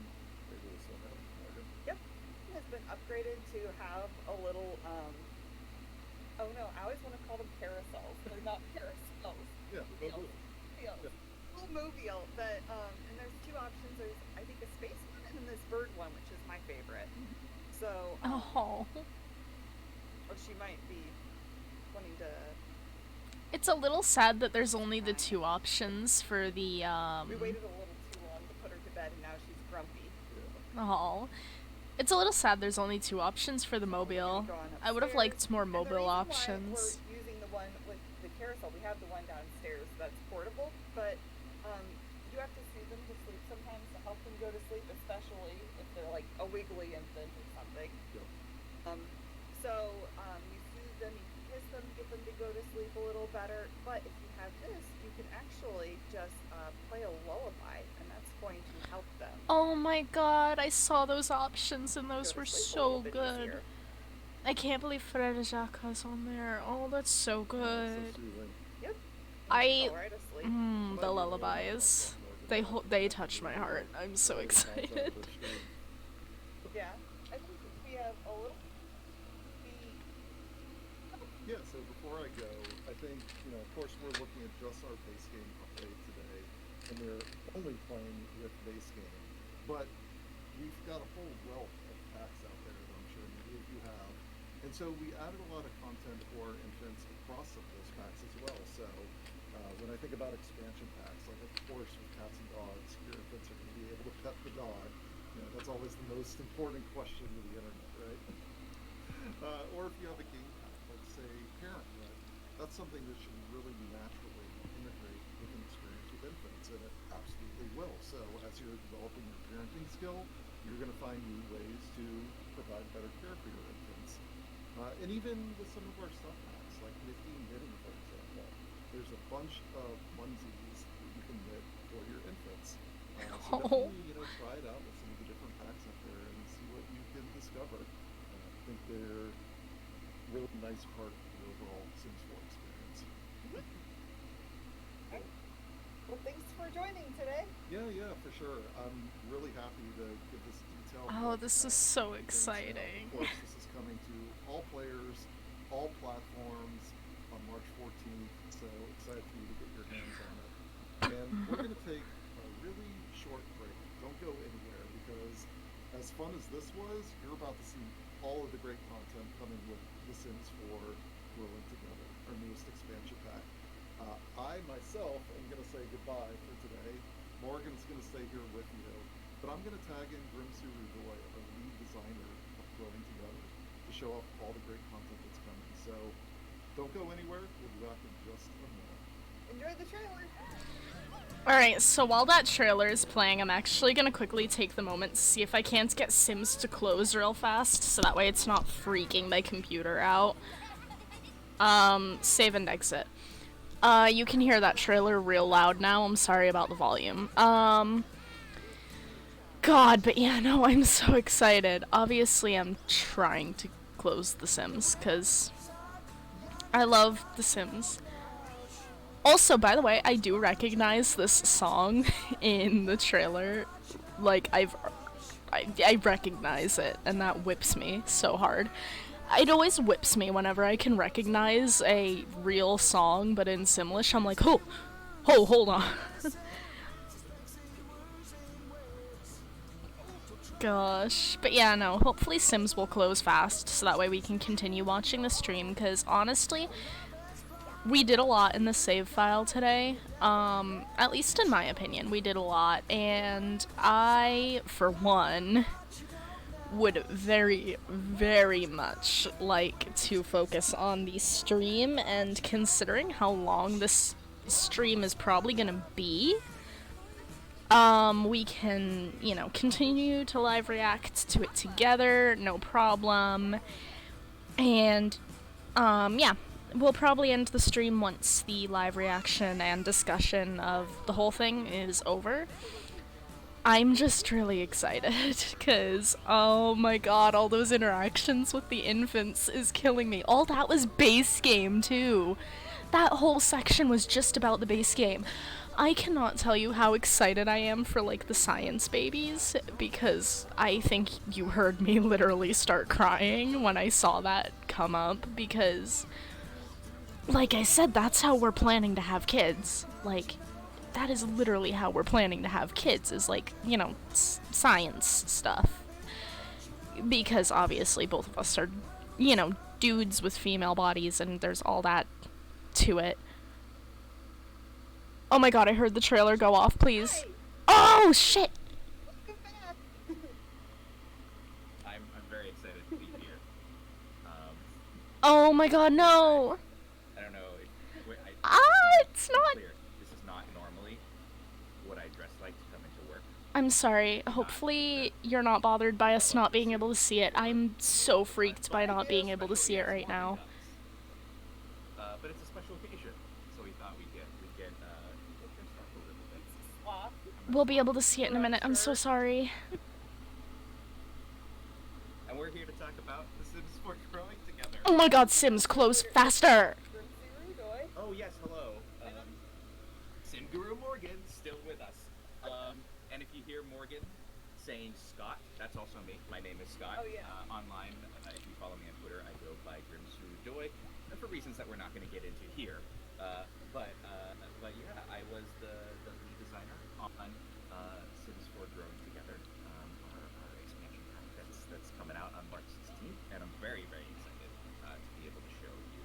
maybe this one out, Morgan. Yep. It has been upgraded to have a little, oh no, I always want to call them carousels. They're not carousels. Yeah, Wheels. Yeah. Little mobile that, and there's two options. There's, I think, a space one and then this bird one, which is my favorite. So, Oh. or she might be wanting to. It's a little sad that there's only the two options for the, We waited a little too long to put her to bed and now she's grumpy. Oh. It's a little sad there's only two options for the mobile. I would have liked more mobile options. We're using the one with the carousel. We have the one downstairs that's portable, but you have to soothe them to sleep sometimes to help them go to sleep, especially if they're like a wiggly infant or something. Yep. So you soothe them, you kiss them, get them to go to sleep a little better. But if you have this, you can actually just play a lullaby, and that's going to help them. Oh my god, I saw those options and those go to were sleep a so little bit good. easier. I can't believe Fred Jacques on there. Oh, that's so So good. soothing. Yep. I- Fall right asleep. The lullabies. They touch my heart. I'm so excited. Yeah. I think we have a little. Yeah, so before I go, I think, of course we're looking at just our base game update today, and we're only playing with base game, but we've got a whole wealth of packs out there that I'm sure many of you have, and so we added a lot of content for infants across some of those packs as well. So when I think about expansion packs, like of course with cats and dogs, your infants are going to be able to pet the dog. That's always the most important question to the internet, right? Or if you have a game pack, like say Parenthood, that's something that should really naturally integrate with an experience with infants, and it absolutely will. So as you're developing your parenting skill, you're going to find new ways to provide better care for your infants. And even with some of our sub packs, like knitting, for example, there's a bunch of onesies that you can knit for your infants. So definitely, try it out with some of the different packs out there and see what you can discover. I think they're a really nice part of the overall Sims 4 experience. Well, thanks for joining today. Yeah, for sure. I'm really happy to give this detailed Oh, look this at is so things. exciting. Of course, this is coming to all players, all platforms on March 14th, so excited for you to get your hands on it. And we're going to take a really short break. Don't go anywhere, because as fun as this was, you're about to see all of the great content coming with The Sims 4 Growing Together, our newest expansion pack. I myself am going to say goodbye for today. Morgan's going to stay here with you, but I'm going to tag in Grimsu Rudoy, our lead designer of Growing Together, to show off all the great content that's coming. So don't go anywhere. We'll be back in just a minute. Enjoy the trailer. Alright, so while that trailer is playing, I'm actually gonna quickly take the moment to see if I can't get Sims to close real fast, so that way it's not freaking my computer out. Save and exit. You can hear that trailer real loud now, I'm sorry about the volume. God, but yeah, no, I'm so excited. Obviously, I'm trying to close The Sims, because I love The Sims. Also, by the way, I do recognize this song in the trailer. Like, I recognize it, and that whips me so hard. It always whips me whenever I can recognize a real song, but in Simlish, I'm like, oh, hold on. Gosh. But yeah, no, hopefully Sims will close fast, so that way we can continue watching the stream, because honestly, we did a lot in the save file today. At least in my opinion, we did a lot, and I, for one, would very, very much like to focus on the stream, and considering how long this stream is probably gonna be, we can, continue to live react to it together, no problem, and, yeah. we'll probably end the stream once the live reaction and discussion of the whole thing is over. I'm just really excited, because, oh my god, all those interactions with the infants is killing me. All that was base game, too. That whole section was just about the base game. I cannot tell you how excited I am for, like, the science babies, because I think you heard me literally start crying when I saw that come up, because, like I said, that's how we're planning to have kids. Like, that is literally how we're planning to have kids, is like, you know, science stuff. Because obviously both of us are, you know, dudes with female bodies, and there's all that to it. Oh my god, I heard the trailer go off, please. Oh, shit! I'm very excited to be here. Oh my god, no! I don't know. It's not. Clear. This is not normally what I dress like to come into work. I'm sorry. Hopefully you're not bothered by us not being able to see it. I'm so freaked by not being able to see it right now. But it's a special occasion, so we thought we'd get dressed up a little bit. We'll be able to see it in a minute. I'm so sorry. And we're here to talk about The Sims 4 growing together. Oh my god, Sims, close faster! Oh yes, hello. Sim Guru Morgan, still with us. And if you hear Morgan saying Scott, that's also me. My name is Scott. Oh, yeah. Online, if you follow me on Twitter, I go by Grimsurudoy, for reasons that we're not going to get into here. But yeah, I was the lead designer on Sims 4 Growing Together, our expansion pack that's coming out on March 16th, and I'm very, very excited to be able to show you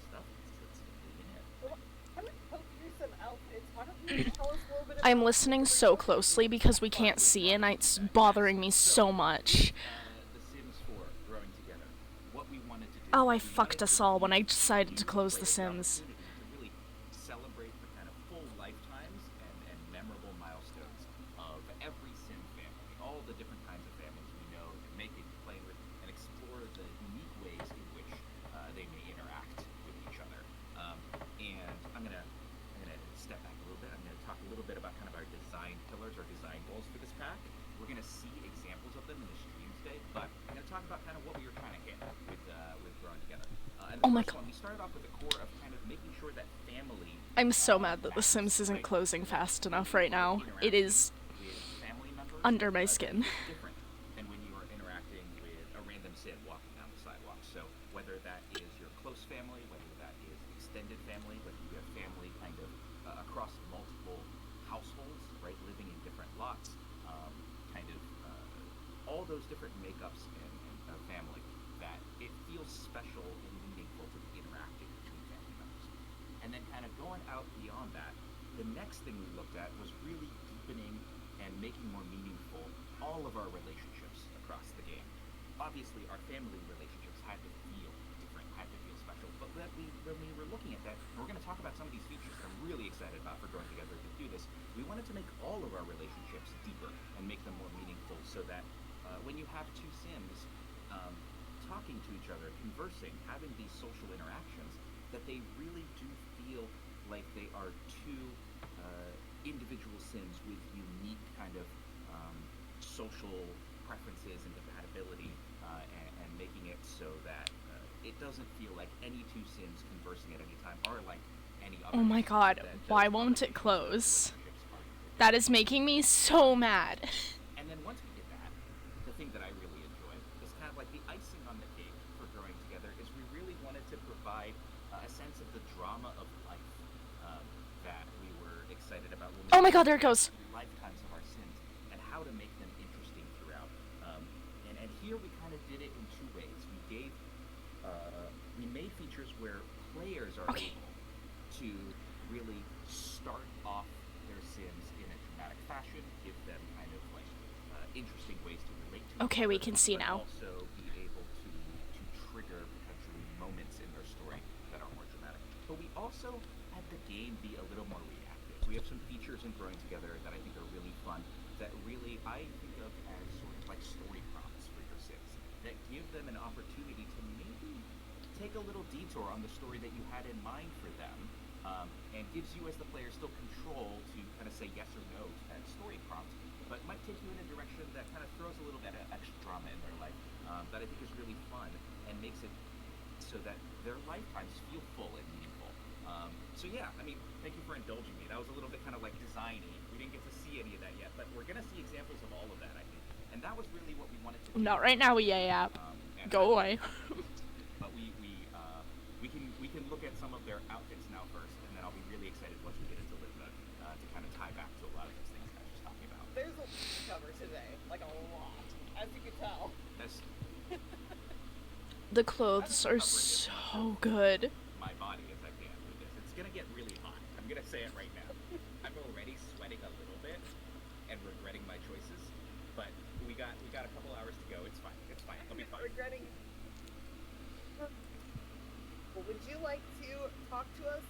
stuff that's in it. Well, I'm gonna poke you some outfits. Why don't you tell us a little bit about I'm listening so closely because we can't see, and it's bothering me so much. The Sims 4 Growing Together. What we wanted to do. Oh, I fucked us all when I decided to close The Sims. To really celebrate the kind of full lifetimes and memorable milestones of every Sim family, all the different kinds of families we know, and make it play with and explore the unique ways in which they may interact with each other. And I'm gonna step back a little bit. I'm gonna talk a little bit about kind of our design pillars, our design goals for this pack. We're gonna see examples of them in the stream today, but I'm gonna talk about kind of what we were trying to hit with Growing Together. And the first one, we started off with the core of kind of making sure that family. I'm so mad that The Sims isn't closing fast enough right now. It is under my skin. Different than when you are interacting with a random Sim walking down the sidewalk. So whether that is your close family, whether that is extended family, whether you have family kind of across multiple households, right, living in different lots, all those different makeups in a family, that it feels special and meaningful to be interacting between family members. And then kind of going out beyond that, the next thing we looked at was really deepening and making more meaningful all of our relationships across the game. Obviously, our family relationships had to feel different, had to feel special, but when we were looking at that, and we're going to talk about some of these features that I'm really excited about for Growing Together to do this, we wanted to make all of our relationships deeper and make them more meaningful, so that when you have two Sims talking to each other, conversing, having these social interactions, that they really do feel like they are two individual Sims with unique kind of social preferences and compatibility, and making it so that it doesn't feel like any two Sims conversing at any time are like any other. Oh my god, why won't it close? That is making me so mad. And then once we did that, the thing that I really enjoyed is kind of like the icing on the cake for Growing Together is we really wanted to provide a sense of the drama of life that we were excited about. When we Oh my god, there it goes. lifetimes of our Sims and how to make them interesting throughout. And here we kind of did it in two ways. We made features where players are able to really start off their Sims in a dramatic fashion, give them kind of like interesting ways to relate to Okay, we can see but now. also be able to trigger potentially moments in their story that are more dramatic. But we also had the game be a little more reactive. We have some features in Growing Together that I think are really fun, that really I think of as sort of like story prompts for your Sims, that give them an opportunity to maybe take a little detour on the story that you had in mind for them, and gives you as the player still control to kind of say yes or no to that story prompt, but might take you in a direction that kind of throws a little bit of extra drama in their life, that I think is really fun and makes it so that their lifetimes feel full and meaningful. So yeah, I mean, thank you for indulging me. That was a little bit kind of like designy. We didn't get to see any of that yet, but we're gonna see examples of all of that, I think. And that was really what we wanted to do. Not right now, yeah. Go away. But we can look at some of their outfits now first, and then I'll be really excited once we get into Livna to kind of tie back to a lot of those things I was just talking about. There's a lot to cover today, like a lot, as you can tell. That's The clothes are so good. my body as I can with this. It's gonna get really hot. I'm gonna say it right now. I'm already sweating a little bit and regretting my choices, but we got a couple hours to go. It's fine. It's fine. I'll be fine. Regretting. Well, would you like to talk to us?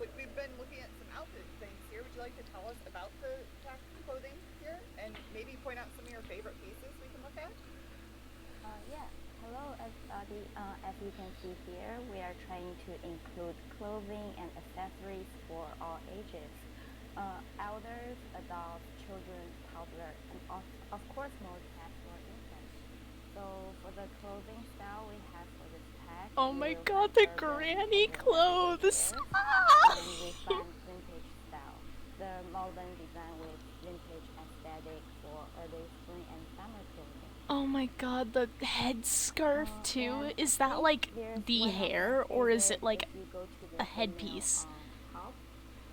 Like we've been looking at some outfit things here. Would you like to tell us about the clothing here, and maybe point out some of your favorite pieces we can look at? Yeah. Hello everybody. As you can see here, we are trying to include clothing and accessories for all ages. Elders, adults, children, toddlers, and of course most for infants. So for the clothing style we have for this pack. Oh my god, the granny clothes! And we find vintage style. The modern design with vintage aesthetic for early spring and summer clothing. Oh my god, the headscarf too? Is that like the hair, or is it like a headpiece? Top,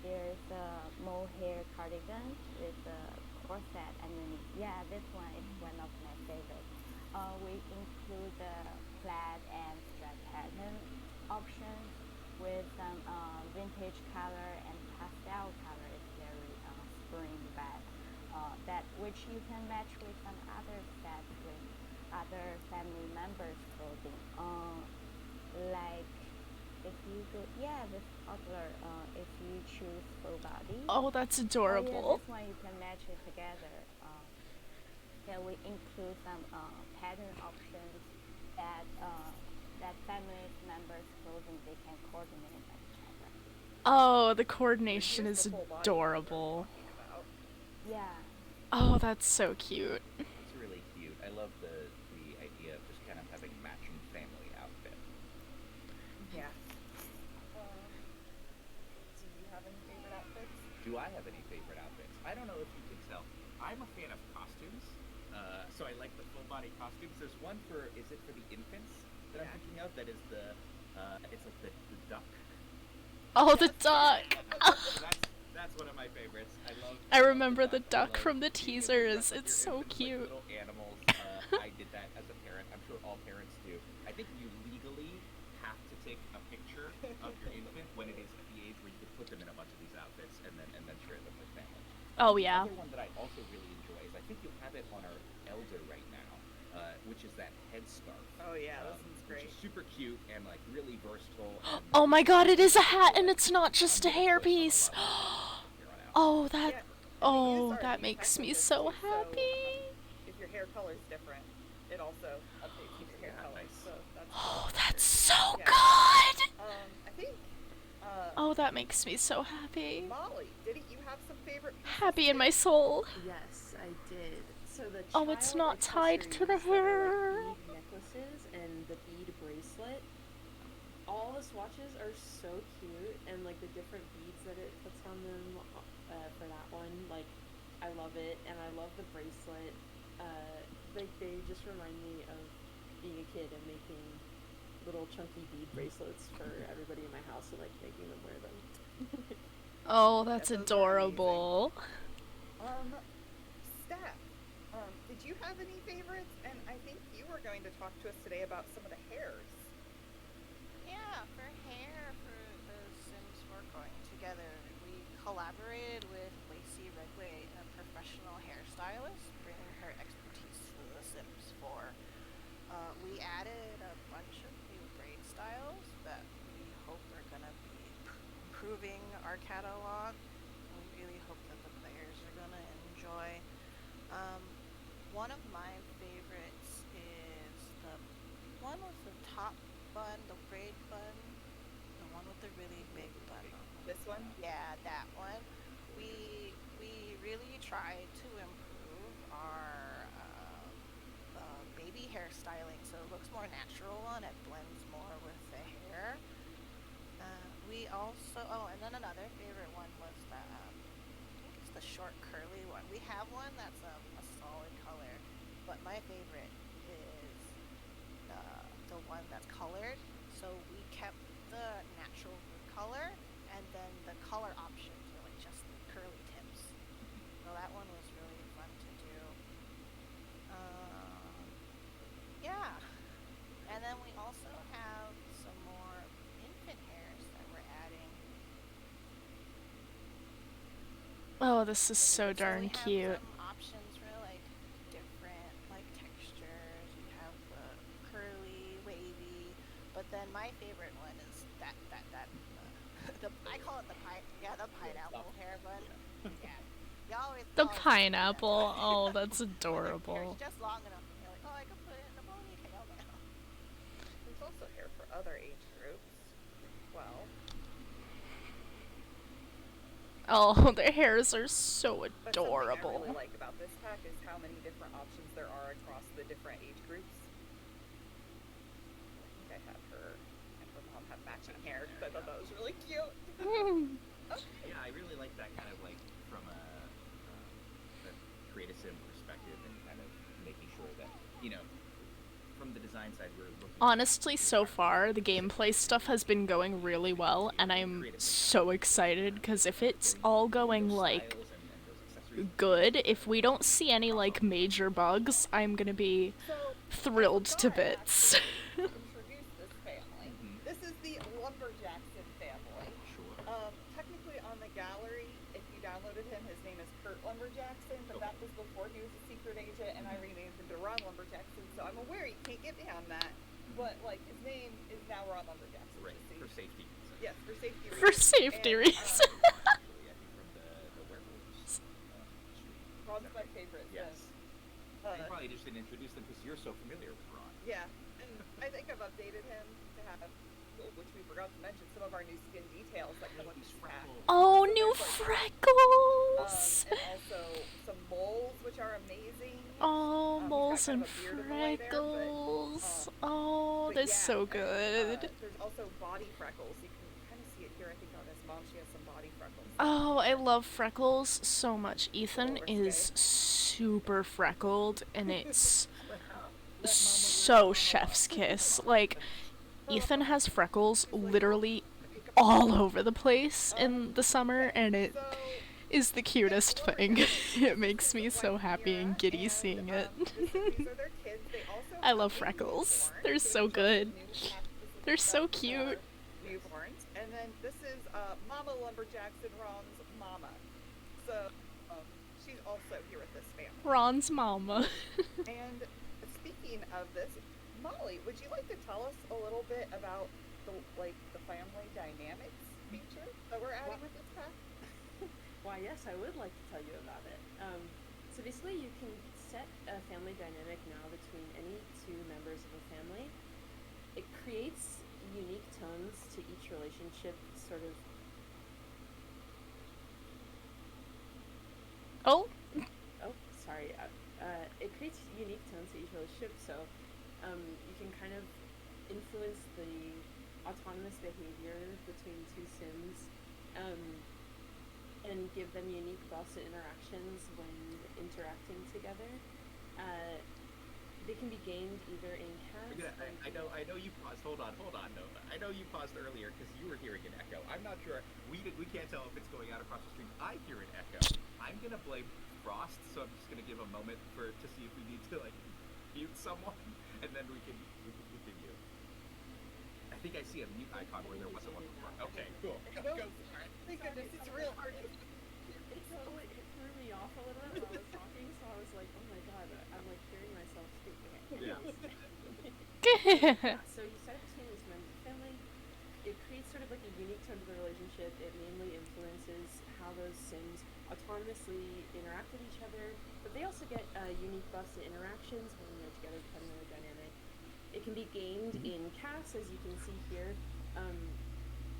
there's a mohair cardigan with a corset underneath. Yeah, this one is one of my favorites. We include the plaid and strap pattern options with some vintage color and pastel color. It's very spring vibe. That which you can match with some other sets with other family members' clothing. Like if you go, this toddler, if you choose full body. Oh, that's adorable. This one you can match it together. Then we include some pattern options that family members' clothing they can coordinate and together. Oh, the coordination is adorable. Yeah. Oh, that's so cute. It's really cute. I love the idea of just kind of having matching family outfit. Yeah. Do you have any favorite outfits? Do I have any favorite outfits? I don't know if you can tell. I'm a fan of costumes, so I like the full body costumes. There's one is it for the infants that I'm thinking of? That is it's like the duck. Oh, the duck! That's one of my favorites. I remember the duck from the teasers. It's so cute. Little animals. I did that as a parent. I'm sure all parents do. I think you legally have to take a picture of your infant when it is at the age where you can put them in a bunch of these outfits and then share them with family. Oh yeah. The other one that I also really enjoy is I think you'll have it on our elder right now, which is that headscarf. Oh yeah, this one's great. Which is super cute and like really versatile. Oh my god, it is a hat and it's not just a hairpiece. Oh, that makes me so happy. If your hair color is different, it also updates your hair color. Nice. So that's Oh, that's so good. I think. Oh, that makes me so happy. Molly, didn't you have some favorite pieces? Happy in my soul. Yes, I did. So the Oh, it's not tied to the hair. Bead necklaces and the bead bracelet. All the swatches are so cute, and like the different beads that it puts on them for that one, like I love it, and I love the bracelet. Like they just remind me of being a kid and making little chunky bead bracelets for everybody in my house and like making them wear them. Oh, that's adorable. Steph, did you have any favorites? And I think you were going to talk to us today about some of the hairs. Yeah, for hair, for the Sims 4 going together, we collaborated with Lacey Redway, a professional hairstylist, bringing her expertise to the Sims 4. We added a bunch of new braid styles that we hope are going to be improving our catalog. We really hope that the players are going to enjoy. One of my favorites is the one with the top bun, the braid bun, the one with the really big bun. This one? Yeah, that one. We really try to improve our baby hairstyling so it looks more natural and it blends more with the hair. We also, oh, and then another favorite one was the, I think it's the short curly one. We have one that's a solid color, but my favorite is the one that's colored. So we kept the natural root color, and then the color options were like just the curly tips. So that one was really fun to do. Yeah. And then we also have some more infant hairs that we're adding. Oh, this is so darn we cute. have some options for like different like textures. We have the curly, wavy, but then my favorite one is that the I call it the pineapple hair bun. Yeah. You always The call it pineapple. Oh, that's It's adorable. just long enough and you're like, oh, I can put it in a ponytail now. There's also hair for other age groups as well. Oh, their hairs are so But something I adorable. really like about this pack is how many different options there are across the different age groups. I think I had her and her mom have matching hair because I thought that was really cute. Yeah, I really like that kind of like from a creative sim perspective and kind of making sure that, you know, from the design side we're looking. Honestly, so far, the gameplay stuff has been going really well, and I'm so excited, because if it's all going, like, good, if we don't see any, like, major bugs, I'm gonna be thrilled to bits. Introduce this family. This is the Lumberjackson family. Technically on the gallery, if you downloaded him, his name is Kurt Lumberjackson, but that was before he was a secret agent, and I renamed him to Ron Lumberjackson, so I'm aware you can't get beyond that, but, like, his name is now Ron Lumberjackson. Right, for safety reasons. Yes, for safety reasons. For safety reasons. Ron's my favorite. Yes. You probably just didn't introduce them because you're so familiar with Ron. Yeah, and I think I've updated him to have, which we forgot to mention, some of our new skin details that come with this pack. Oh, new freckles! And also some moles, which are amazing. Oh, moles kind and of a beard in the way there, freckles. but, Oh, but that's yeah, so and, good. there's also body freckles. You can kind of see it here. I think on his mom, she has some body freckles. Oh, I love freckles so much. Ethan is super freckled, and it's so chef's kiss. Like, Ethan has freckles literally all over the place in the summer, and it is the cutest thing. It makes me so happy and giddy seeing it. I love freckles. They're so good. They're so cute. Newborns. And then this is Mama Lumberjackson, Ron's mama. So she's also here with this family. Ron's mama. And speaking of this, Molly, would you like to tell us a little bit about the family dynamics feature that we're adding with this pack? Why, yes, I would like to tell you about it. So basically, you can set a family dynamic now between any two members of a family. It creates unique tones to each relationship, sort of. Oh, sorry. It creates unique tones to each relationship, so you can kind of influence the autonomous behavior between two Sims, and give them unique buffs and interactions when interacting together. They can be gained either in cats. I know you paused. Hold on, Nova. I know you paused earlier because you were hearing an echo. I'm not sure. We can't tell if it's going out across the stream. I hear an echo. I'm gonna blame Frost, so I'm just gonna give a moment to see if we need to like mute someone, and then we can continue. I think I see a mute icon where there wasn't one before. Okay, cool. Go for it. Thank goodness, it's real hard. It threw me off a little bit while I was talking, so I was like, oh my god, I'm like hearing myself speak. Yeah. So you set it between these members of the family. It creates sort of like a unique tone to the relationship. It mainly influences how those Sims autonomously interact with each other, but they also get unique buffs and interactions when they're together, depending on their dynamic. It It can be gained in CAS, as you can see here,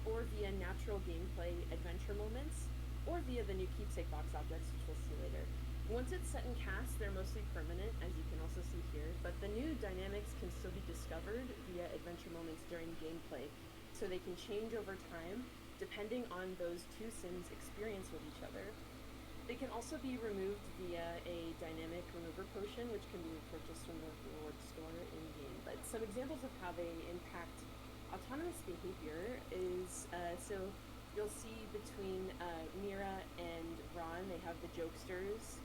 or via natural gameplay adventure moments, or via the new keepsake box objects, which we'll see later. Once it's set in CAS, they're mostly permanent, as you can also see here, but the new dynamics can still be discovered via adventure moments during gameplay, so they can change over time, depending on those two Sims' experience with each other. They can also be removed via a dynamic remover potion, which can be purchased from the reward store in-game. But some examples of how they impact autonomous behavior is, so you'll see between Mira and Ron, they have the jokesters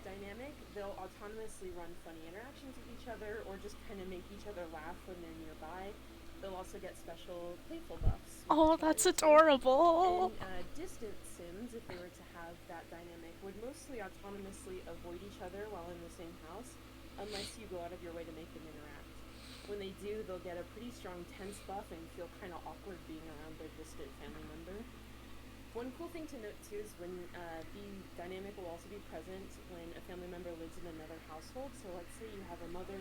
dynamic. They'll autonomously run funny interactions with each other or just kind of make each other laugh when they're nearby. They'll also get special playful buffs. Oh, that's adorable! And distant Sims, if they were to have that dynamic, would mostly autonomously avoid each other while in the same house, unless you go out of your way to make them interact. When they do, they'll get a pretty strong tense buff and feel kind of awkward being around their distant family member. One cool thing to note too is when the dynamic will also be present when a family member lives in another household. So let's say you have a mother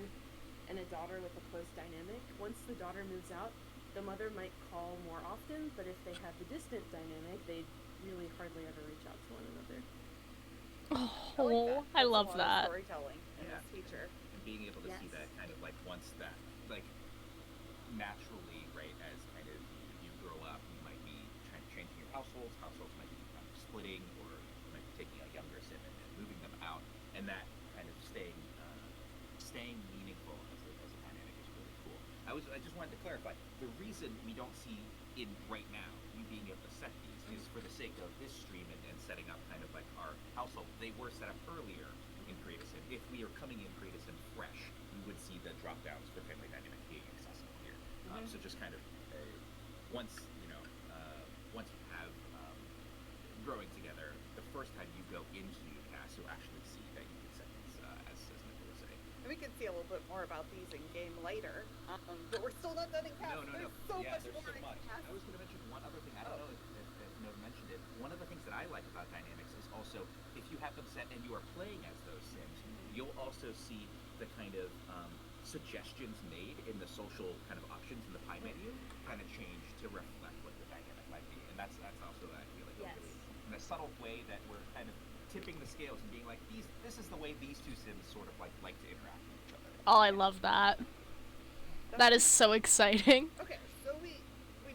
and a daughter with a close dynamic. Once the daughter moves out, the mother might call more often, but if they have the distant dynamic, they really hardly ever reach out to one another. Oh, I love that. Storytelling in this feature. And being able to see that kind of like once that, like naturally, right, as kind of you grow up, you might be changing your households might be kind of splitting, or you might be taking a younger Sim and moving them out, and that kind of staying meaningful as a dynamic is really cool. I just wanted to clarify, the reason we don't see in right now you being able to set these is for the sake of this stream and setting up kind of like our household. They were set up earlier in Create a Sim. If we are coming in Create a Sim fresh, we would see the drop downs for family dynamic being accessible here. So just kind of once you have growing together, the first time you go into CAS, you'll actually see that you can set these as Nicole was saying. And we can see a little bit more about these in game later, but we're still not done in CAS. No. There's so much. I was going to mention one other thing. I don't know if Nov mentioned it. One of the things that I like about dynamics is also if you have them set and you are playing as those Sims, you'll also see the kind of suggestions made in the social kind of options in the pie menu kind of change to reflect what the dynamic might be, and that's also I feel like a really, in a subtle way that we're kind of tipping the scales and being like this is the way these two Sims sort of like to interact with each other. Oh, I love that. That is so exciting. Okay, so we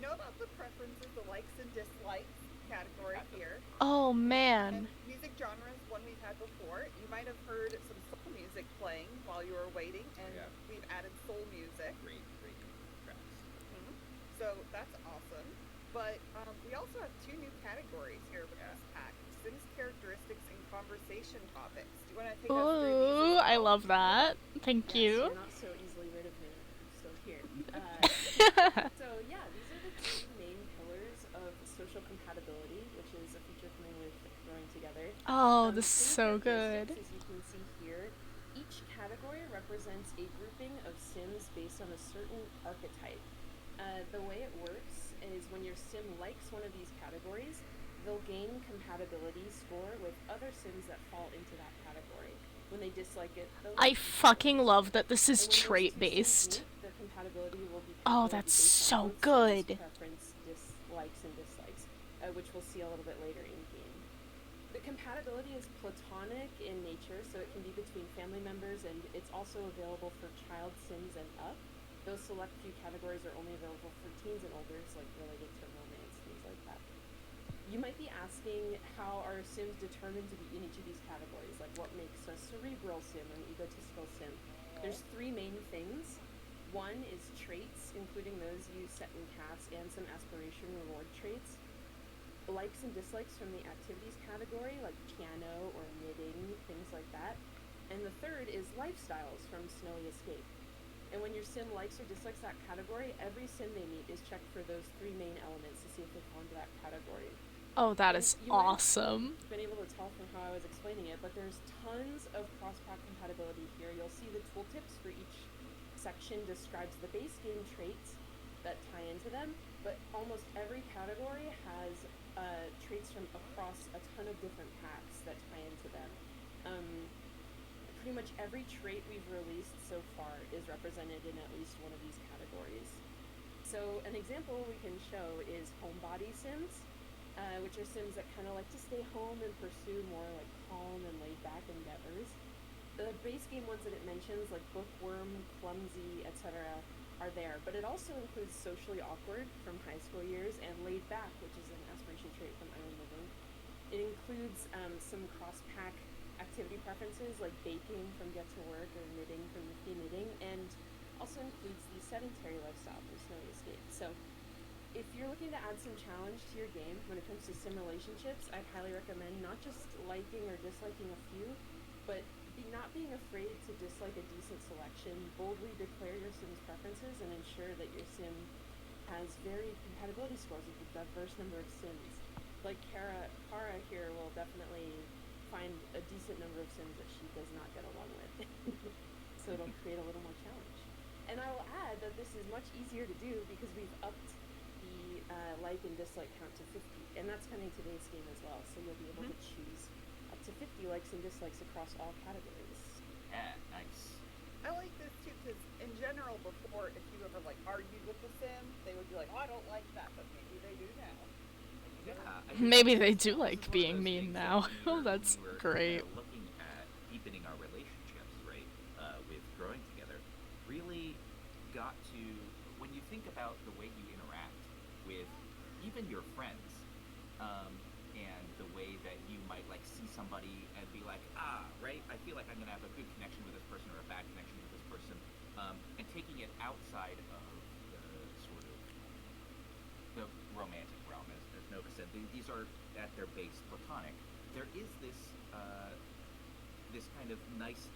know about the preferences, the likes and dislikes category here. Oh man. And music genre is one we've had before. You might have heard some soul music playing while you were waiting, and we've added soul music. Great tracks. So that's awesome. But we also have two new categories here with this pack: Sims characteristics and conversation topics. Do you want to take us through these? Ooh, I love that. Thank you. You're not so easily rid of me. I'm still here. So yeah, these are the two main pillars of social compatibility, which is a feature coming with Growing Together. Oh, this is so good. As you can see here, each category represents a grouping of Sims based on a certain archetype. The way it works is when your Sim likes one of these categories, they'll gain compatibility score with other Sims that fall into that category. When they dislike it, I fucking love that this is trait based. The compatibility will be oh, that's so good. Preference, dislikes, and dislikes, which we'll see a little bit later in game. The compatibility is platonic in nature, so it can be between family members, and it's also available for child Sims and up. Those select few categories are only available for teens and older, like related to romance, things like that. You might be asking how are Sims determined to be in each of these categories, like what makes a cerebral Sim or an egotistical Sim. There's three main things. One is traits, including those you set in CAS, and some aspiration reward traits. Likes and dislikes from the activities category, like piano or knitting, things like that. And the third is lifestyles from Snowy Escape. And when your Sim likes or dislikes that category, every Sim they meet is checked for those three main elements to see if they fall into that category. Oh, that is awesome. Been able to tell from how I was explaining it, but there's tons of cross-pack compatibility here. You'll see the tooltips for each section describes the base game traits that tie into them, but almost every category has traits from across a ton of different packs that tie into them. Pretty much every trait we've released so far is represented in at least one of these categories. So an example we can show is homebody sims, which are sims that kind of like to stay home and pursue more like calm and laid back endeavors. The base game ones that it mentions, like bookworm, clumsy, etc., are there, but it also includes socially awkward from high school years and laid back, which is an aspiration trait from Island Living. It includes some cross-pack activity preferences like baking from Get to Work or knitting from Nifty Knitting, and also includes the sedentary lifestyle from Snowy Escape. So if you're looking to add some challenge to your game when it comes to sim relationships, I'd highly recommend not just liking or disliking a few, but not being afraid to dislike a decent selection. Boldly declare your sim's preferences and ensure that your sim has varied compatibility scores with a diverse number of sims. Like Kara here will definitely find a decent number of sims that she does not get along with. So it'll create a little more challenge. And I will add that this is much easier to do because we've upped the like and dislike count to 50, and that's coming today's game as well. So you'll be able to choose up to 50 likes and dislikes across all categories. Yeah, nice. I like this too because in general, before, if you ever like argued with the sim, they would be like, "Oh, I don't like that," but maybe they do now. Maybe they do like being mean now. Oh, that's great. Looking at deepening our relationships, right, with growing together, really got to, when you think about the way you interact with even your friends, and the way that you might like see somebody and be like, right, I feel like I'm gonna have a good connection with this person or a bad connection with this person, and taking it outside of the sort of the romantic realm, as Nova said, these are at their base platonic. There is this this kind of nice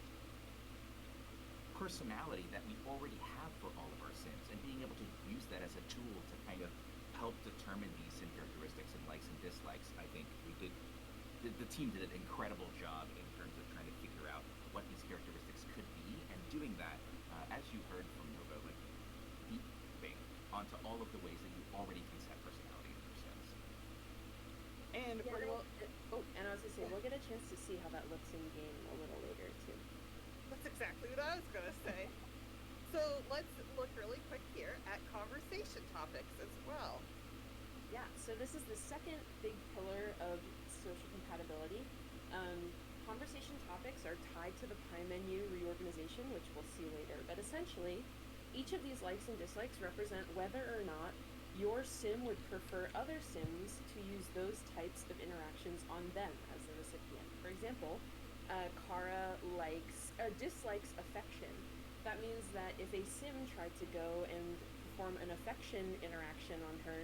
personality that we already have for all of our sims, and being able to use that as a tool to kind of help determine these sim characteristics and likes and dislikes. I think the team did an incredible job in terms of trying to figure out what these characteristics could be, and doing that, as you heard from Nova, like deeping onto all of the ways that you already can set personality in your sims. And yeah, we're gonna... and I was gonna say, we'll get a chance to see how that looks in game a little later too. That's exactly what I was gonna say. So let's look really quick here at conversation topics as well. Yeah, so this is the second big pillar of social compatibility. Conversation topics are tied to the pie menu reorganization, which we'll see later, but essentially, each of these likes and dislikes represent whether or not your sim would prefer other sims to use those types of interactions on them as the recipient. For example, Kara dislikes affection. That means that if a sim tried to go and perform an affection interaction on her,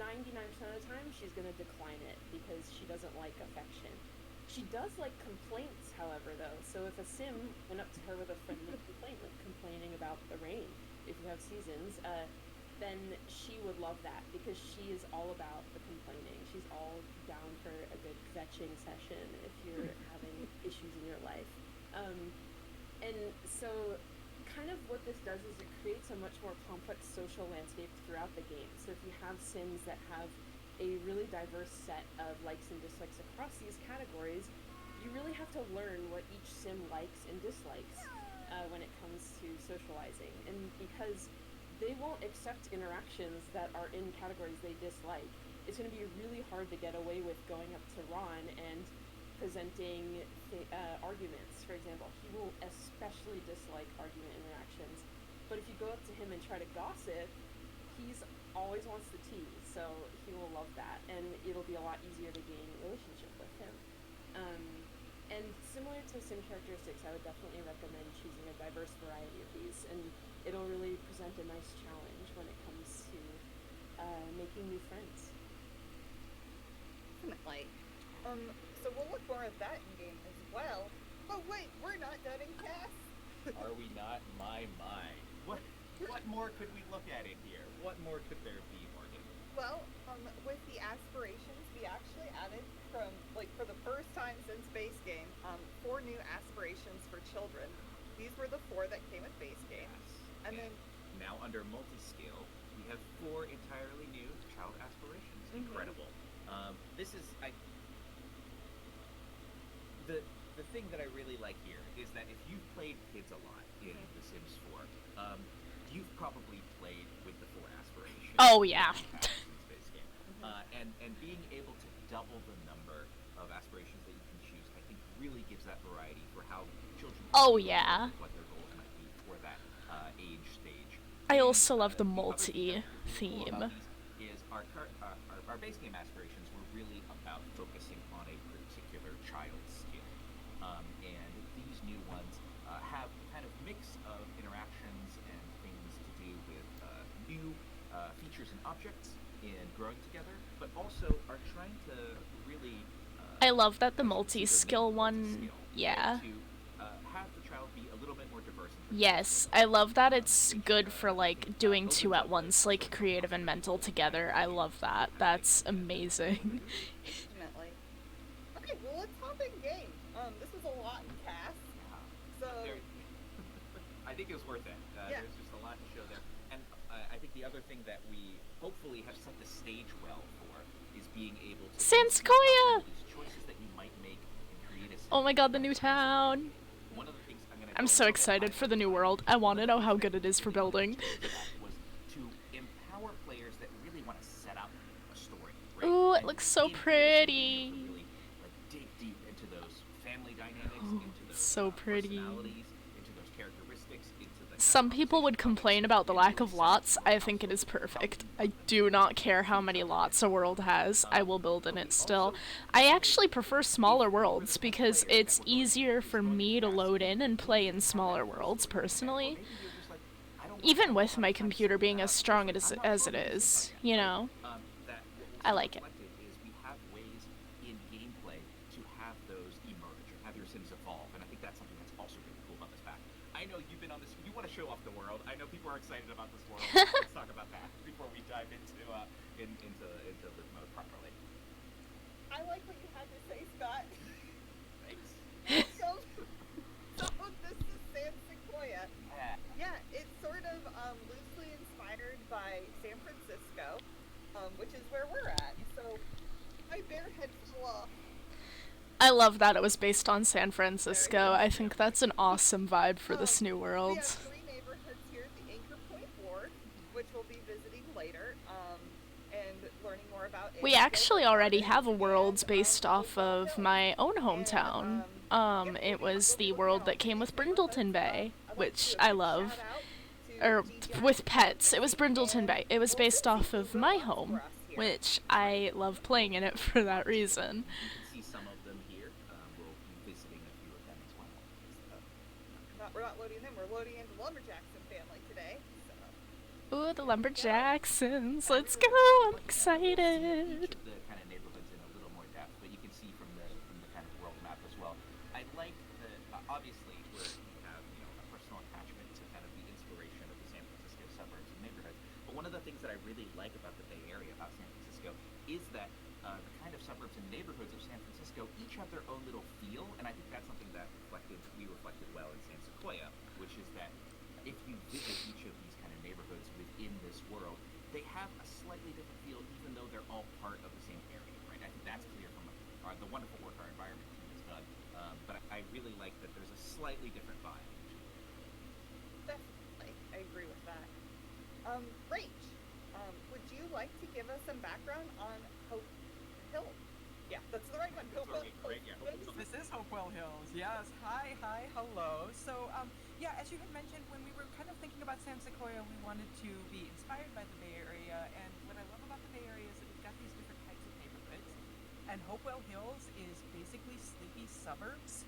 99% of the time she's going to decline it because she doesn't like affection. She does like complaints, however, though. So if a sim went up to her with a friendly complaint, like complaining about the rain, if you have seasons, then she would love that because she is all about the complaining. She's all down for a good fetching session if you're having issues in your life. And so kind of what this does is it creates a much more complex social landscape throughout the game. So if you have sims that have a really diverse set of likes and dislikes across these categories, you really have to learn what each sim likes and dislikes when it comes to socializing. And because they won't accept interactions that are in categories they dislike, it's going to be really hard to get away with going up to Ron and presenting arguments. For example, he will especially dislike argument interactions, but if you go up to him and try to gossip, he's always wants the tea, so he will love that, and it'll be a lot easier to gain a relationship with him. And similar to sim characteristics, I would definitely recommend choosing a diverse variety of these, and it'll really present a nice challenge when it comes to making new friends. Definitely. So we'll look more at that in game as well. Oh wait, we're not done in cast. Are we not? My. What more could we look at in here? What more could there be, Morgan? Well, with the aspirations, we actually added for the first time since base game, 4 new aspirations for children. These were the 4 that came with base game. Yes. And then now under multi-scale, we have 4 entirely new child aspirations. Incredible. This is the thing that I really like here is that if you've played kids a lot in The Sims 4, Oh, yeah. Space game. And being able to double the number of aspirations that you can choose, I think really gives that variety for how children can Oh, feel yeah. what their goals might be for that age stage. I And, also love the other thing that's multi really cool theme. about these is our base game aspirations were really about focusing on a particular child's skill. And these new ones have kind of mix of interactions and things to do with new features and objects in growing together, but also are trying to really. I love that the as you can see, they're multi-skill making one, multi-skill, yeah. to have the child be a little bit more diverse in terms of Yes, skills. I love that it's Which, good for, I like, think, doing opens two up at once, the like, sort of creative and mental together. I love that. That's amazing. Definitely. Okay, well, let's hop in game. This is a lot in cast. So, I think it was worth it. Yeah. There's just a lot to show there. And I think the other thing that we hopefully have set the stage well for is being able to San see how some Sequoia! of these choices that you might make and create a Oh my god, the scenario new town! One of the things I'm gonna I'm go so a little bit excited high for on the new world. I want to know how good it is for building. was to empower players that really want to set out a story. Right? Ooh, it And looks so in here, pretty. you can really dig deep into those family dynamics, into those So pretty. personalities, into those characteristics, into the Some people would complain about the lack of lots. I think it is perfect. I do not care how many lots a world has. I will build in it still. I actually prefer smaller worlds because it's easier for me to load in and play in smaller worlds personally. Even with my computer being as strong as it is, you know. I like it. Is we have ways in gameplay to have those emerge and have your sims evolve, and I think that's something that's also really cool about this pack. I know you've been on this. You want to show off the world. I know people are excited about this world. Let's talk about that before we dive into this mode properly. I like what you had to say, Scott. Thanks. So this is San Sequoia. Yeah, it's sort of loosely inspired by San Francisco, which is where we're at. So my bare head fluff. I love that it was based on San Francisco. I think that's an awesome vibe for this new We world. have 3 neighborhoods here, the Anchor Point Ward, which we'll be visiting later, and learning more about. We actually already have a world based off of my own hometown. It was the world that came with Brindleton Bay, which I love. Or with pets. It was Brindleton Bay. It was based off of my home, which I love playing in it for that reason. You can see some of them here. We'll be visiting a few of them as well. We're not loading them. We're loading in the Lumberjackson family today. So. Ooh, the Lumberjacksons. Let's go. I'm excited. Each of the kind of neighborhoods in a little more depth, but you can see from the kind of world map as well. I like the obviously we have a personal attachment to kind of the inspiration of the San Francisco suburbs and neighborhoods. But one of the things that I really like about the Bay Area, about San Francisco, is that the kind of suburbs and neighborhoods of San Francisco each have their own little feel, and I think that's something that we reflected well in San Sequoia, which is that if you visit each of these kind of neighborhoods within this world, they have a slightly different feel, even though they're all part of the same area, right? I think that's clear from the wonderful work our environment team has done. But I really like that there's a slightly different vibe. Definitely, I agree with that. Rach, would you like to give us some background on Hope Hill? Yeah, that's the right one. This is Hopewell Hills. Yes. Hi. Hello. So, yeah, as you had mentioned, when we were kind of thinking about San Sequoia, we wanted to be inspired by the Bay Area. And what I love about the Bay Area is that we've got these different types of neighborhoods. And Hopewell Hills is basically sleepy suburbs,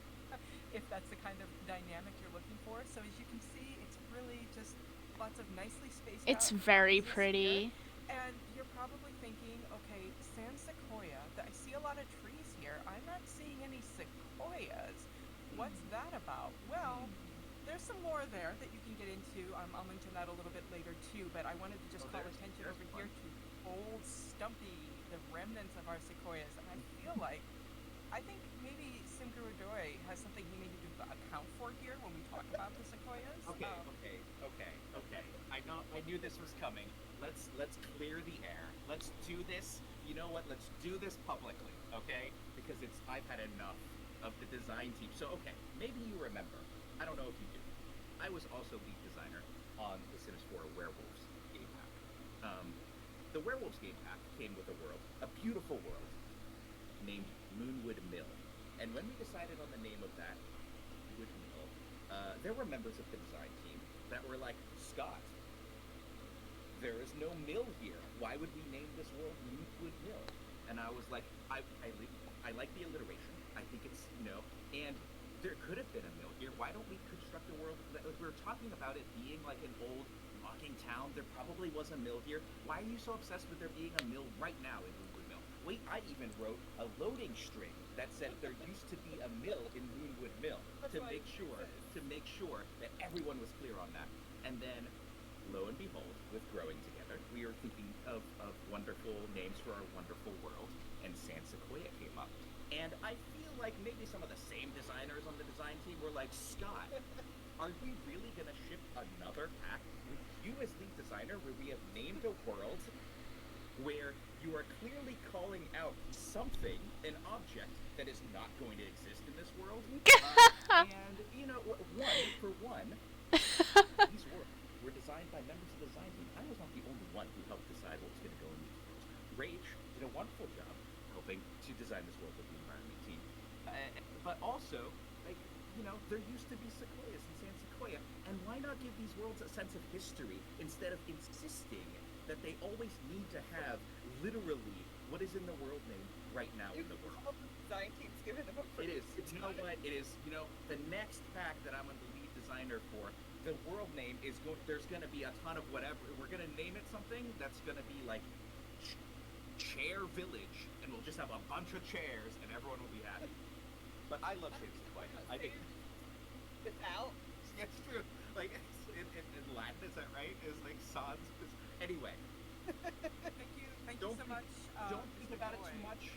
if that's the kind of dynamic you're looking for. So as you can see, it's really just lots of nicely spaced out. It's very pretty. And you're probably thinking, okay, San Sequoia, I see a lot of trees here. I'm not seeing any sequoias. What's that about? Well, there's some more there that you can get into. I'll mention that a little bit later too, but I wanted to just call attention over here to Old Stumpy, the remnants of our sequoias. And I think maybe Simguradoi has something he needed to account for here when we talk about the sequoias. Okay. I knew this was coming. Let's clear the air. Let's do this. You know what? Let's do this publicly, okay? Because I've had enough of the design team. So okay, maybe you remember. I don't know if you do. I was also lead designer on the Sims 4 Werewolves game pack. the Werewolves game pack came with a world, a beautiful world, named Moonwood Mill. And when we decided on the name of that Wood Mill, there were members of the design team that were like, Scott, there is no mill here. Why would we name this world Moonwood Mill? And I was like, I like the alliteration. I think it's, and there could have been a mill here. Why don't we construct a world that, like, we were talking about it being like an old logging town. There probably was a mill here. Why are you so obsessed with there being a mill right now in Moonwood Mill? Wait, I even wrote a loading string that said there used to be a mill in Moonwood Mill to make sure that everyone was clear on that. And then, lo and behold, with Growing Together, we were thinking of wonderful names for our wonderful world, and San Sequoia came up. And I feel like maybe some of the same designers on the design team were like, Scott, are we really going to ship another pack with you as lead designer where we have named a world where you are clearly calling out something, an object that is not going to exist in this world? And, these worlds were designed by members of the design team. I was not the only one who helped decide what was going to go in these worlds. Rage did a wonderful job helping to design this world with the environment team. But also, there used to be sequoias in San Sequoia, and why not give these worlds a sense of history instead of insisting that they always need to have literally what is in the world name right now in the world? Design team's giving them a It is. You know what? It is. The next pack that I'm the lead designer for, the world name is there's going to be a ton of whatever. We're going to name it something that's going to be like Chair Village, and we'll just have a bunch of chairs, and everyone will be happy. But I love San Sequoia. I think it's out. It's true. Like in Latin, is that right? Is like sans. Anyway. Thank you so much. Don't think about it too much.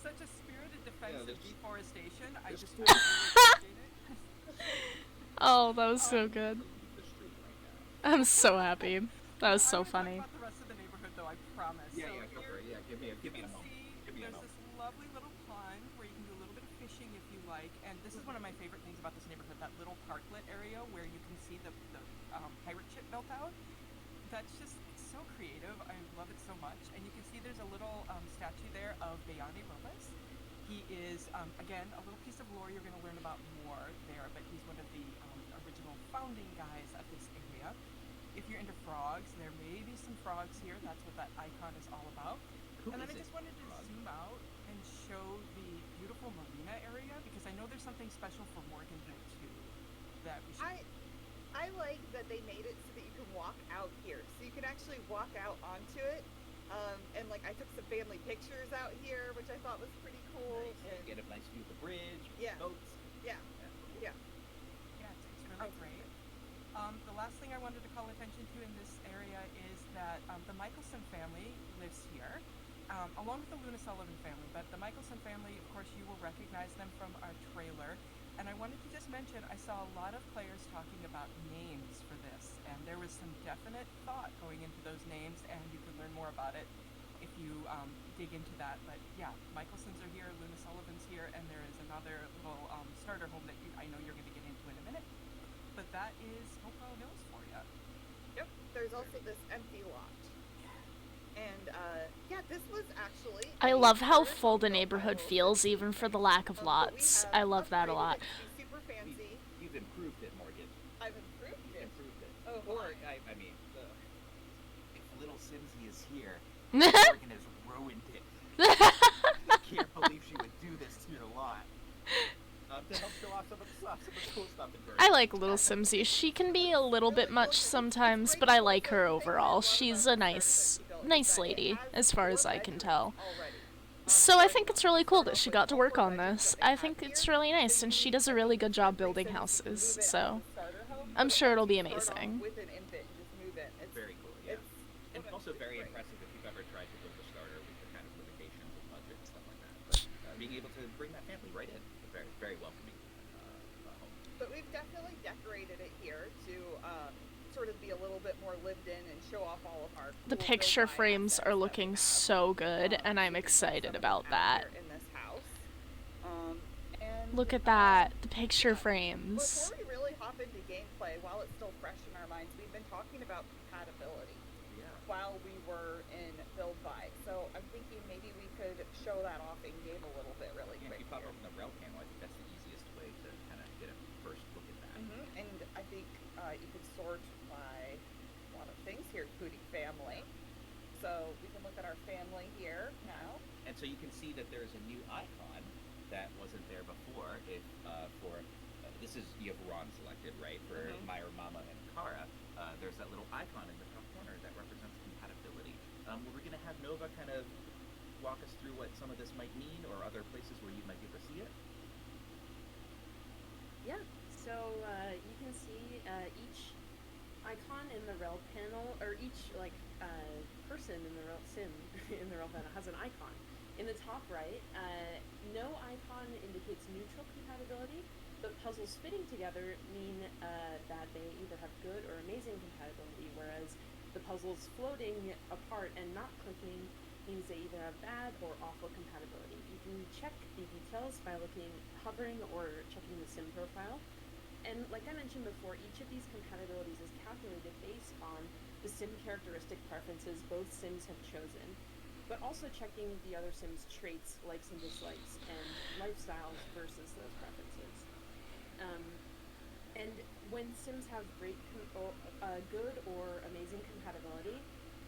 Such a spirited defense of deforestation. I just two- really appreciate it. Oh, that was so good. I'm so happy. That was so funny. About the rest of the neighborhood, though, I promise. Yeah, so go for it. Yeah, give me a moment. There's this lovely little pond where you can do a little bit of fishing if you like, and this is one of my favorite things about this neighborhood, that little parklet area where you can see the pirate ship built out. That's just so creative. I love it so much. And you can see there's a little statue there of Bayani Robles. He is, again, a little piece of lore you're going to learn about more there, but he's one of the original founding guys of this area. If you're into frogs, there may be some frogs here. That's what that icon is all about. And then I just wanted to zoom out and show the beautiful marina area, because I know there's something special for Morganville too that we should... I like that they made it so that you can walk out here. So you can actually walk out onto it. And like I took some family pictures out here, which I thought was pretty cool. Nice. And get a nice view of the bridge, boats. Yeah, it's really great. The last thing I wanted to call attention to in this area is that the Michelson family lives here, along with the Luna Sullivan family. But the Michelson family, of course, you will recognize them from our trailer. And I wanted to just mention, I saw a lot of players talking about names for this, and there was some definite thought going into those names, and you can learn more about it if you dig into that. But yeah, Michelsons are here, Luna Sullivan's here, and there is another little starter home that I know you're going to get into in a minute. But that is Hopewell Hills for you. Yep. There's also this empty lot. And this was actually... I love how full the neighborhood feels, even for the lack of lots. I love that a lot. Super fancy. You've improved it, Morgan. I've improved it. Oh, or, I mean, if little Simsy is here, Morgan has ruined it. I can't believe she would do this to your lot. To help show off some of the cool stuff in her. I like little Simsy. She can be a little bit much sometimes, but I like her overall. She's a nice lady, as far as I can tell. So I think it's really cool that she got to work on this. I think it's really nice, and she does a really good job building houses, so I'm sure it'll be amazing. Very cool, yeah. And also very impressive if you've ever tried to build a starter with the kind of limitations of budget and stuff like that. But being able to bring that family right in, very, very welcoming home. But we've definitely decorated it here to sort of be a little bit more lived in and show off all of our The picture frames are looking so good, and I'm excited about that. In this house. Look at that, the picture frames. Before we really hop into gameplay while it's still fresh in our minds, we've been talking about compatibility Yeah. while we were in build buy. So I'm thinking maybe we could show that off in game a little bit really Yeah, quick. if you pop here. open the rel panel, I think that's the easiest way to kind of get a first look at that. And I think you could sort by a lot of things here, including family. So we can look at our family here now. And so you can see that there's a new icon that wasn't there before. If this is, you have Ron selected, right? For Myra, Mama, and Kara, there's that little icon in the top corner that represents compatibility. We're going to have Nova kind of walk us through what some of this might mean, or other places where you might be able to see it. Yeah, so you can see each icon in the rel panel, or each person in the rel sim in the rel panel has an icon. In the top right, no icon indicates neutral compatibility, but puzzles fitting together mean that they either have good or amazing compatibility, whereas the puzzles floating apart and not clicking means they either have bad or awful compatibility. You can check the details by hovering or checking the sim profile. And like I mentioned before, each of these compatibilities is calculated based on the sim characteristic preferences both sims have chosen, but also checking the other sims' traits, likes and dislikes, and lifestyles versus those preferences. And when sims have great, good or amazing compatibility,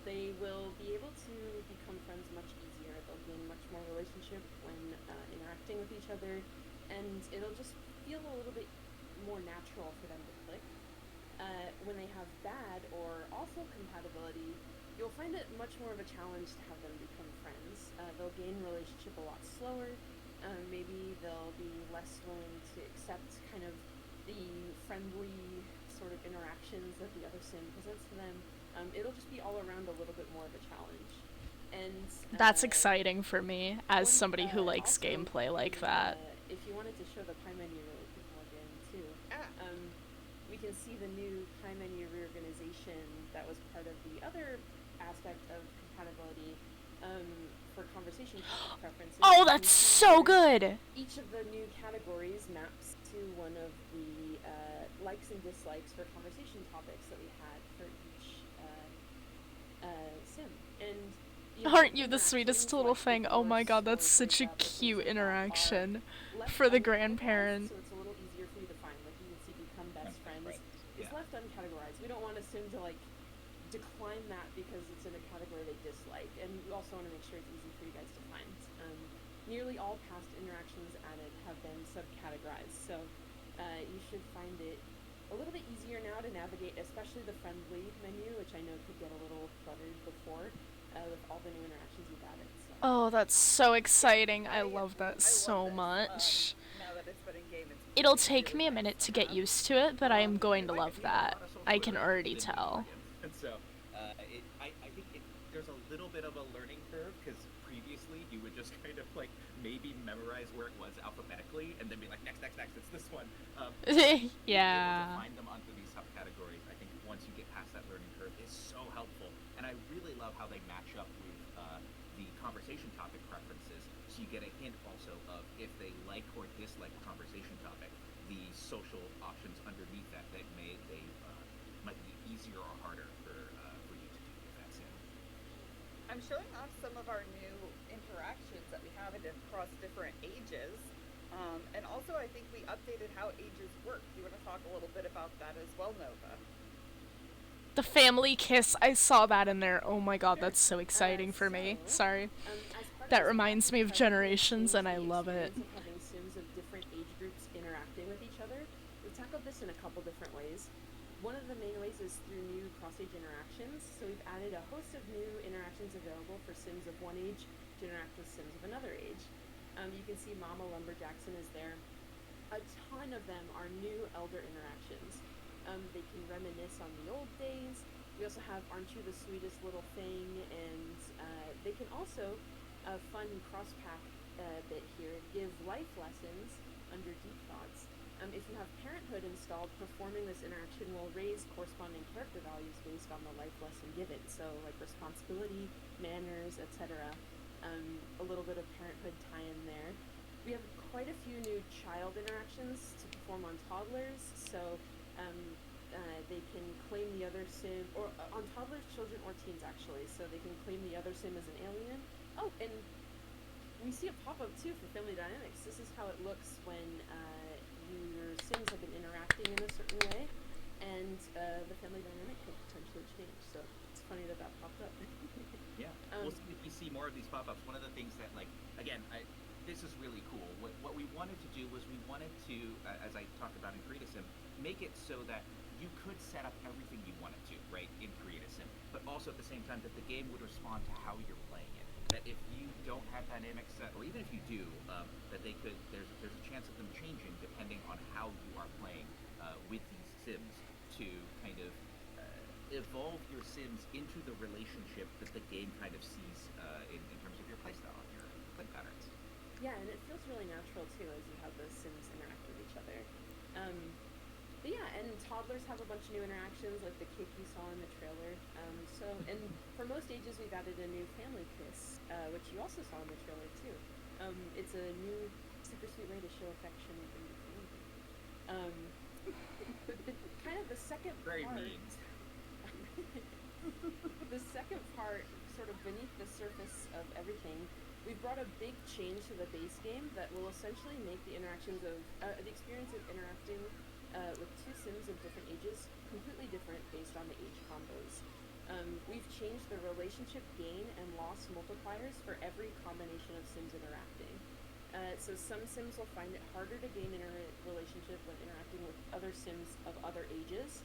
they will be able to become friends much easier. They'll gain much more relationship when interacting with each other, and it'll just feel a little bit more natural for them to click. When they have bad or awful compatibility, you'll find it much more of a challenge to have them become friends. They'll gain relationship a lot slower. Maybe they'll be less willing to accept kind of the friendly sort of interactions that the other sim presents to them. It'll just be all around a little bit more of a challenge. And that's exciting for me as somebody who likes also, gameplay like that. If you wanted to show the pie menu really quick again too, we can see the new pie menu reorganization that was part of the other aspect of compatibility for conversation topic preferences. Oh, that's so good! Each of the new categories maps to one of the likes and dislikes for conversation topics that we had for each sim. And aren't you the sweetest little thing? Oh my god, that's such a cute interaction for the grandparent. So it's a little easier for you to find. Like you can see become best friends. It's left uncategorized. We don't want a sim to decline that because it's in a category they dislike, and we also want to make sure it's easy for you guys to find. Nearly all past interactions added have been subcategorized, so you should find it a little bit easier now to navigate, especially the friendly menu, which I know could get a little cluttered before with all the new interactions you've added. So. Oh, that's so exciting. I love that so much. Now that it's been in game, It'll take me a minute to get used to it, but I am going to love that. I can already tell. And so, I think there's a little bit of a learning curve, because previously you would just kind of maybe memorize where it was alphabetically, and then be like, next, it's this one. Yeah. To find them under these subcategories, I think once you get past that learning curve, is so helpful. And I really love how they match up with the conversation topic preferences, so you get a hint also of if they like or dislike a conversation topic, the social options underneath that might be easier or harder for you to do if that's in. I'm showing off some of our new interactions that we have across different ages. And also I think we updated how ages work. Do you want to talk a little bit about that as well, Nova? The family kiss, I saw that in there. Oh my god, that's so exciting for me. Sorry. That reminds me of Generations, and I love it. Having sims of different age groups interacting with each other. We've tackled this in a couple different ways. One of the main ways is through new cross-age interactions. So we've added a host of new interactions available for sims of one age to interact with sims of another age. You can see Mama Lumberjackson is there. A ton of them are new elder interactions. They can reminisce on the old days. We also have Aren't You the Sweetest Little Thing, and they can also, a fun cross-pack bit here, give life lessons under Deep Thoughts. If you have Parenthood installed, performing this interaction will raise corresponding character values based on the life lesson given. So like responsibility, manners, etc. A little bit of Parenthood tie-in there. We have quite a few new child interactions to perform on toddlers. So They can claim the other sim, or on toddlers, children, or teens actually, so they can claim the other sim as an alien. Oh, and we see a pop-up too for family dynamics. This is how it looks when your sims have been interacting in a certain way, and the family dynamic could potentially change. So it's funny that popped up. Yeah, we'll see if we see more of these pop-ups. One of the things that, like, again, this is really cool. What we wanted to do was we wanted to, as I talked about in Create a Sim, make it so that you could set up everything you wanted to, right, in Create a Sim, but also at the same time that the game would respond to how you're playing it. That if you don't have dynamics set, or even if you do, that they could, there's a chance of them changing depending on how you are playing with these sims to kind of evolve your sims into the relationship that the game kind of sees in terms of your playstyle and your play patterns. Yeah, and it feels really natural too as you have the sims interact with each other. But yeah, and toddlers have a bunch of new interactions, like the cake you saw in the trailer. And for most ages, we've added a new family kiss, which you also saw in the trailer too. It's a new super sweet way to show affection within the family. But kind of the second Very part, mean. the second part, sort of beneath the surface of everything, we've brought a big change to the base game that will essentially make the interactions of the experience of interacting with two sims of different ages completely different based on the age combos. We've changed the relationship gain and loss multipliers for every combination of sims interacting. So some sims will find it harder to gain a relationship when interacting with other sims of other ages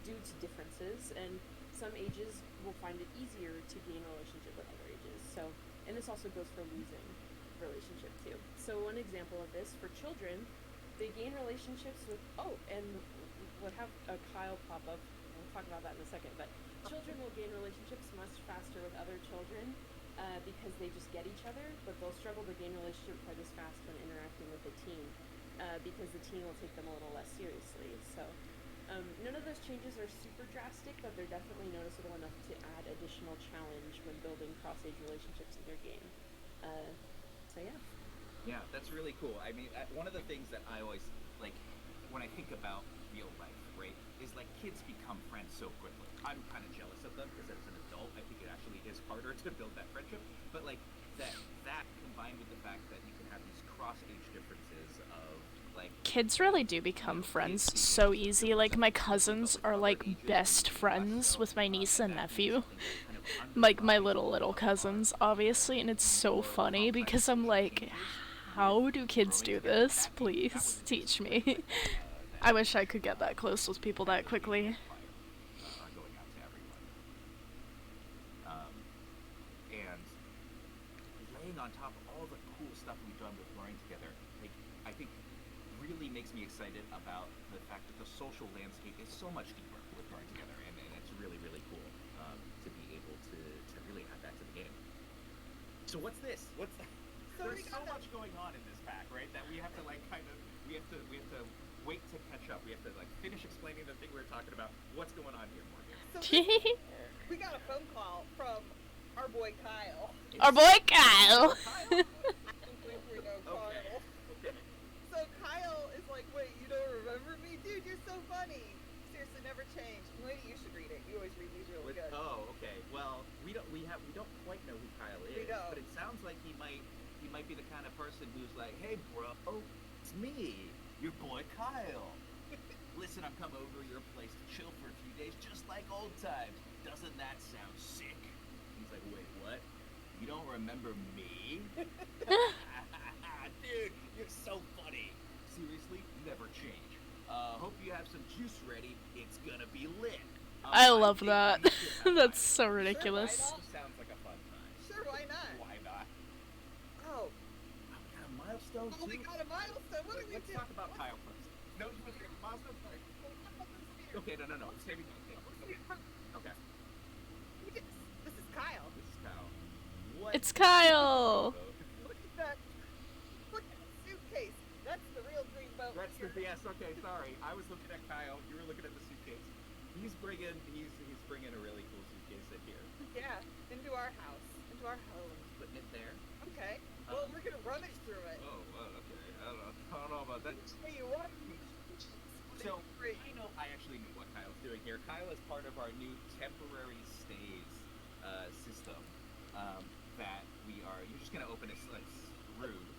due to differences, and some ages will find it easier to gain a relationship with other ages. So, and this also goes for losing relationship too. So one example of this, for children, they gain relationships with, and we'll have a Kyle pop up, we'll talk about that in a second, but children will gain relationships much faster with other children because they just get each other, but they'll struggle to gain relationship quite as fast when interacting with a teen because the teen will take them a little less seriously. So none of those changes are super drastic, but they're definitely noticeable enough to add additional challenge when building cross-age relationships in your game. So yeah. Yeah, that's really cool. I mean, one of the things that I always, like, when I think about real life, right, is like kids become friends so quickly. I'm kind of jealous of them because as an adult, I think it actually is harder to build that friendship. But like that combined with the fact that you can have these cross-age differences of like Kids really do become friends so easy. Like, my cousins are like best friends with my niece and nephew. Like, my little cousins, obviously, and it's so funny because I'm like, how do kids do this? Please teach me. I wish I could get that close with people that quickly. Are going out to everyone. And laying on top of all the cool stuff we've done with learning together, like, I think really makes me excited about the fact that the social landscape is so much deeper with learning together, and it's really, really cool to be able to really add that to the game. So what's this? There's so much going on in this pack, right? That we have to like kind of we have to wait to catch up. We have to like finish explaining the thing we were talking about. What's going on here, Morgan? So we got a phone call from our boy Kyle. Our boy Kyle. I think we know Kyle. Okay. So Kyle is like, wait, you don't remember me? Dude, you're so funny. Seriously, never changed. Maybe you should read it. You always read these really good. Oh, okay. Well, we don't quite know who Kyle is. We don't. But it sounds like he might be the kind of person who's like, hey bro, it's me, your boy Kyle. Listen, I'm coming over to your place to chill for a few days, just like old times. Doesn't that sound sick? He's like, wait, what? You don't remember me? Dude, you're so funny. Seriously, never change. Hope you have some juice ready. It's gonna be lit. I love that. That's so ridiculous. Sure, Sounds like a fun time. Sure, why not? Why not? Oh. We got a milestone too. We got a milestone. What do we Let's do? talk about Kyle first. No, milestone first. Okay, no. Saving. Okay. This is Kyle. What? It's Kyle. Look at that. Look at the suitcase. That's the real dreamboat. That's the yes. Okay, sorry. I was looking at Kyle. You were looking at the suitcase. He's bringing a really cool suitcase in here. Yeah, into our house, into our home. Putting it there. Okay. Well, we're gonna rummage through it. Oh, okay. I don't know about that. Hey, you what? So I actually knew what Kyle's doing here. Kyle is part of our new temporary stays system that we are. You're just gonna open it like rude.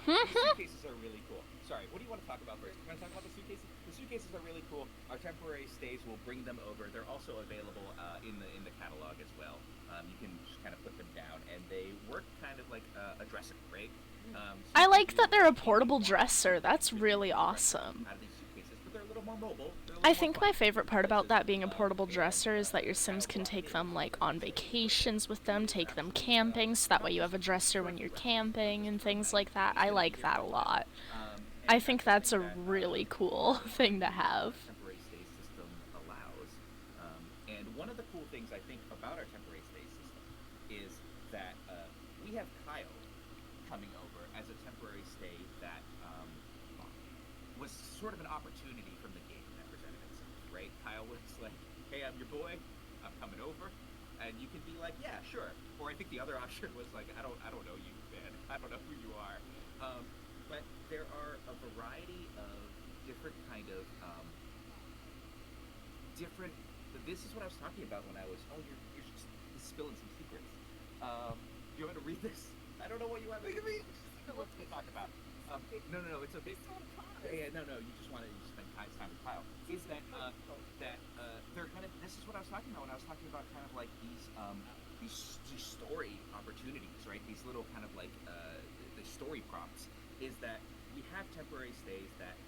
These suitcases are really cool. Sorry, what do you want to talk about first? You want to talk about the suitcases? The suitcases are really cool. Our temporary stays will bring them over. They're also available in the catalog as well. You can just kind of put them down, and they work kind of like a dresser, right? So I like that they're a portable dresser. That's really awesome. Out of these suitcases, but they're a little more mobile. I think my favorite part about that being a portable dresser is that your Sims can take them like on vacations with them, take them camping, so that way you have a dresser when you're camping and things like that. I like that a lot. I think that's a really cool thing to have. Temporary stay system allows. And one of the cool things I think about our temporary stay system is that we have Kyle coming over as a temporary stay that was sort of an opportunity from the game that presented itself, right? Kyle was like, hey, I'm your boy, I'm coming over, and you can be like, yeah, sure. Or I think the other option was like, I don't know you, man. I don't know who you are. But there are a variety of different kind of different. This is what I was talking about when I was. Oh, you're just spilling some secrets. Do you want me to read this? I don't know what you want me to read. What's to talk about? No, it's okay. Yeah, no, you just want to spend time with Kyle. Is that they're kind of. This is what I was talking about when I was talking about kind of like these story opportunities, right? These little kind of like the story prompts. Is that we have temporary stays that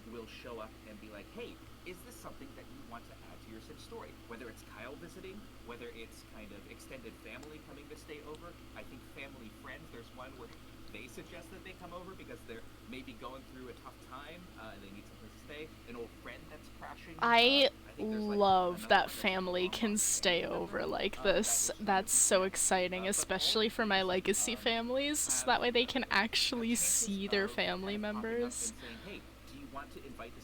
will show up and be like, hey, is this something that you want to add to your Sim story? Whether it's Kyle visiting, whether it's kind of extended family coming to stay over. I think family friends, there's one where they suggest that they come over because they're maybe going through a tough time and they need someplace to stay. An old friend that's crashing. I love that family can stay over like this. That's so exciting, especially for my legacy families, so that way they can actually see their family members.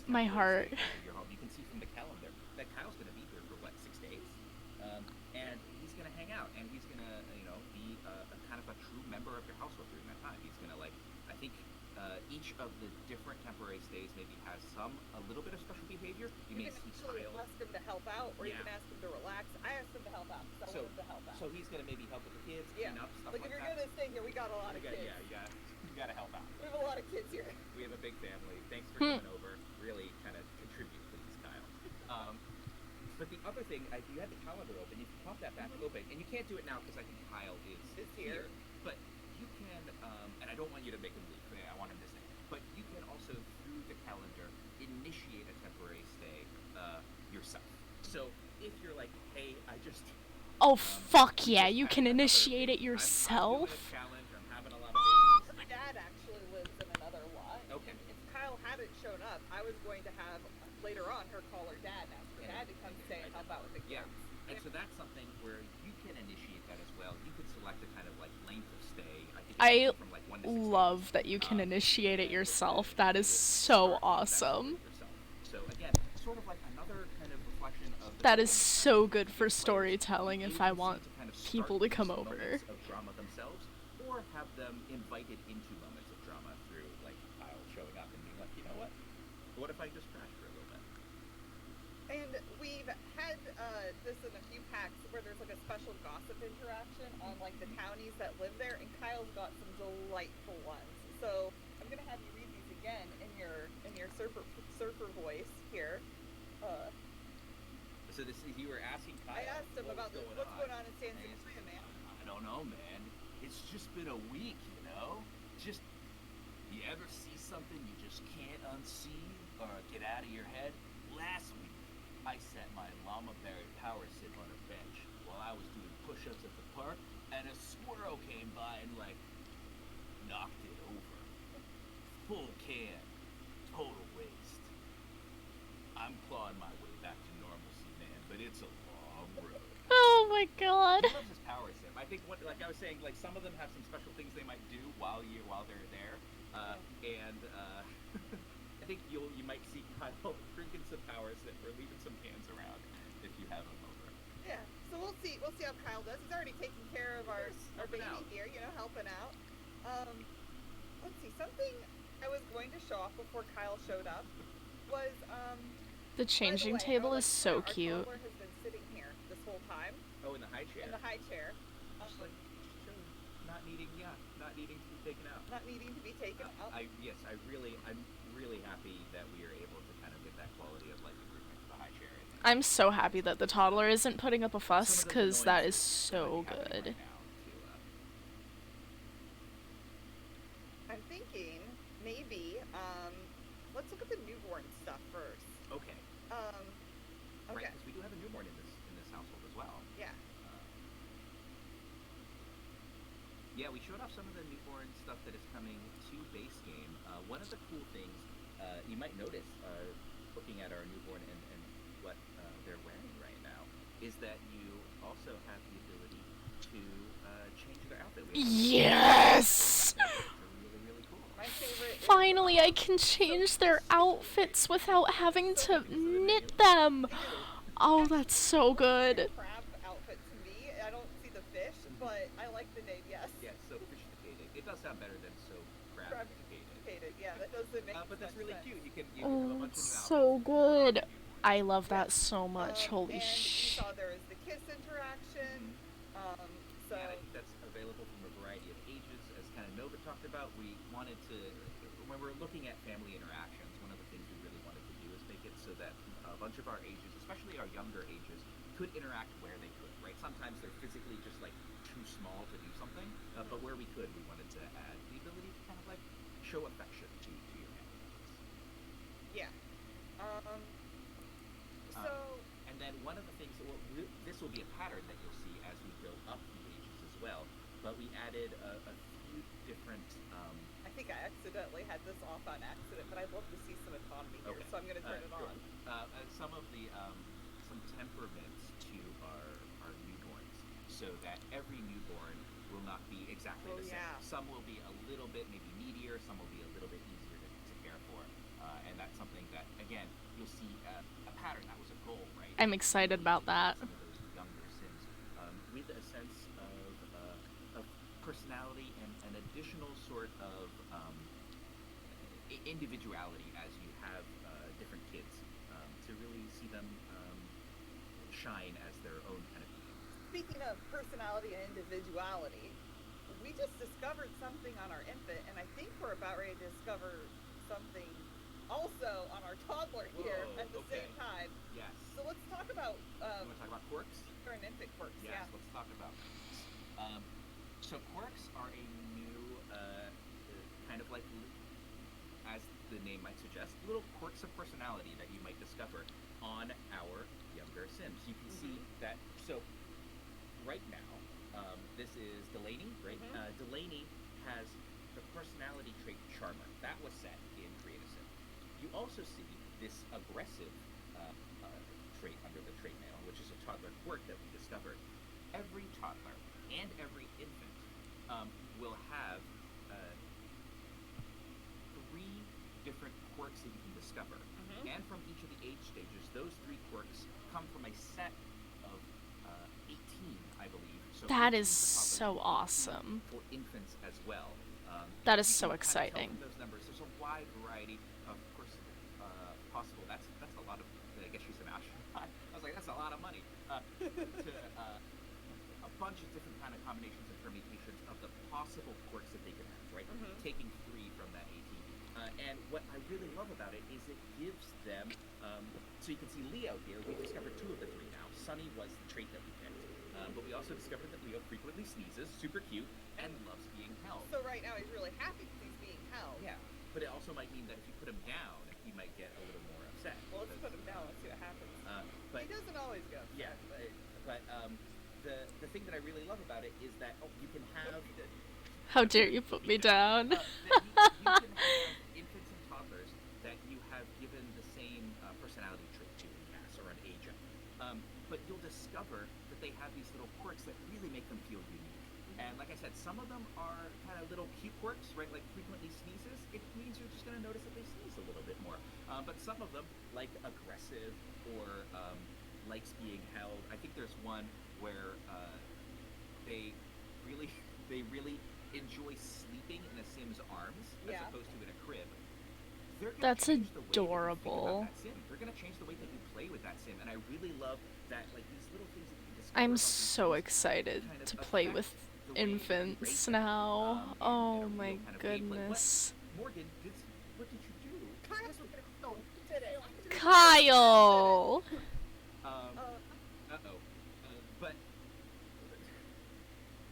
My heart. You can see from the calendar that Kyle's going to be here for 6 days, and he's going to hang out, and he's going to be a kind of a true member of your household during that time. He's going to I think each of the different temporary stays maybe has a little bit of special behavior. You may see Kyle. Ask him to help out, or you can ask him to relax. I asked him to help out, so I wanted him to help out. So he's going to maybe help with the kids, clean up, stuff like that. If you're going to stay here, we got a lot of kids. Yeah, you got to help out. We have a lot of kids here. We have a big family. Thanks for coming over. Really kind of contribute, please, Kyle. But the other thing, you had the calendar open. You can pop that back open, and you can't do it now because I think Kyle is here. But you can, and I don't want you to make him leave. I want him to stay. But you can also, through the calendar, initiate a temporary stay yourself. So if you're like, hey, I just. Oh fuck yeah! You can initiate it yourself. I'm doing a challenge. I'm having a lot of babies. My dad actually lives in another lot. Okay. If Kyle hadn't shown up, I was going to have later on her call her dad and ask her dad to come stay and help out with the kids. Yeah. And so that's something where you can initiate that as well. You can select a kind of like length of stay. I from like 1 to 6 love days. that you can initiate it yourself. That is so awesome. So again, sort of like another kind of reflection of that is so good for storytelling if I want people to come over. Of drama themselves, or have them invited into moments of drama through like Kyle showing up and being like, you know what if I just crash for a little bit? And we've had this in a few packs where there's like a special gossip interaction on like the townies that live there, and Kyle's got some delightful ones. So I'm gonna have you read these again in your surfer voice here. So this is, you were asking Kyle. I asked him about what's going on in San Francisco, man. I don't know, man. It's just been a week, you know. Just you ever see something you just can't unsee or get out of your head? Last week, I set my llama-berry power sit on a bench while I was doing push-ups at the park, and a squirrel came by and knocked it over. Full can, total waste. I'm clawing my way back to normalcy, man, but it's a long road. Oh my god. He loves his power sip. I think like I was saying, like some of them have some special things they might do while they're there. And I think you might see Kyle drinking some power sip or leaving some cans around if you have him over. Yeah. So we'll see how Kyle does. He's already taking care of our baby here, helping out. Let's see, something I I was going to show off before Kyle showed up was, The by changing the way, table I'll is let you so know, cute. Our toddler has been sitting here this whole time Oh, in the high chair. in the high chair, Just like chilling, not needing to be taken out. not needing to be taken out. I'm really happy that we are able to kind of get that quality of life improvement for the high chair. I'm so happy that the toddler isn't putting up a fuss, Some of those because that is annoyances so might be happening good. right now I'm thinking maybe, let's look at the newborn stuff first. Okay. Okay. Right, because we do have a newborn in this household as well. Yeah. Yeah, we showed off some of the newborn stuff that is coming to base game. One of the cool things you might notice, looking at our newborn and what they're wearing right now, is that you also have the ability to change their outfit. Yes! Really, really cool. My favorite is, Finally, I can change their outfits without having to knit them. Oh, that's so good. crab outfit to me. I don't see the fish, but I like the name, yes. Yeah, so sophisticated. It does sound better than so crab-educated. Crab-educated, yeah, that doesn't make But that's much really sense. cute. You have a Oh, bunch of new it's outfits. so good. I love that so much. Holy and you sh! saw there is the kiss interaction. So And I think that's available from a variety of ages. As kind of Nova talked about, we wanted to, when we're looking at family interactions, one of the things we really wanted to do is make it so that a bunch of our ages, especially our younger ages, could interact where they could, right? Sometimes they're physically just like too small to do something, but where we could, we wanted to add the ability to kind of like show affection to your family members. yeah. So And then one of the things, this will be a pattern that you'll see as we build up the ages as well, but we added a few different, I think I accidentally had this off on accident, but I'd love to see some autonomy here, so I'm going to turn it on. Some of the, some temperaments to our newborns, so that every newborn will not be exactly the same. Yeah. Some will be a little bit maybe needier, some will be a little bit easier to care for, and that's something that, again, you'll see a pattern. That was a goal, right? I'm excited about that. Some of those younger Sims with a sense of personality and an additional sort of individuality as you have different kids to really see them shine as their own kind of being. Speaking of personality and individuality, we just discovered something on our infant, and I think we're about ready to discover something also on our toddler here Whoa, at the same time. Yes. So let's talk about You want to talk about quirks? current infant quirks. Yes, Yeah. let's talk about quirks. So quirks are a new kind of like, as the name might suggest, little quirks of personality that you might discover on our younger Sims. You can see that. So right now, this is Delaney, right? Delaney has the personality trait Charmer. That was set in Create a Sim. You also see this aggressive trait under the trait manual, which is a toddler quirk that we discovered. Every toddler and every infant will have 3 different quirks that you can discover. And from each of the age stages, those 3 quirks come from a set of 18, I believe. So That 18 is for toddlers, so 18 awesome. for infants as well. That is You so can kind of tell exciting. from those numbers, there's a wide variety of course possible. That's a lot of. I guess she's an astronaut. I was like, that's a lot of money to a bunch of different kind of combinations and permutations of the possible quirks that they could have. Right, taking 3 from that 18. And what I really love about it is it gives them. So you can see Leo here. We discovered 2 of the 3 now. Sunny was the trait that we picked. But we also discovered that Leo frequently sneezes, super cute, and loves being held. So right now he's really happy because he's being held. Yeah, but it also might mean that if you put him down, he might get a little more upset. Well, let's put him down. Let's see what happens. But he doesn't always go. yeah, but the thing that I really love about it is that you can have. How dare you put me down? You can have infants and toddlers that you have given the same personality trait to in Cass or an age up. But you'll discover that they have these little quirks that really make them feel unique. And like I said, some of them are kind of little cute quirks, right? Like frequently sneezes. It means you're just going to notice that they sneeze a little bit more. But some of them, like aggressive or likes being held. I think there's one where they really enjoy sleeping in a Sim's arms as Yeah. opposed to in a crib, they're gonna That's change the way that you think about adorable. that Sim. They're gonna change the way that you play with that Sim, and I really love that, like, these little things that you discover I'm about these so Sims excited kind of to play affect with the way that you rate infants them, now. in Oh a my real kind of way. Like, goodness. Morgan, what did you do? No, did it. Kyle! Uh-oh. But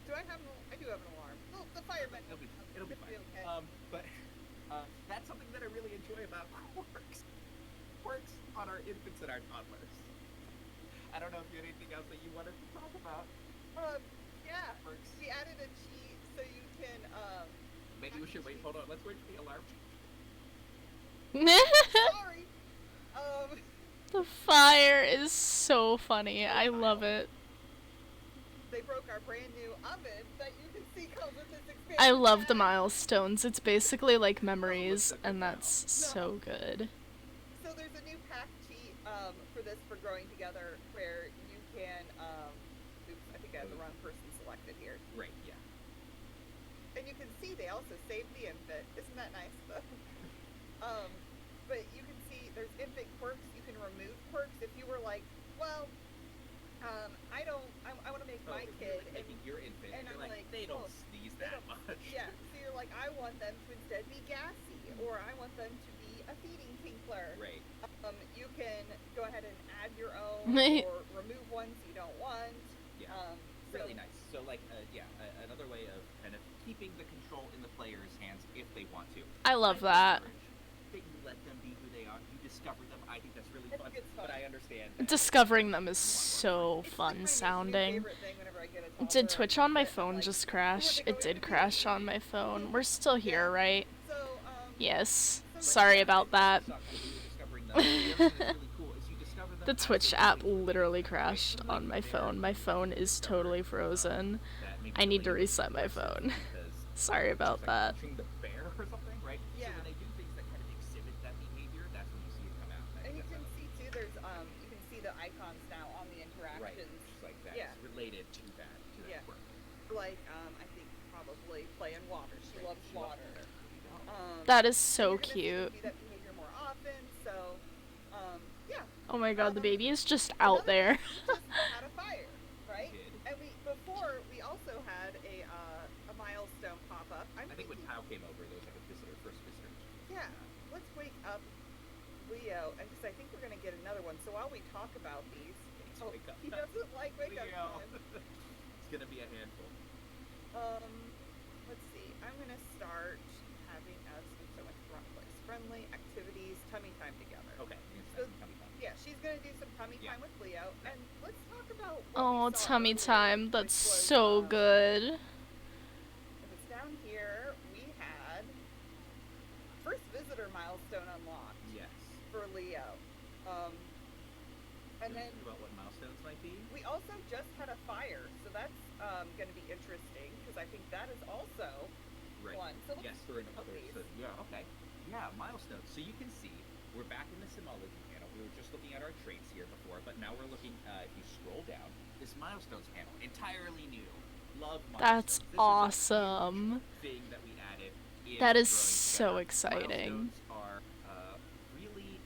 Do I have I do have an alarm. Oh, the fireman. it'll be fine. Okay. But that's something that I really enjoy about quirks. Quirks on our infants and our toddlers. I don't know if you had anything else that you wanted to talk about. Yeah. Quirks. We added a cheat so you can Maybe we should wait. Hold on. Let's wait for the alarm. Sorry. The fire is so funny. I love it. They broke our brand new oven that you can see comes with this expansion I love the pack. milestones. It's basically like memories, and that's so good. So there's a new pack cheat for this for growing together where you can oops, I think I have the wrong person selected here. Right, yeah. And you can see they also saved the infant. Isn't that nice though? But you can see there's infant quirks. You can remove quirks if you were like, well, I want to make my kid Like making your infant, and you're I'm like, like, they don't oh, sneeze they that don't- much. Yeah, so you're like, I want them to instead be gassy, or I want them to be a feeding tinkler. Right. You can go ahead and add your own or remove ones you don't want. Yeah. So Really nice. So, like, another way of kind of keeping the control in the player's hands if they want to. I love that. That you let them be who they are. You discover them. I think that's really I fun. think it's fun. But I understand. that Discovering them is so It's like fun my new sounding. favorite thing whenever I get a Did toddler Twitch and on my I'm phone like, just "Who are crash? they It going did to be?" crash on my phone. We're still here, right? So, Yes. so Sorry yeah, about that. suck when you were discovering them. The other thing that's really cool is you discover them The as Twitch they app play through. literally Right? crashed So, like, on my they're phone. My phone is discovered, totally frozen. that maybe I the need to way reset my works is phone. because Sorry about it's like that. watching the bear or something, right? Yeah. So when they do things that kind of exhibit that behavior, that's when you see it come out. I And think you that's can how- see too, there's you can see the icons now on the Right, interactions. just like that. Yeah. It's related to that Yeah. quirk. Like I think probably play in water. She loves She loves water. water. That is and so you're gonna see them cute. do that behavior more often. So yeah. Oh my god, the baby is just out Another there. thing, we just had a fire, right? We did. And before we also had a milestone pop up. I think when Pau came over, there was like a first visitor. Yeah, let's wake up Leo, and because I think we're gonna get another one. So while we talk about these, Wake up he time. doesn't like wake up Leo. time. It's gonna be a handful. Let's see. I'm gonna start having us so much wrong place. Friendly activities, tummy time together. Okay. So, yeah, she's gonna do some tummy Yeah. time with Leo, and let's talk about. What Oh, we saw tummy earlier, time. which That's was, so good. If it's down here, we had first visitor milestone unlocked Yes. for Leo. And then Think about what milestones might be. we also just had a fire, so that's going to be interesting because I think that is also Right. one. So let's Yes, for look at another. these. So, yeah. Okay. Yeah. Milestones. So you can see we're back in the Simology panel. We were just looking at our traits here before, but now we're looking. If you scroll down, this milestones panel, entirely new. Love milestones. That's This is a awesome. huge thing that we added. In That is growing so together. exciting. Milestones are really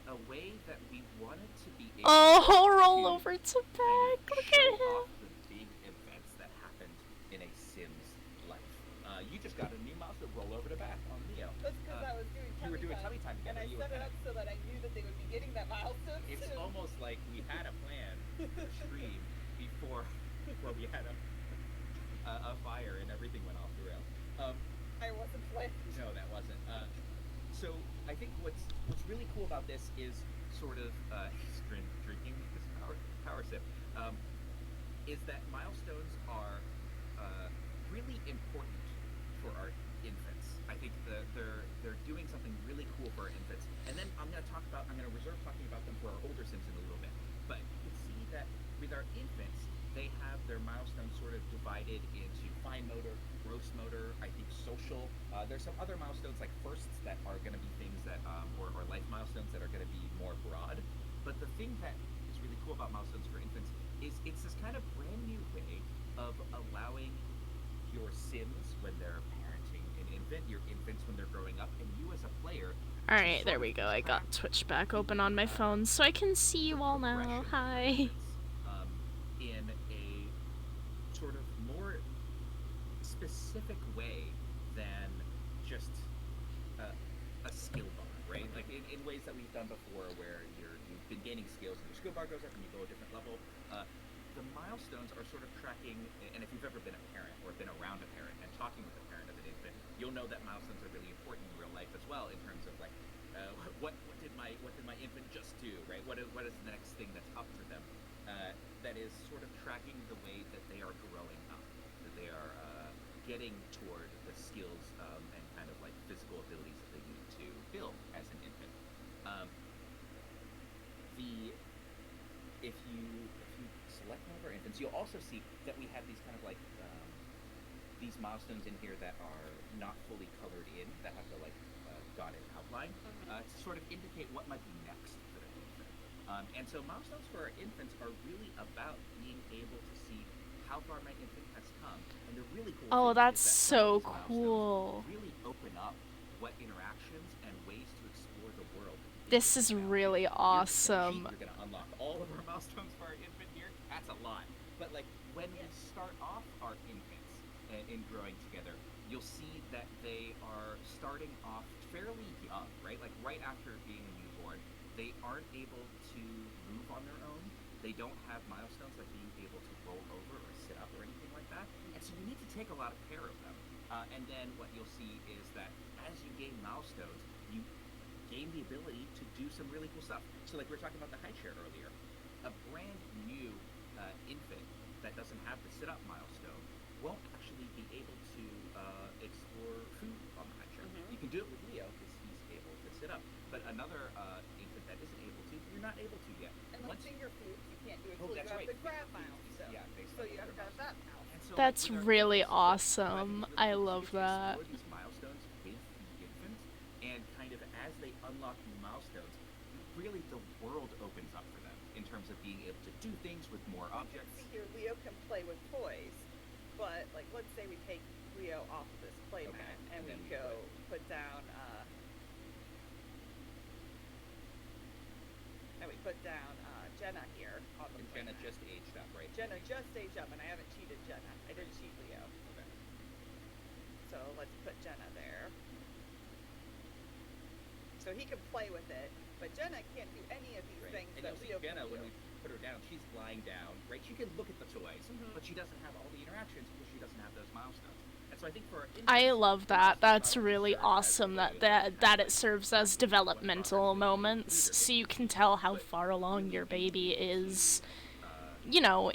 a way that we wanted to be able Oh, roll to over to kind back. of Look show at him. off the big events that happened in a Sim's life. You just got a new milestone. Roll over to back on Leo. That's because I was doing tummy You were doing tummy time and together. I You were set it kinda- up so that I knew that they would be getting that milestone It's soon. almost like we had a plan for stream before we had a fire and everything went off the rails. I wasn't playing. No, that wasn't. So I think what's really cool about this is sort of drinking this power sip. Is that milestones are really important for our infants. I think they're doing something really cool for our infants. And then I'm going to reserve talking about them for our older Sims in a little bit. But you can see that with our infants, they have their milestones sort of divided into fine motor, gross motor, I think social. There's some other milestones like firsts that are going to be things that, or life milestones that are going to be more broad. But the thing that is really cool about milestones for infants is it's this kind of brand new way of allowing your Sims when they're parenting an infant, your infants when they're growing up, and you as a player. Alright, there we go. I got Twitch back open on my phone so I can see you all now. Hi. In a sort of more specific way than just a skill bar, right? Like in ways that we've done before, where you've been gaining skills and your skill bar goes up and you go a different level. The milestones are sort of tracking, and if you've ever been a parent or been around a parent and talking with a parent of an infant, you'll know that milestones are really important in real life as well, in terms of like what did my infant just do, right? What is the next thing that's up for them? That is sort of tracking the way that they are growing up, that they are getting toward the skills and kind of like physical abilities that they need to build as an infant. If you select one of our infants, you'll also see that we have these kind of like these milestones in here that are not fully colored in, that have the like dotted outline to sort of indicate what might be next for the infant. And so milestones for our infants are really about being able to see how far my infant has come. And the really cool Oh, thing that's is that so some of these cool. milestones really open up what interactions and ways to explore the world. This is really awesome. You're going to unlock all of our milestones for our infant here. That's a lot. But like when we start off our infants in growing together, you'll see that they are starting off fairly young, right? Like right after being a newborn, they aren't able to move on their own. They don't have milestones like being able to roll over or sit up or anything like that. And so you need to take a lot of care of them. And then what you'll see is that as you gain milestones, you gain the ability to do some really cool stuff. So like we were talking about the high chair earlier. A brand new infant that doesn't have the sit-up milestone won't actually be able to explore food on the high chair. You can do it with Leo because he's able to sit up. But another infant that isn't able to, you're not able to yet. And like finger foods, you can't do it Oh, until you that's have right. the grab milestone. Yeah, so you have to have that milestone. So That's like, really infants, awesome. really I cool love to that. explore these milestones with the infant, and kind of as they unlock new milestones, really the world opens up for them in terms of being able to do things with more objects. See here, Leo can play with toys, but like let's say we take Leo off of this play mat and we go put down Jenna here on the play Jenna mat. just aged up, right? Jenna just aged up, and I haven't cheated Jenna. I didn't cheat Leo. Okay. So let's put Jenna there. So he can play with it, but Jenna can't do any of these things And that you'll see Leo Jenna, can do. when we put her down, she's lying down, right? She can look at the toys, but she doesn't have all the interactions because she doesn't have those milestones. And so I think for I love that. That's really awesome that it serves as developmental moments so you can tell how far along your baby is, you know,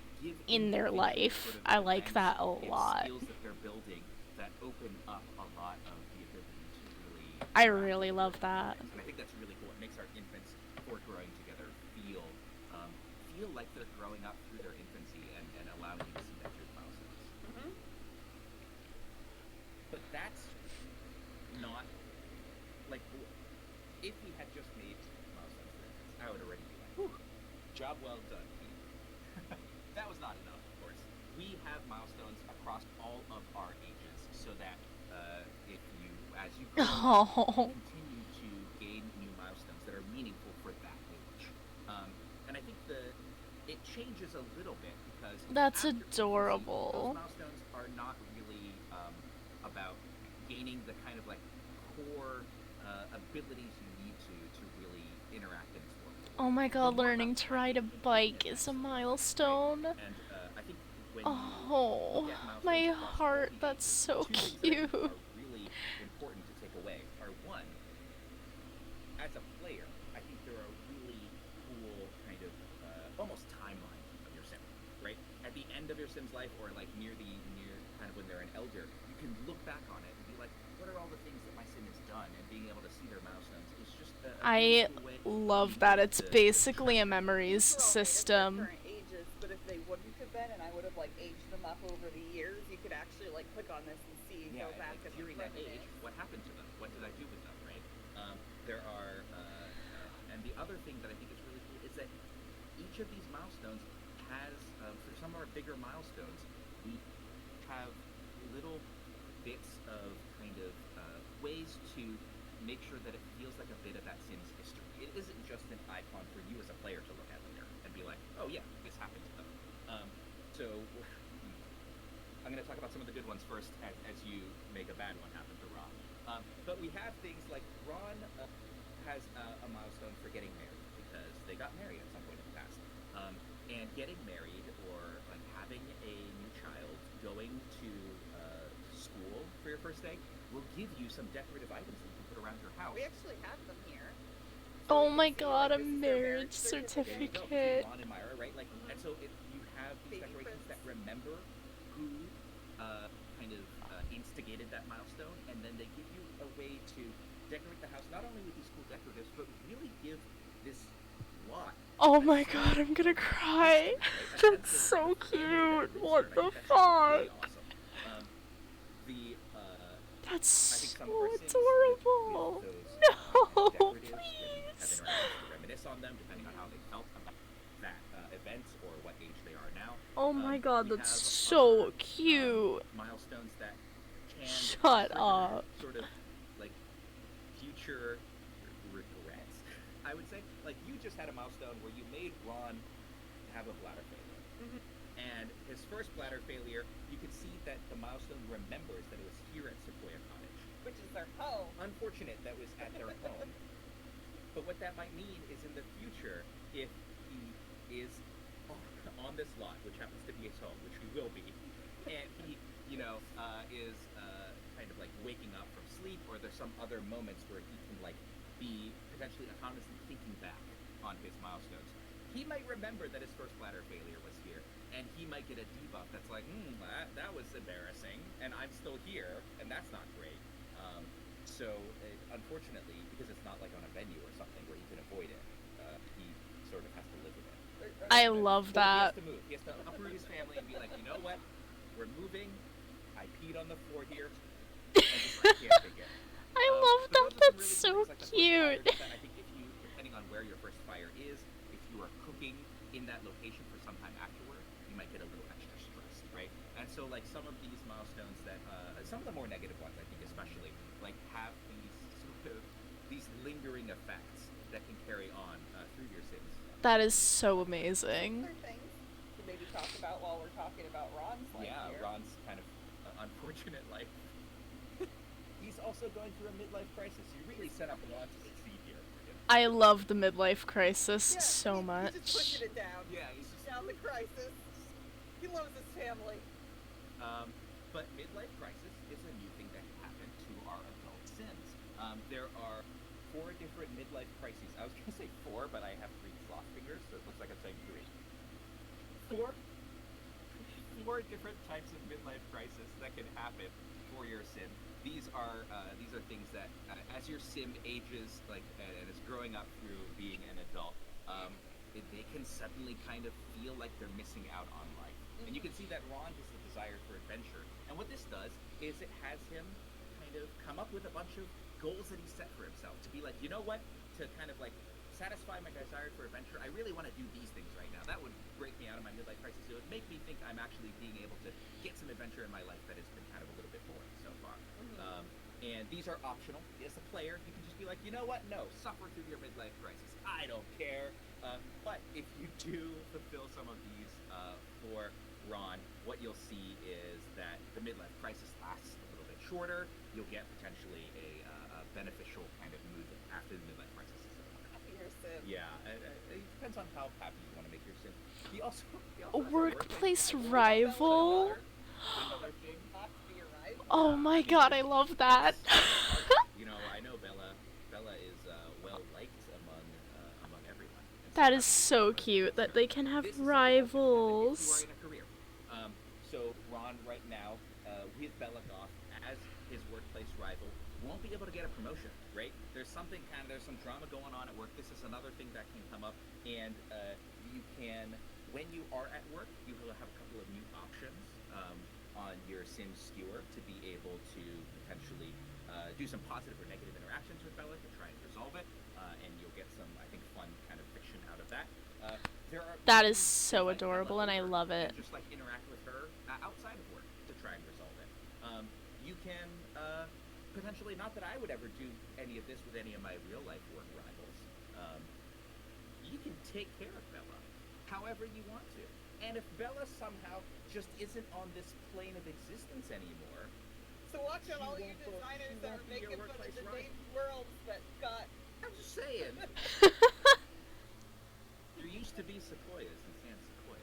in their life. I like that a lot. Skills that they're building that open up a lot of the ability to really I really love that. And I think that's really cool. It makes our infants, before growing together, feel like they're growing up through their infancy and allowing you to see that through the milestones. But that's not like if we had just made milestones for infants, I would already be like, whew, job well done, team. That was not enough, of course. We have milestones across all of our ages so that if you, as you grow up, continue to gain new milestones that are meaningful for that age. And I think it changes a little bit because that's after adorable. Those milestones are not really about gaining the kind of like core abilities you need to really interact in this world. Oh my god, learning to ride a bike is a milestone. And I think when oh, my heart, that's so cute. Are really important to take away are one, as a player, I think there are really cool kind of almost timeline of your sim, right? At the end of your sim's life, or like near kind of when they're an elder, you can look back on it and be like, what are all the things that my sim has done? And being able to see their milestones is just I love that it's basically a memories system. Ages, but if they wouldn't have been, and I would have like aged them up over the years, you could actually like click on this and see, go back like, and during that age, what happened to them? What did I do with them, right? There are, and the other thing that I think is really cool is that each of these milestones has, for some of our bigger milestones, we have little bits of kind of ways to make sure that it feels like a bit of that Sims history. It isn't just an icon for you as a player to look at later and be like, oh yeah, this happened to them. So I'm going to talk about some of the good ones first as you make a bad one happen to Ron. But we have things like Ron has a milestone for getting married because they got married at some point in the past. And getting married or like having a new child, going to school for your first day will give you some decorative items that you can put around your house. We actually have them here. Oh my god, a marriage certificate. Between Ron and Myra, right? Like, and so if you have these decorations that remember who kind of instigated that milestone, and then they give you a way to decorate the house not only with these cool decoratives, but really give this lot. Oh my god, I'm gonna cry. That's so cute. What the fuck? Really awesome. That's I think so some of our Sims adorable. with those No, decoratives please. have interactions to reminisce on them, depending on how they felt about that event or what age they are now. Oh my god, We that's have so other, cute. milestones that can Shut trigger up. sort of like future regrets, I would say. Like, you just had a milestone where you made Ron have a bladder failure. And his first bladder failure, you could see that the milestone remembers that it was here at Sequoia Cottage. Which is their home. Unfortunate that was at their home. But what that might mean is in the future, if he is on this lot, which happens to be his home, which he will be, and he, is kind of like waking up from sleep, or there's some other moments where he can like be potentially autonomously thinking back on his milestones, he might remember that his first bladder failure was here, and he might get a debuff that's like, that was embarrassing, and I'm still here, and that's not great. So unfortunately, because it's not like on a venue or something where he can avoid it, he sort of has to live with it. I love that. He has to move. He has to uproot his family and be like, you know what? We're moving. I peed on the floor here. I can't take it. I love that. That's really so like the cute. first fire, I think if you, depending on where your first fire is, if you are cooking in that location for some time afterward, you might get a little extra stressed, right? And so, like, some of these milestones that, some of the more negative ones, I think especially, like, have these sort of, these lingering effects that can carry on through your Sims. That is so amazing. Other things to maybe talk about while we're talking about Ron's life here. Ron's kind of unfortunate life. He's also going through a midlife crisis. You really set up Ron to succeed here. I love the midlife crisis Yeah, so much. He's just pushing it down. Yeah, he's just down the crisis. He loves his family. But midlife crisis is a new thing that can happen to our adult Sims. There are 4 different midlife crises. I was going to say 4, but I have 3 sloth fingers, so it looks like I'm saying 3. 4 different types of midlife crisis that can happen for your Sim. These are things that as your Sim ages, like, and is growing up through being an adult, they can suddenly kind of feel like they're missing out on life. And you can see that Ron has the desire for adventure. And what this does is it has him kind of come up with a bunch of goals that he set for himself to be like, you know what, to kind of like satisfy my desire for adventure, I really want to do these things right now. That would break me out of my midlife crisis. It would make me think I'm actually being able to get some adventure in my life that has been kind of a little bit boring so far. And these are optional. As a player, you can just be like, you know what, no, suffer through your midlife crisis. I don't care. But if you do fulfill some of these for Ron, what you'll see is that the midlife crisis lasts a little bit shorter. You'll get potentially a beneficial kind of mood after the midlife crisis is over. Happier Sim. Yeah, it depends on how happy you want to make your Sim. He also has A a workplace rival. rival? Another thing. Not to be a rival. Oh my god, I love that. I know Bella is well liked among everyone. And That is so cute that they can have this is rivals. if you are in a career. So Ron right now, with Bella Goth as his workplace rival, won't be able to get a promotion, right? There's some drama going on at work. This is another thing that can come up, and you can, when you are at work, you will have a couple of new options on your Sim skewer to be able to potentially do some positive or negative interactions with Bella to try and resolve it, and you'll get some, I think, fun kind of fiction out of that. That is so adorable, and I love it. Just like interact with her outside of work to try and resolve it. potentially, not that I would ever do any of this with any of my real life work rivals. You can take care of Bella however you want to. And if Bella somehow just isn't on this plane of existence anymore, so watch out all you designers that are making fun of the Navy worlds that got. I'm just saying. There used to be sequoias in San Sequoia.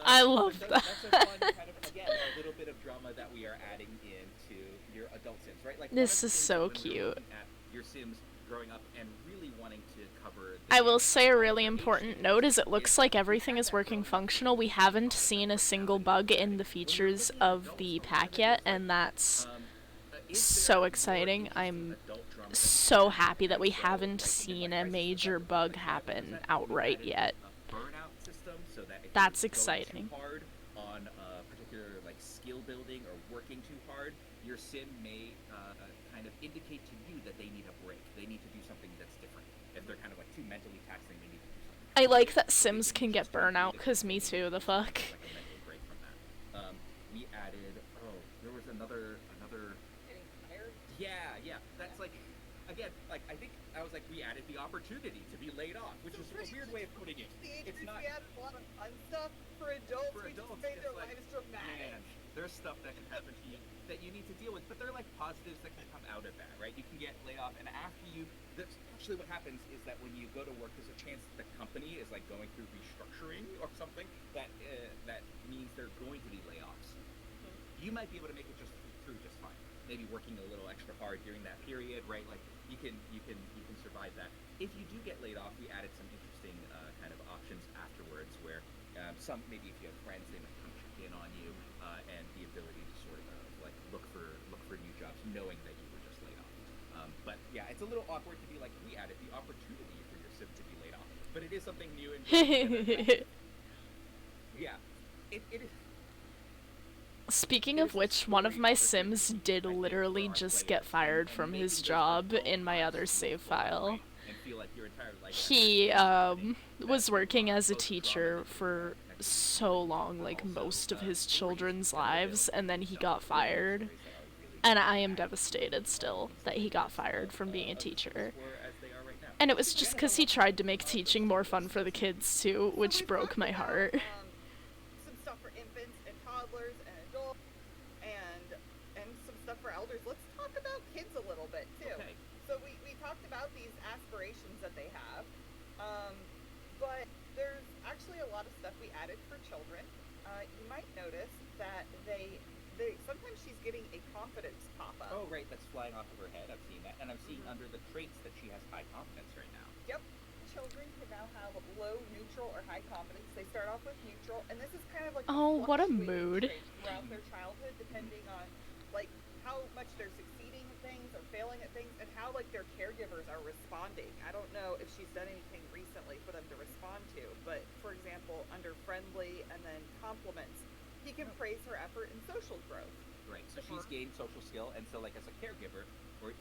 I love that. That's a fun kind of, again, a little bit of drama that we are adding into your adult Sims, right? Like, this is so cute. At your Sims growing up and really wanting to cover. I will say a really important note is it looks like everything is working functional. We haven't seen a single bug in the features of the pack yet, and that's so exciting. I'm so happy that we haven't seen a major bug happen outright yet. Burnout system so that if that's you're exciting. Going too hard on a particular like skill building or working too hard, your sim may kind of indicate to you that they need a break. They need to do something that's different. If they're kind of like too mentally taxing, they need to do something. I like that Sims can get burnout, because me too, the fuck. Like a mental break from that. We added, there was another. Getting tired? Yeah, that's like, again, like, I think I was like, we added the opportunity to be laid off, which is a weird way of putting it. It's not. We added a lot of fun stuff for adults. We just made their lives dramatic. Man, there's stuff that can happen to you that you need to deal with, but they're like positives that can come out of that, right? You can get laid off, and after that's actually what happens is that when you go to work, there's a chance that the company is like going through restructuring or something that means they're going to be layoffs. You might be able to make it through just fine. Maybe working a little extra hard during that period, right? Like you can survive that. If you do get laid off, we added some interesting kind of options afterwards, where some maybe if you have friends, they might come check in on you, and the ability to sort of like look for new jobs, knowing that you were just laid off. But yeah, it's a little awkward to be like, we added the opportunity for your sim to be laid off, but it is something new and yeah, it is. Speaking of which, one of my Sims did literally just get fired from his job in my other save file. He was working as a teacher for so long, like most of his children's lives, and then he got fired. And I am devastated still that he got fired from being a teacher. And it was just because he tried to make teaching more fun for the kids too, which broke my heart. Some stuff for infants and toddlers and adults, and some stuff for elders. Let's talk about kids a little bit too. Okay. So we talked about these aspirations that they have, but there's actually a lot of stuff we added for children. You might notice that they sometimes she's getting a confidence pop-up. Oh, right, that's flying off of her head. I've seen that. And I'm seeing under the traits that she has high confidence right now. Yep. Children can now have low, neutral, or high confidence. They start off with neutral, and this is kind of like what a mood. Throughout their childhood, depending on like how much they're succeeding at things or failing at things, and how like their caregivers are responding. I don't know if she's done anything recently for them to respond to, but for example, under friendly and then compliments, he can praise her effort in social growth. Right. So she's gained social skill, and so like as a caregiver, or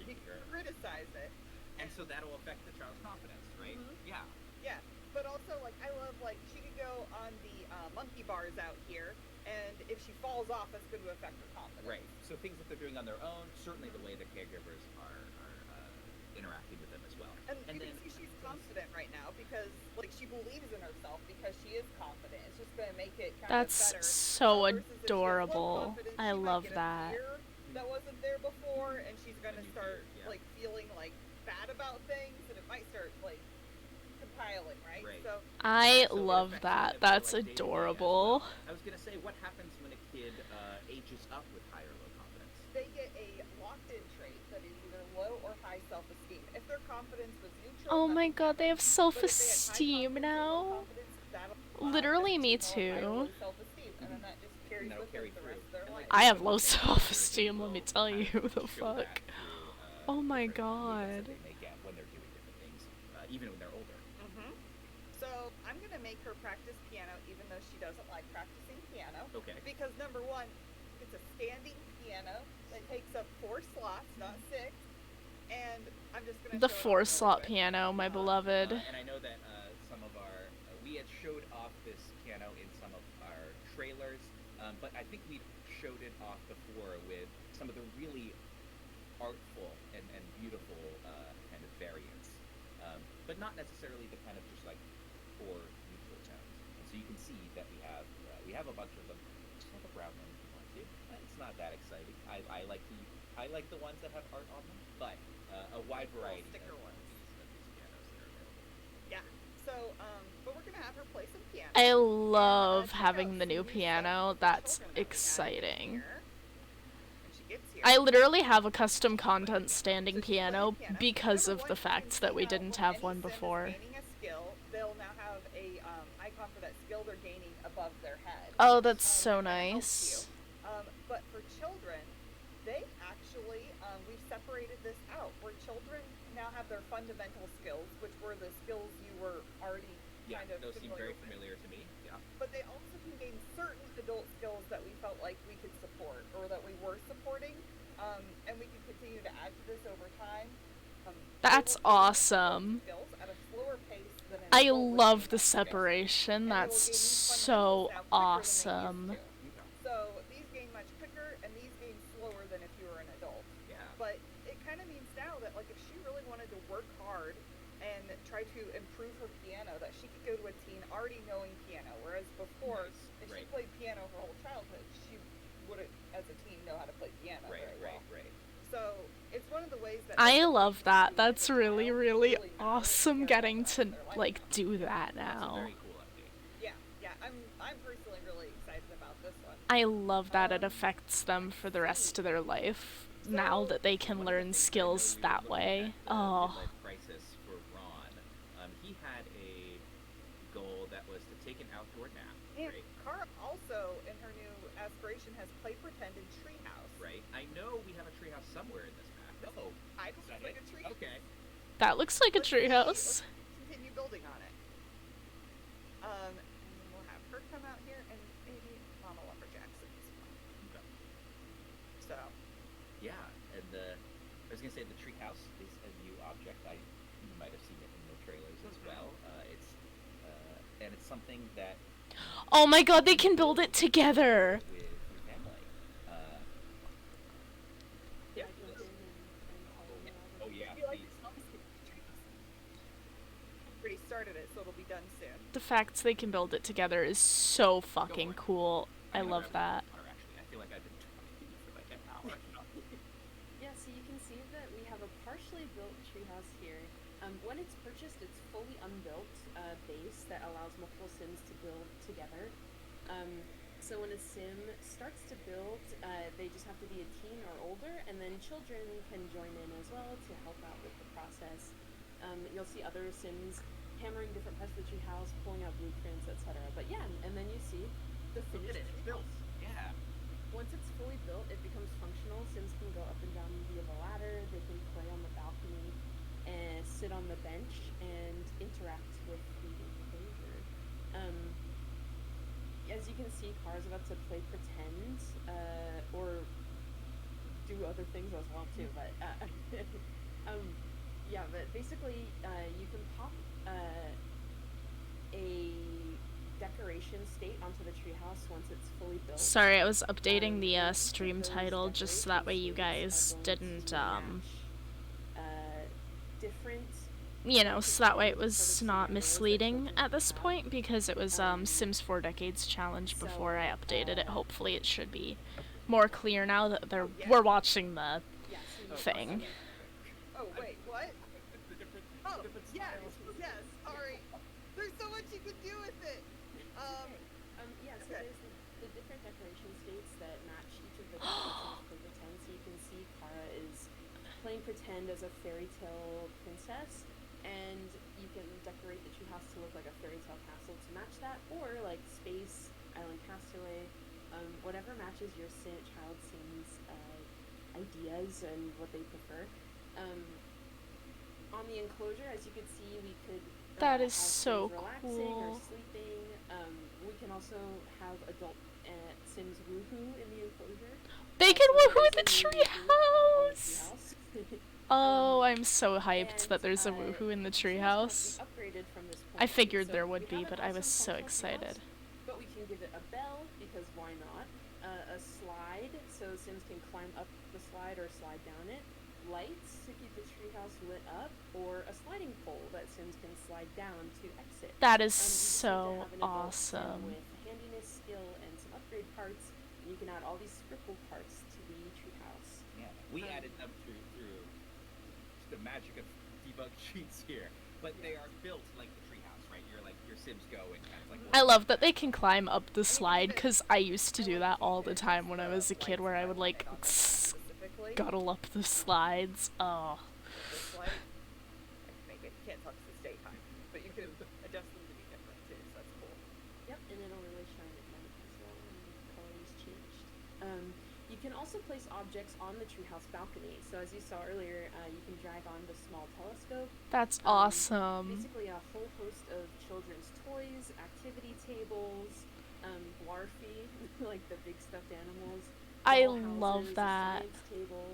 he can criticize it. And so that'll affect the child's confidence, right? Mm-hmm. Yeah. Yeah, but also like I love like she could go on the monkey bars out here, and if she falls off, that's going to affect her confidence. Right. So things that they're doing on their own, certainly the way the caregivers are interacting with them as well. And you can see she's confident right now because like she believes in herself because she is confident. It's just going to make it kind of better. That's so adorable. I love that. That wasn't there before, and she's going to start like feeling like bad about things, and it might start like compiling, right? So I love that. That's adorable. I was gonna say, what happens when a kid ages up with high or low confidence? They get a locked-in trait that is either low or high self-esteem. If their confidence was neutral, oh my god, they have self-esteem now. Literally, me too. And then that just carries with them the rest of their life. I have low self-esteem, let me tell you. The fuck. Oh my god. They may get when they're doing different things, even when they're older. So I'm gonna make her practice piano, even though she doesn't like practicing piano. Okay. Because number one, it's a standing piano that takes up 4 slots, not 6. And I'm just gonna. The 4-slot piano, my beloved. And I know that some of our we had showed off this piano in some of our trailers, but I think we showed it off before with some of the really artful and beautiful kind of variants, but not necessarily the kind of just like four neutral tones. And so you can see that we have a bunch of them. Just have a brown one if you want to. It's not that exciting. I like the ones that have art on them, but a wide variety sticker of ones. these pianos that are available. Yeah. So, but we're gonna have her play some piano. I and, love check having out the some new new piano. stuff for That's children that we added in exciting. here. When she gets here. I literally have a custom content So standing she's playing piano piano. because Number of one, the you can fact that see we how didn't when have any one sim is before. gaining a skill, they'll now have a icon for that skill they're gaining above their head. Oh, that's so That kinda helps nice. you. But for children, they actually we've separated this out where children now have their fundamental skills, which were the skills you were already Yeah, kind of those seem familiar very with. familiar to me. Yeah. But they also can gain certain adult skills that we felt like we could support or that we were supporting, and we can continue to add to this over time. That's awesome. Skills at a slower pace than an I adult would love gain the that skill. separation. And they will That's gain these so fundamentals now quicker than they awesome. used to. So these gain much quicker, and these gain slower than if you were an adult. Yeah. But it kind of means now that, like, if she really wanted to work hard and try to improve her piano, that she could go to a teen already knowing piano. Whereas before, if she played piano her whole childhood, she wouldn't, as a teen, know how to play piano very well. Right. So it's one of the ways that I love that. That's really, really awesome getting to, like, do that That's a now. very cool update. Yeah. I'm personally really excited about this one. I love that it affects them for the rest of their life now that they can learn skills that way. Oh. Midlife crisis for Ron. He had a goal that was to take an outdoor nap. And Right. Kara also, in her new aspiration, has play pretend in treehouse. Right. I know we have a treehouse somewhere in this map. Oh, I is don't that like it? a tree. Okay. That looks like a treehouse. Let's continue building on it. And then we'll have her come out here and maybe Mama Lumberjacks in this one. Okay. So. Yeah, and I was gonna say the treehouse is a new object. You might have seen it in the trailers as well. It's something that Oh my god, they can build it together! with your family. Yeah. Oh yeah. I feel like it's honestly already started it, so it'll be done soon. The fact they can build it together is so fucking cool. I love that. Actually, I feel like I've been talking to you for like an hour. Yeah, so you can see that we have a partially built treehouse here. When it's purchased, it's fully unbuilt base that allows multiple sims to build together. So when a sim starts to build, they just have to be a teen or older, and then children can join in as well to help out with the process. You'll see other sims hammering different parts of the treehouse, pulling out blueprints, etc. But yeah, and then you see the finished Built. Yeah. Once it's fully built, it becomes functional. Sims can go up and down via the ladder, they can play on the balcony, and sit on the bench, and interact with the enclosure. As you can see, Kara's about to play pretend, or do other things as well too, but, yeah, but basically, you can pop, a decoration state onto the treehouse once it's fully built. Sorry, I was updating the stream title just so that way you guys didn't, different, so that way it was not misleading at this point, because it was Sims 4 Decades Challenge before I updated it. Hopefully it should be more clear now that we're watching the thing. Oh, wait, what? Oh, yes, alright. There's so much you could do with it. Yeah, so there's the different decoration states that match each of the different play pretend. So you can see Kara is playing pretend as a fairy tale princess, and you can decorate the treehouse to look like a fairy tale castle to match that, or like space, island castaway, whatever matches your child Sim's ideas and what they prefer. On the enclosure, as you can see, we could That is have so Sims relaxing or cool. sleeping. We can also have adult Sims woohoo in the enclosure. They can woohoo in the treehouse! treehouse! Oh, I'm so hyped that there's a woohoo in the treehouse. Upgraded from this point I figured so there we would have be, an but I was awesome so functional treehouse, excited. but we can give it a bell, because why not? a slide so Sims can climb up the slide or slide down it, lights to keep the treehouse lit up, or a sliding pole that Sims can slide down to exit. That is You just need to so have an adult Sim awesome. with handiness, skill, and some upgrade parts, and you can add all these scribble parts to the treehouse. Yeah, we added them through the magic of debug sheets here, but they are built like the treehouse, right? Your Sims go and kind of like. I love that they can climb up the slide, because I used to do that all the time when I was a kid, where I would like scuttle up the slides. Oh. The slide, I can make it. You can't touch this daytime, but you can adjust them to be different too. So that's cool. Yep, and it'll really shine at night as well when the color is changed. You can also place objects on the treehouse balcony. So as you saw earlier, you can drag on the small telescope. That's awesome. Basically a whole host of children's toys, activity tables, Blarfy, like the big stuffed animals. I houses, love that. A science table,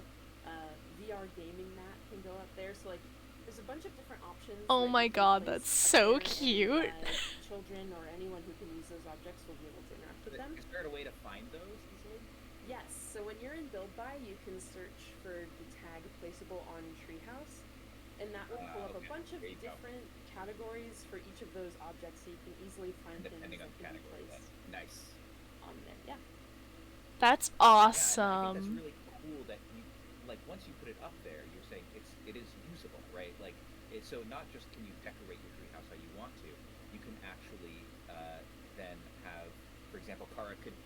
VR gaming mat can go up there. So like, there's a bunch of different options. Oh that my you can god, place that's up so there, cute. And, children or anyone who can use those objects will be able to interact with them. Is there a way to find those easily? Yes, so when you're in build by, you can search for the tag placeable on treehouse, and that will pull up a bunch of different categories for each of those objects, so you can easily find Depending things on that can be category. placed Nice. on there. Yeah. That's Yeah, awesome. I think that's really cool that you, like, once you put it up there, you're saying it is usable, right? Like, so not just can you decorate your treehouse how you want to, you can actually then have, for example, Kara could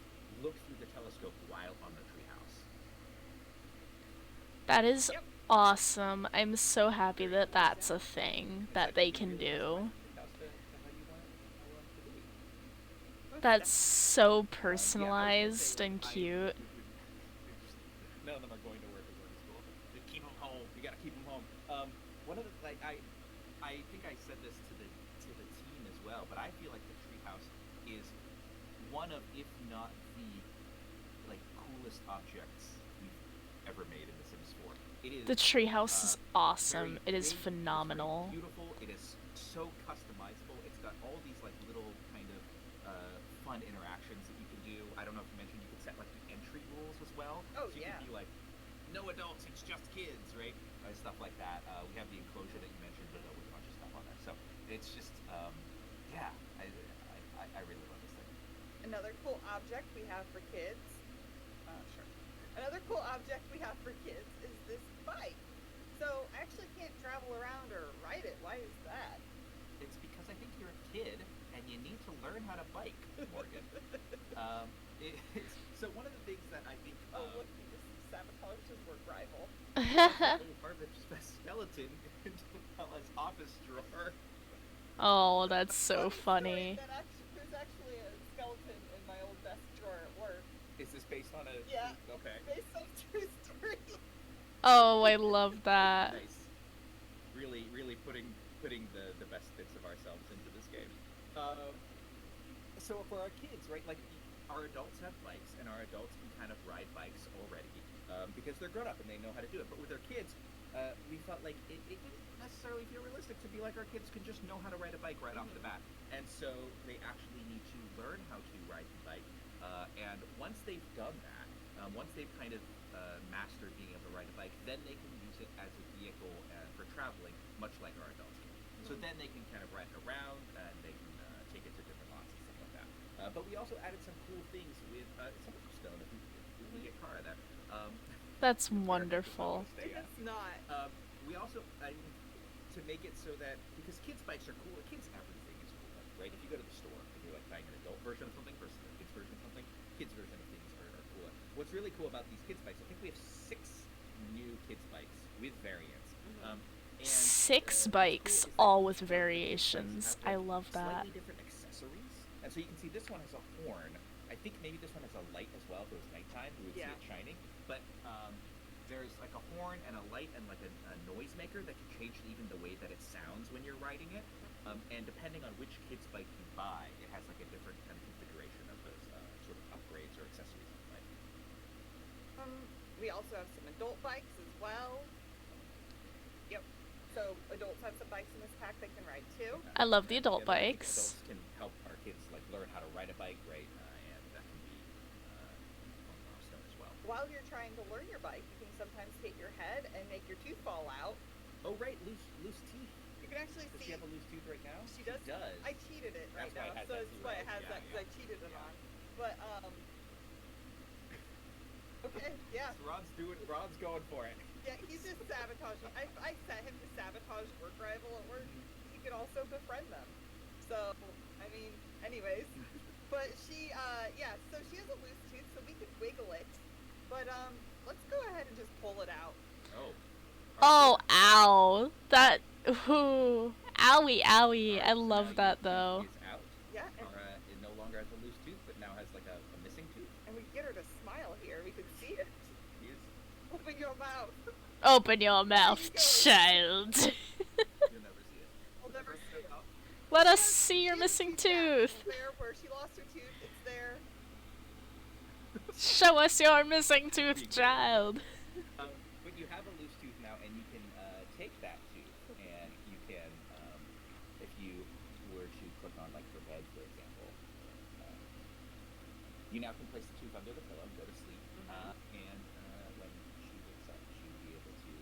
look through the telescope while on the treehouse. That is awesome. I'm so happy that that's a thing that they can do. That's so personalized and cute. None of them are going to work or going to school. Just keep them home. You gotta keep them home. One of the like I think I said this to the team as well, but I feel like the treehouse is one of, if not the, like, coolest objects we've ever made in The Sims 4. It is The treehouse is awesome. very It is big, phenomenal. It's very beautiful. It is so customizable. It's got all these like little kind of fun interactions that you can do. I don't know if you mentioned you could set like the entry rules as well. Oh, so you yeah. could be like, no adults, it's just kids, right? Stuff like that. We have the enclosure that you mentioned with a bunch of stuff on there. So it's just, yeah, I really love this thing. Another cool object we have for kids. Sure. Another cool object we have for kids is this bike. So I actually can't travel around or ride it. Why is that? It's because I think you're a kid and you need to learn how to bike, Morgan. So one of the things that I think. Oh, look, he just sabotaged his work rival. Little Barbara skeleton into Bella's office drawer. Oh, that's so funny. There's actually a skeleton in my old desk drawer at work. Is this based on a? Yeah. Okay. Based on a true story. Oh, I love that. Nice. Really putting the best bits of ourselves into this game. So for our kids, right? Like, our adults have bikes, and our adults can kind of ride bikes already because they're grown up and they know how to do it. But with our kids, we felt like it didn't necessarily feel realistic to be like our kids can just know how to ride a bike right off the bat. And so they actually need to learn how to ride the bike. And once they've done that, once they've kind of mastered being able to ride a bike, then they can use it as a vehicle for traveling, much like our adults can. So then they can kind of ride it around, and they can take it to different lots and stuff like that. But we also added some cool things with some stone if we get Kara there. That's wonderful. It's not. We also, to make it so that, because kids' bikes are cool, kids' everything is cool, right? If you go to the store and you're like buying an adult version of something versus a kid's version of something, kids' version of things are cooler. What's really cool about these kids' bikes, I think we have 6 new kids' bikes with variants. And 6 bikes, all with variations. I love that. Slightly different accessories. And so you can see this one has a horn. I think maybe this one has a light as well. If it was nighttime, we would see it shining. But there's like a horn and a light and like a noisemaker that can change even the way that it sounds when you're riding it. And depending on which kid's bike you buy, it has like a different kind of configuration of those sort of upgrades or accessories on the bike. We also have some adult bikes as well. Yep. So adults have some bikes in this pack they can ride too. I love the adult Yeah, I think bikes. adults can help our kids like learn how to ride a bike, right? And that can be while you're trying to learn your bike, you can sometimes hit your head and make your tooth fall out. Oh, right, loose teeth. You can actually Does see. she have a loose tooth right now? She does. I cheated it right now, so that's why it has that, because I cheated it on. But, okay, yeah. Rod's going for it. Yeah, he's just sabotaging. I set him to sabotage work rival at work. He could also befriend them. So, I mean, anyways. But she, so she has a loose tooth, so we could wiggle it. But, let's go ahead and just pull it out. Oh. Oh, ow. That, ooh. Owie, owie. I love that, though. Is out. Yeah. Laura no longer has a loose tooth, but now has like a missing tooth. And we could get her to smile here. We could see it. Yes. Open your mouth. Open your mouth, child. You'll never see it. I'll never see it. Let us see your missing tooth. There, where she lost her tooth, it's there. Show us your missing tooth, child. But you have a loose tooth now, and you can take that tooth, and you can, if you were to click on like her bed, for example, you now can place the tooth under the pillow, go to sleep, and when she wakes up, she'll be able to.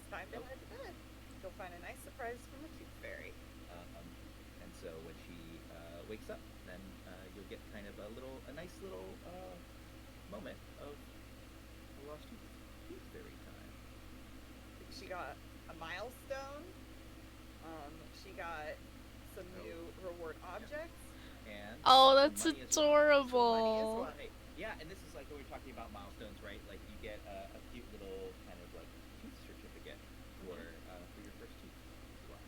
It's time to head to bed. She'll find a nice surprise from the tooth fairy. And so when she wakes up, then you'll get kind of a nice little moment of a lost tooth fairy time. She got a milestone. She got some new reward objects. And oh, that's money adorable. Well. Hey, yeah, and this is like when we're talking about milestones, right? Like you get a cute little kind of like tooth certificate for your first tooth lost.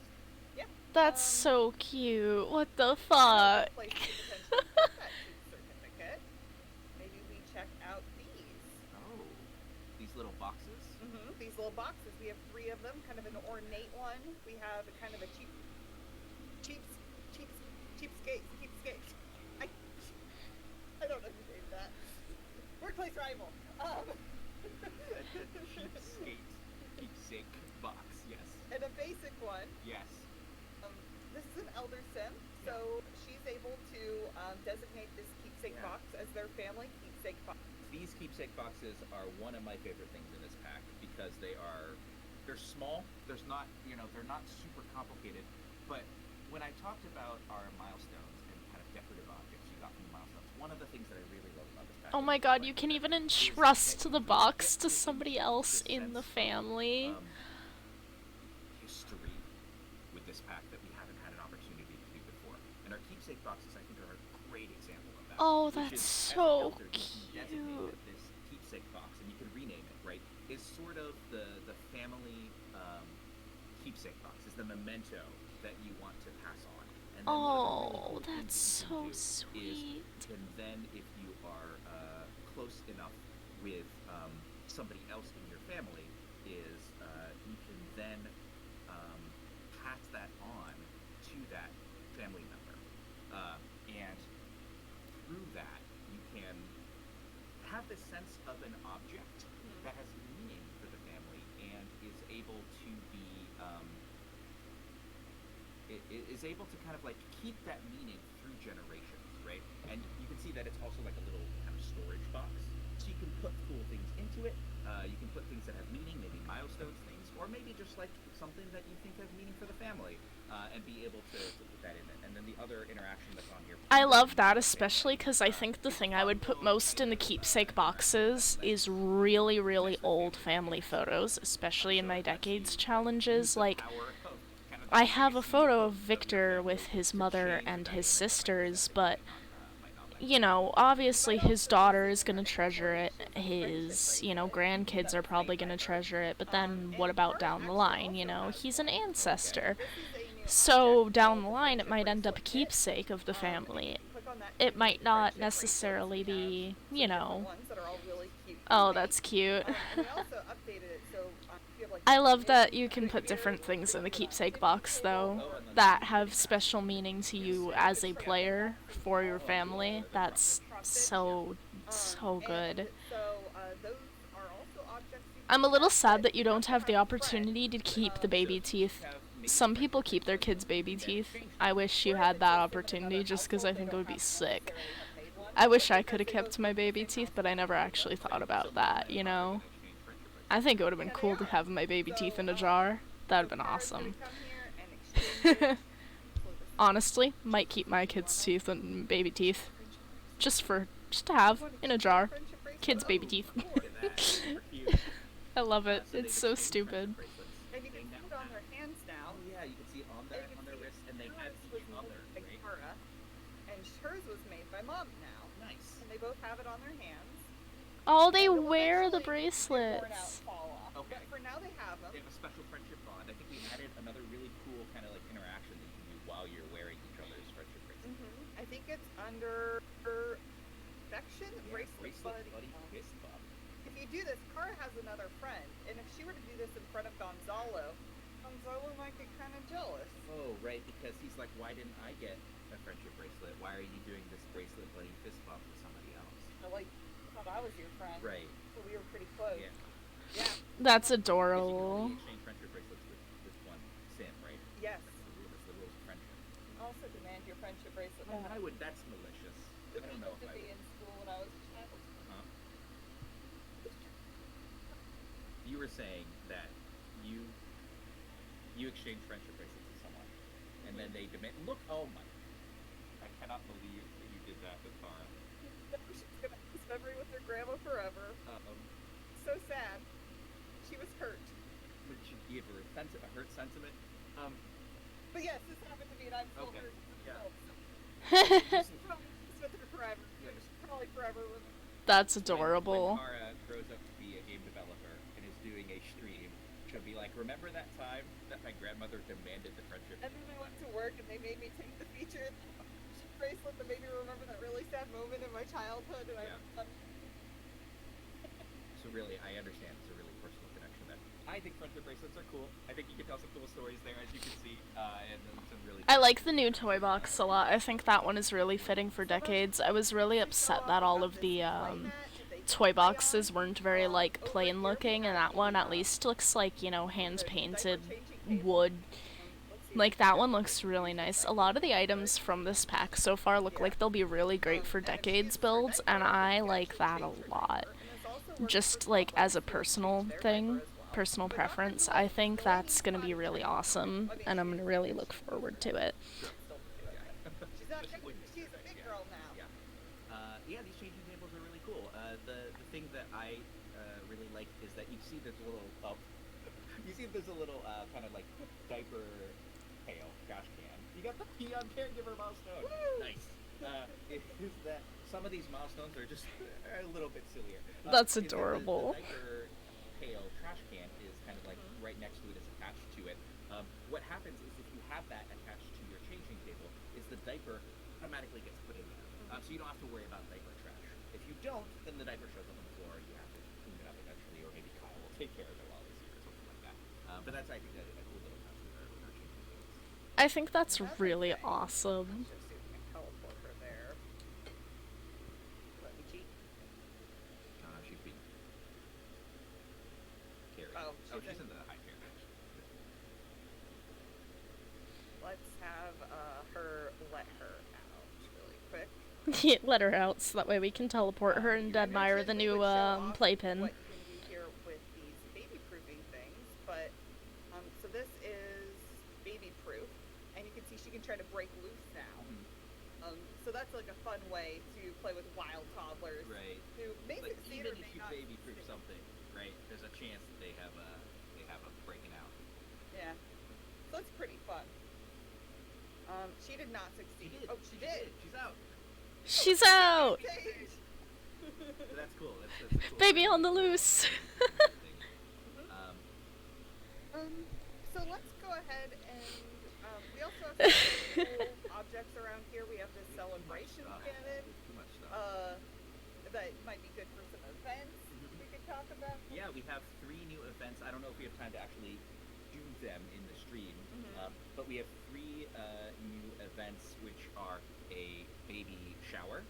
Yeah. That's so cute. What the fuck? Certificate. Maybe we check out these. Oh, these little boxes. These little boxes. We have 3 of them. Kind of an ornate one. We have kind of a cheapskate. I don't know who named that. Workplace rival. Keepsake box. Yes. And a basic one. Yes. This is an elder sim, so she's able to designate this keepsake box as their family keepsake box. These keepsake boxes are one of my favorite things in this pack because they're small. They're not super complicated. But when I talked about our milestones and kind of decorative objects you got from the milestones, one of the things that I really love about this pack. Oh my god, you can even entrust the box to somebody else in the family. History with this pack that we haven't had an opportunity to do before. And our keepsake boxes, I think, are a great example of that. Oh, that's so cute. This keepsake box, and you can rename it, right, is sort of the family keepsake box, is the memento that you want to pass on. And then oh, that's so sweet. And then if you are close enough with somebody else in your family, is you can then pass that on to that family member. And through that, you can have this sense of an object that has meaning for the family and is able to be is able to kind of like keep that meaning through generations, right? And you can see that it's also like a little kind of storage box, so you can put cool things into it. You can put things that have meaning, maybe milestones things, or maybe just like something that you think has meaning for the family, and be able to put that in it. And then the other interaction that's on here. I love that, especially because I think the thing I would put most in the keepsake boxes is really, really old family photos, especially in my Decades challenges. Like, I have a photo of Victor with his mother and his sisters, but, you know, obviously his daughter is gonna treasure it, his, you know, grandkids are probably gonna treasure it, but then what about down the line, you know? He's an ancestor. So, down the line, it might end up a keepsake of the family. It might not necessarily be, you know... Oh, that's cute. I love that you can put different things in the keepsake box, though, that have special meaning to you as a player for your family. That's so good. I'm a little sad that you don't have the opportunity to keep the baby teeth. Some people keep their kids' baby teeth. I wish you had that opportunity just because I think it would be sick. I wish I could have kept my baby teeth, but I never actually thought about that, you know? I think it would have been cool to have my baby teeth in a jar. That would have been awesome. Honestly, might keep my kids' teeth and baby teeth. Just to have in a jar. Kids' baby teeth. I love it. It's so stupid. And you can see it on their hands now. Oh yeah, you can see it on their wrists, and they have each other, right? Cara, and hers was made by Mom now. Nice. And they both have it on their hands. Oh, they wear the bracelets. Okay. But for now, they have them. They have a special friendship bond. I think we added another really cool kind of like interaction that you can do while you're wearing each other's friendship bracelets. I think it's under affection, bracelet buddy. Fist bump. If you do this, Cara has another friend, and if she were to do this in front of Gonzalo might get kind of jealous. Oh, right, because he's like, why didn't I get a friendship bracelet? Why are you doing this bracelet buddy fist bump with somebody else? I thought I was your friend. Right. So we were pretty close. Yeah. That's You can adorable. only exchange friendship bracelets with one sim, right? Yes. That's the rules of friendship. Also demand your friendship bracelet. I would. That's malicious. I don't know if I be would. in school when I was a child. Huh? You were saying that you exchange friendship bracelets with someone, and then they demand. Look, oh my! I cannot believe that you did that with Tara. She's gonna have this memory with her grandma forever. So sad. She was hurt. Would you give her a hurt sentiment? But yes, this happened to me, and I'm still Okay. hurt. Yeah. She's probably with her forever. Yeah. Probably forever with her. That's When adorable. Tara grows up to be a game developer and is doing a stream, she'll be like, remember that time that my grandmother demanded the friendship? And then I went to work and they made me take the featured bracelet that made me remember that really sad moment in my childhood. And Yeah. So really, I understand. It's a really personal connection there. I think friendship bracelets are cool. I think you can tell some cool stories there, as you can see, and then some really. I like the new toy box a lot. I think that one is really fitting for Decades. I was really upset that all of the toy boxes weren't very like plain looking, and that one at least looks like, you know, hand painted wood. Like, that one looks really nice. A lot of the items from this pack so far look like they'll be really great for Decades builds, and I like that a lot. Just like as a personal thing, personal preference, I think that's gonna be really awesome, and I'm gonna really look forward to it. She's a big girl now. Yeah, these changing tables are really cool. The thing that I really like is that you see there's a little kind of like diaper pail, trash can. You got the Peon Caregiver milestone. Woo! Nice. Is that some of these milestones are just a little bit sillier. That's adorable. The diaper pail trash can is kind of like right next to it, is attached to it. What happens is if you have that attached to your changing table, is the diaper automatically gets put in there. So you don't have to worry about diaper trash. If you don't, then the diaper shows up on the floor and you have to clean it up eventually, or maybe Kyle will take care of it while he's here or something like that. But that's, I think, a cool little touch with our changing tables. I think that's really awesome. Just so you can teleport her there. Let me cheat. She's being carried. Oh, she's in the high chair. Let's have her let her out really quick. Let her out so that way we can teleport her and admire the new playpen. What you can do here with these baby proofing things, but so this is baby proof, and you can see she can try to break loose now. So that's like a fun way to play with wild toddlers. Right. Who may Like, succeed even or if may you not baby proof succeed. something, right? There's a chance that they have a breaking out. Yeah. So it's pretty fun. She did not succeed. Oh, she did. She's out. She's out! So that's cool. That's a cool Baby thing. on the loose! So let's go ahead and we also have some cool objects around here. We have this celebration cannon. Too much stuff. That might be good for some events we could talk about. Yeah, we have 3 new events. I don't know if we have time to actually do them in the stream, but we have 3 new events, which are a baby shower,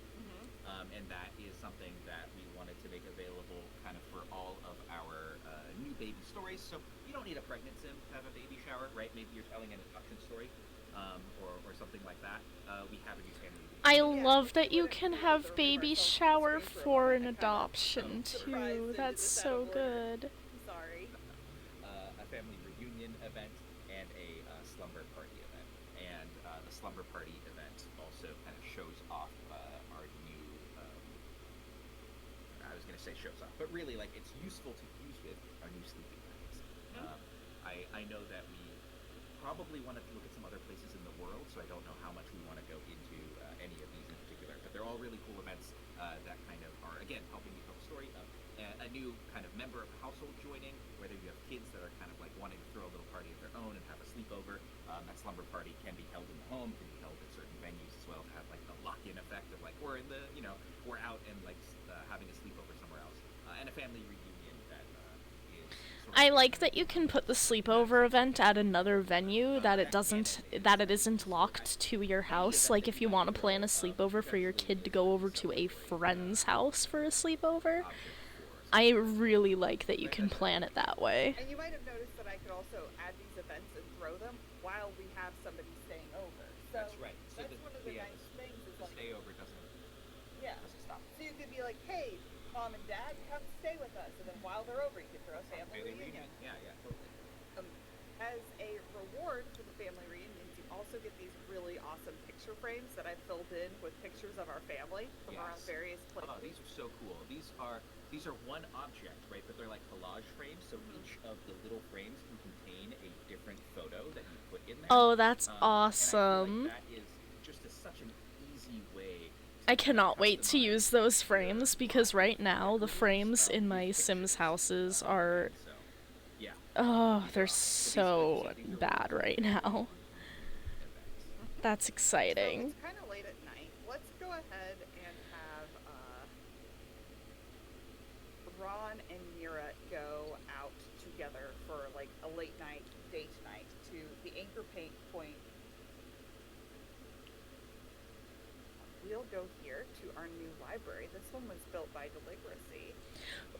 and that is something that we wanted to make available kind of for all of our new baby stories. So you don't need a pregnant sim to have a baby shower, right? Maybe you're telling an adoption story, or something like that. We have a new family I Yeah, love that it you would can include have the baby rehearsal shower space for robot an that kind of adoption surprised too. into That's this out so of order. good. I'm sorry. A family reunion event and a slumber party event. And the slumber party event also kind of shows off our new. I was going to say shows off, but really, like, it's useful to use with our new sleeping bags. I know that we probably want to look at some other places in the world, so I don't know how much we want to go into any of these in particular, but they're all really cool events that kind of are, again, helping you tell the story of a new kind of member of the household joining, whether you have kids that are kind of like wanting to throw a little party of their own and have a sleepover. That slumber party can be held in the home, can be held at certain venues as well to have like the lock-in effect of like we're in the, we're out and like having a sleepover somewhere else, and a family reunion that is. I like that you can put the sleepover event at another venue, that it isn't locked to your house. Like if you want to plan a sleepover for your kid to go over to a friend's house for a sleepover, I really like that you can plan it that way. And you might have noticed that I could also add these events and throw them while we have somebody staying over. So That's right. So that's one of the nice things is the like, stay over doesn't stop. So you could be like, hey, mom and dad, come stay with us, and then while they're over, you can throw a family reunion. Yeah, totally. As a reward for the family reunions, you also get these really awesome picture frames that I've filled in with pictures of our family from around various places. Oh, these are so cool. These are one object, right? But they're like collage frames, so each of the little frames can contain a different photo that you put in there. Oh, that's awesome. And I feel like that is just such an easy way. I cannot wait to use those frames, because right now the frames in my Sims houses are... Oh, they're so bad right now. That's exciting. So it's kind of late at night. Let's go ahead and have Ron and Mira go out together for like a late night date night to the anchor point. We'll go here to our new library. This one was built by Deligracy.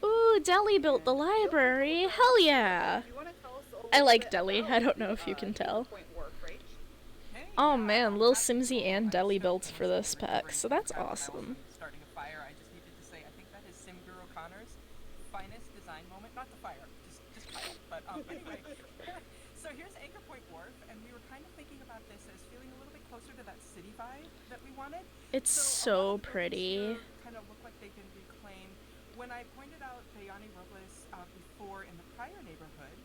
Ooh, Deli built the library. Hell yeah. I like Deli. I don't know if you can tell. Oh man, Lil Simsy and Deli built for this pack, so that's awesome. Starting a fire, I just needed to say, I think that is Sim Guru Connor's finest design moment. Not the fire, just Kyle. But anyway, so here's Anchor Point Wharf, and we were kind of thinking about this as feeling a little bit closer to that city vibe that we wanted. It's so pretty. Kind of look like they've been reclaimed. When I pointed out Bayani Robles before in the prior neighborhood,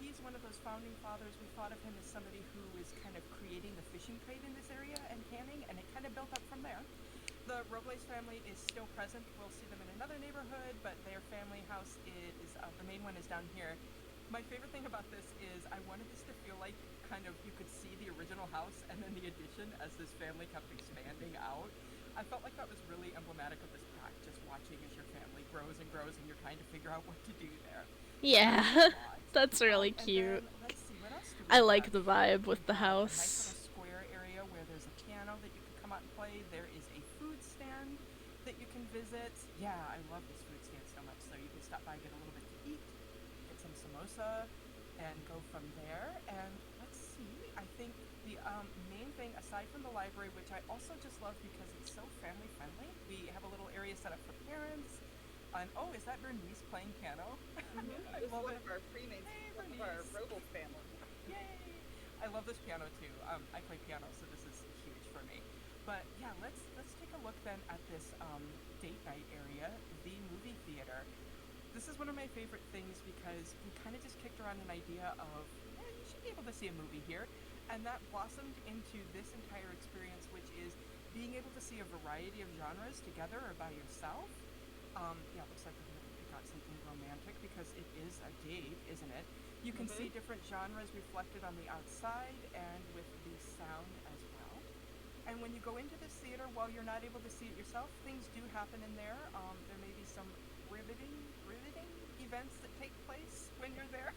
he's one of those founding fathers. We thought of him as somebody who is kind of creating the fishing trade in this area and canning, and it kind of built up from there. The Robles family is still present. We'll see them in another neighborhood, but their family house is the main one is down here. My favorite thing about this is I wanted this to feel like kind of you could see the original house and then the addition as this family kept expanding out. I felt like that was really emblematic of this pack, just watching as your family grows and grows and you're trying to figure out what to do there. Yeah, that's really cute. Let's see, what else do we I have? like the vibe with the A nice house. little square area where there's a piano that you can come out and play. There is a food stand that you can visit. Yeah, I love this food stand so much. So you can stop by, get a little bit to eat, get some samosa, and go from there. And let's see, I think the main thing, aside from the library, which I also just love because it's so family friendly, we have a little area set up for parents. And oh, is that Bernice playing piano? I love one it. of our pre-mates, one of our Robles family. Yay! I love this piano too. I play piano, so this is huge for me. But yeah, let's take a look then at this date night area, the movie theater. This is one of my favorite things because we kind of just kicked around an idea of, you should be able to see a movie here. And that blossomed into this entire experience, which is being able to see a variety of genres together or by yourself. Yeah, it looks like we're going to pick out something romantic because it is a date, isn't it? You can see different genres reflected on the outside and with the sound as well. And when you go into this theater, while you're not able to see it yourself, things do happen in there. There may be some riveting events that take place when you're there.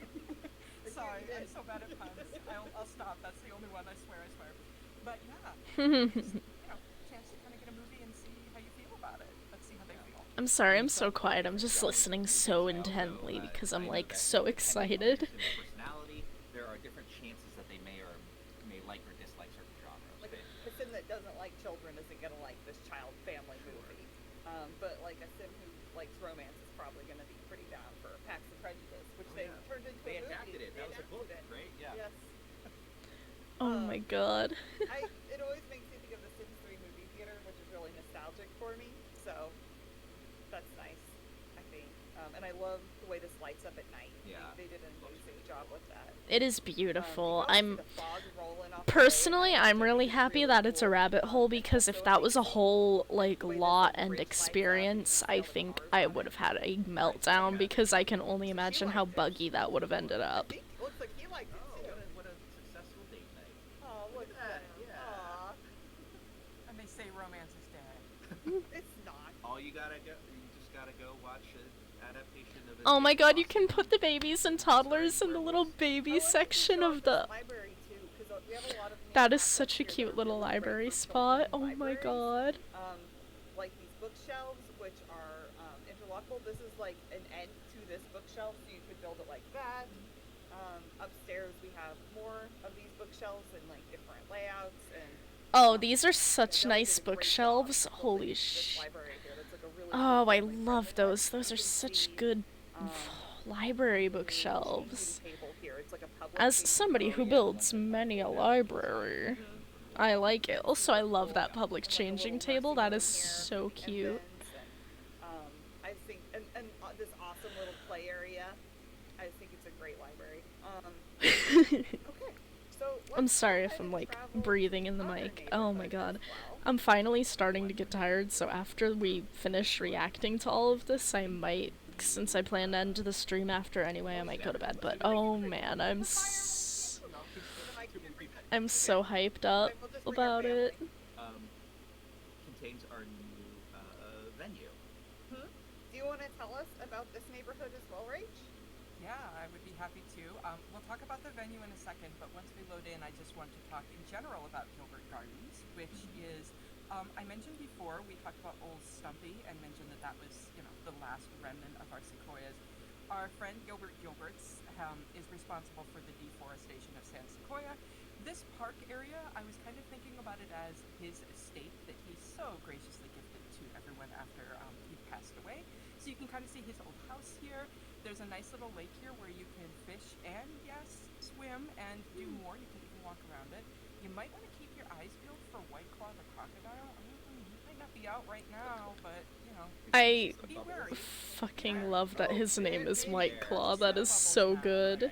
Sorry, I'm so bad at puns. I'll stop. That's the only one. I swear. But yeah, just, chance to kind of get a movie and see how you feel about it. Let's see how they feel. I'm sorry, I'm so quiet. I'm just listening so intently because I'm like so excited. Personality, there are different chances that they may or may like or dislike certain genres. Like a sim that doesn't like children isn't gonna like this child family movie. But like a sim who likes romance is probably gonna be pretty down for Pax and Prejudice, which they turned into They a movie. adapted it. That was a book, right? Yeah. Yes. Oh my god. It always makes me think of the Sims 3 movie theater, which is really nostalgic for me. So that's nice, I think. And I love the way this lights up at night. Yeah. They did an amazing job with that. It is beautiful. The fog rolling off the Personally, way, I'm really happy that it's a cool. rabbit hole, because if that was a whole, like, way this lot little and bridge lights up, experience, you can I see all the think cars I on would it. have had a meltdown, because I can only imagine how buggy that would have ended I up. think it looks like he liked it too. What a successful date night. Oh, look at that. Yeah. Aw. And they say romance is dead. It's not. All you just gotta go watch an adaptation of it. Oh my god, you can put the babies and toddlers in the little baby section of the... Library too, 'cause we have a lot of That is assets such a here that cute are little really great library for spot. children's Oh my libraries. god. Like these bookshelves, which are interlockable. This is like an end to this bookshelf, so you could build it like that. Upstairs we have more of these bookshelves in like different layouts and. Oh, these are such They'll nice do a great bookshelves. job Holy building sh... this library here. That's like a really Oh, cool I family love friendly those. one. Those are You can such see, good library the bookshelves. changing table here. It's like a public As changing somebody who table. builds many a library, I like it. Also, I love that public And, like, a changing little table. nursing That home is here, so cute. and I think, and this awesome little play area. I think it's a great library. Okay, so I'm let's sorry go if ahead I'm and like travel breathing in the to other mic. Oh my neighborhoods god. as well. I'm finally starting to get tired, so after we finish reacting to all of this, I might, since I plan to end the stream after anyway, I might go to bed. But oh man, I'm so hyped up about it. Contains our new venue. Do you want to tell us about this neighborhood as well, Rach? Yeah, I would be happy to. We'll talk about the venue in a second, but once we load in, I just want to talk in general about Gilbert Gardens, which is, I mentioned before, we talked about Old Stumpy and mentioned that was, the last remnant of our sequoias. Our friend Gilbert's is responsible for the deforestation of San Sequoia. This park area, I was kind of thinking about it as his estate that he so graciously gifted to everyone after he passed away. So you can kind of see his old house here. There's a nice little lake here where you can fish and, yes, swim and do more. You can even walk around it. You might want to keep your eyes peeled for White Claw the crocodile. He might not be out right now, but, I be wary. fucking love that his name is White Claw. That is so good.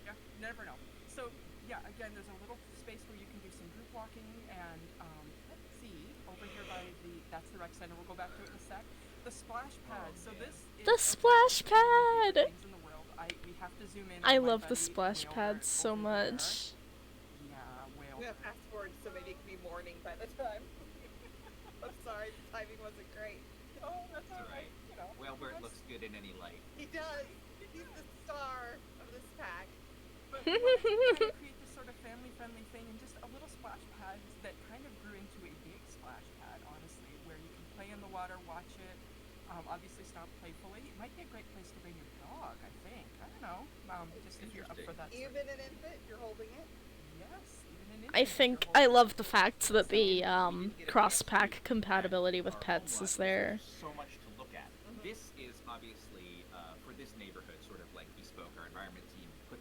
Yeah, you never know. So, yeah, again, there's a little space where you can do some group walking, and let's see, over here by that's the rec center. We'll go back to it in a sec. The splash pad. So this is The splash pad! things in the world. We have to zoom in. I on my love the buddy splash Whale pad Bird so over much. there. Yeah, whale. I'm gonna fast forward so maybe it can be morning by the time. I'm sorry, the timing wasn't great. Oh, that's It's alright. Whalebert looks good in any light. He does. He's the star of this pack. But we wanted to try to create this sort of family-friendly thing, and just a little splash pad that kind of grew into a big splash pad, honestly, where you can play in the water, watch it, obviously stop playfully. It might be a great place to bring your dog, I think. I don't know. Just if you're up for that. Even an infant, you're holding it? Yes, even an I infant, think you're I holding love the fact that the cross-pack compatibility with pets is there. So much to look at. This is obviously for this neighborhood, sort of like bespoke. Our environment team put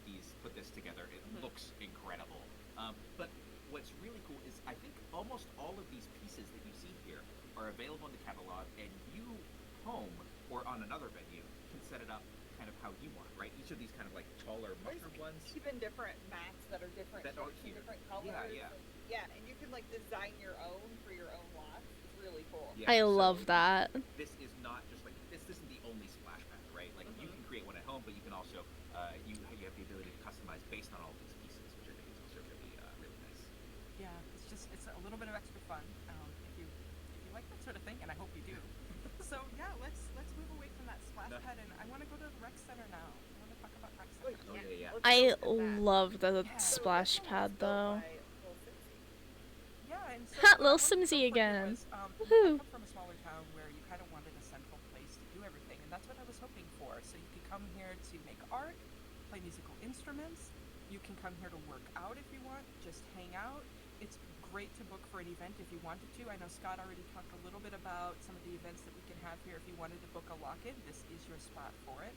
this together. It looks incredible. But what's really cool is I think almost all of these pieces that you see here are available in the catalog, and you, home or on another venue, can set it up kind of how you want. Right? Each of these kind of like taller, mushroom ones. Even different mats that are different That are shapes and here. different colors. Yeah. Yeah, and you can like design your own for your own lot. It's really cool. Yeah, I so love that. This is not just like this isn't the only splash pad, right? Like you can create one at home, but you can also you have the ability to customize based on all these pieces, which I think is also really nice. Yeah, it's a little bit of extra fun if you like that sort of thing, and I hope you do. So yeah, let's move away from that splash pad, and I want to go to the rec center now. I want to talk about rec center. Yeah. I love the splash pad though. Yeah, and so Ha, what I Lil wanted to Simsy go for again. was, Woohoo. I come from a smaller town where you kind of wanted a central place to do everything, and that's what I was hoping for. So you could come here to make art, play musical instruments. You can come here to work out if you want, just hang out. It's great to book for an event if you wanted to. I know Scott already talked a little bit about some of the events that we can have here. If you wanted to book a lock-in, this is your spot for it.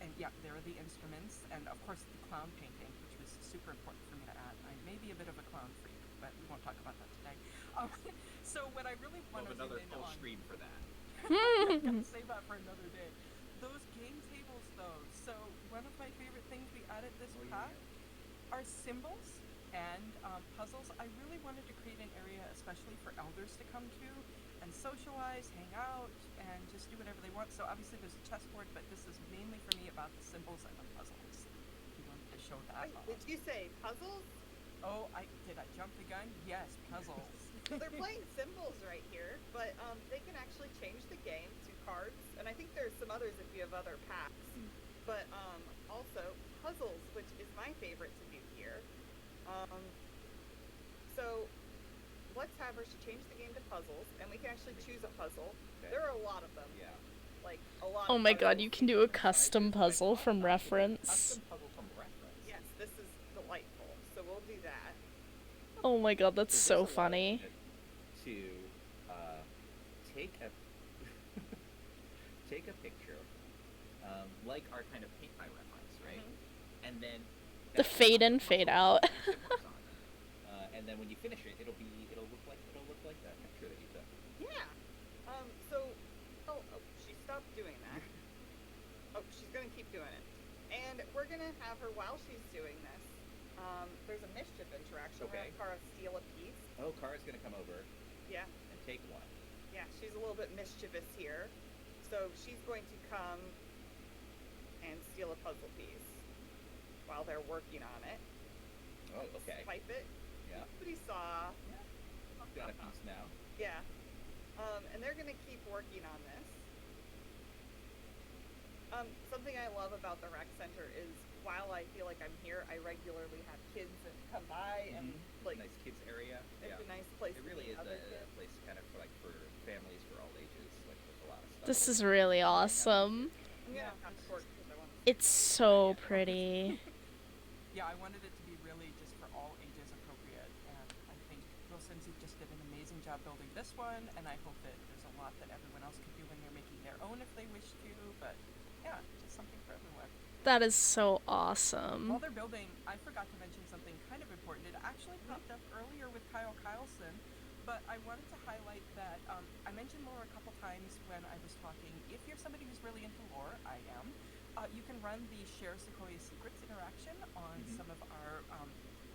And yeah, there are the instruments, and of course the clown painting, which was super important for me to add. I may be a bit of a clown freak, but we won't talk about that today. So what I really want to another zoom in full on, stream for that. I'm gonna save that for another day. Those game tables, though. So one of my favorite things we added this pack are symbols and puzzles. I really wanted to create an area especially for elders to come to and socialize, hang out, and just do whatever they want. So obviously there's a chessboard, but this is mainly for me about the symbols and the puzzles. If you wanted to show that off. Did you say puzzles? Oh, did I jump the gun? Yes, puzzles. So they're playing symbols right here, but they can actually change the game to cards, and I think there's some others if you have other packs. But also puzzles, which is my favorite to do here. So let's have her change the game to puzzles, and we can actually choose a puzzle. Okay. There are a lot of them. Yeah. Like a lot. Oh my god, you can do a custom puzzle from reference. Custom puzzle from reference. Yes, this is delightful. So we'll do that. Oh my god, that's so funny. To take a take a picture, like our kind of paint by reference, right? Mm-hmm. And then the fade in, fade out. And then when you finish it, it'll look like that picture that you took. Yeah. So, she stopped doing that. Oh, she's gonna keep doing it, and we're gonna have her while she's doing this. There's a mischief interaction. Okay. We're gonna have Kara steal a piece. Oh, Kara's gonna come over. Yeah. And take one. Yeah, she's a little bit mischievous here, so she's going to come and steal a puzzle piece while they're working on it. Oh, okay. Swipe it. Yeah. Nobody saw. I've got a piece now. Yeah. And they're gonna keep working on this. Something I love about the rec center is while I feel like I'm here, I regularly have kids that come by and like nice kids area. It's a nice place. It really is a place kind of for families for all ages, like with a lot of stuff. This is really awesome. Yeah. It's so pretty. Yeah, I wanted it to be really just for all ages appropriate, and I think Wilson's just did an amazing job building this one, and I hope that there's a lot that everyone else could do when they're making their own if they wish to, but yeah, just something for everyone. That is so awesome. While they're building, I forgot to mention something kind of important. It actually popped up earlier with Kyle Kyleson, but I wanted to highlight that I mentioned lore a couple times when I was talking. If you're somebody who's really into lore, I am, you can run the Share Sequoia Secrets interaction on some of our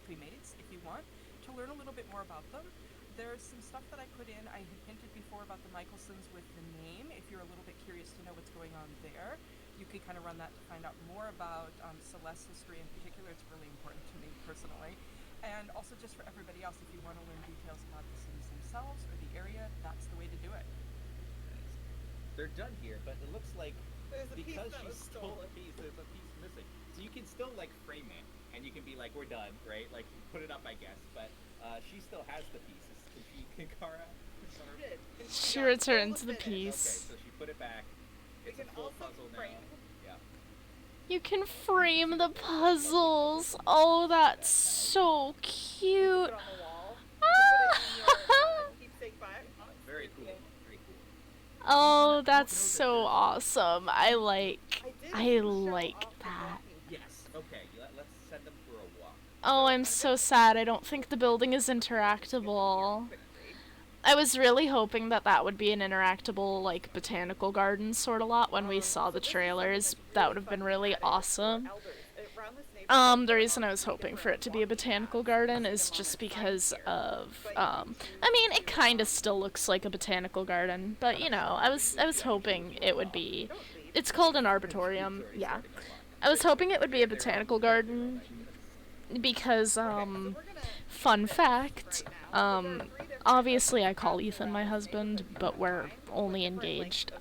premates if you want to learn a little bit more about them. There's some stuff that I put in. I had hinted before about the Michelsons with the name. If you're a little bit curious to know what's going on there, you could kind of run that to find out more about Celeste's history in particular. It's really important to me personally. And also just for everybody else, if you want to learn details about the Sims themselves or the area, that's the way to do it. They're done here, but it looks like because she stole a piece, there's a piece missing. So you can still like frame it, and you can be like, we're done, right? Like put it up, I guess. But she still has the pieces. Can Kara? She returns the piece. Okay, so she put it back. It's a full puzzle now. Yeah. You can frame the puzzles. Oh, that's so cute. Very cool. Oh, that's so awesome. I like that. Yes. Okay. Let's send them for a walk. Oh, I'm so sad. I don't think the building is interactable. I was really hoping that that would be an interactable, like, botanical garden sort of lot when we saw the trailers. That would have been really awesome. The reason I was hoping for it to be a botanical garden is just because of, I mean, it kind of still looks like a botanical garden, but, you know, I was hoping it would be, it's called an arboretum, yeah. I was hoping it would be a botanical garden because, fun fact, obviously I call Ethan my husband, but we're only engaged,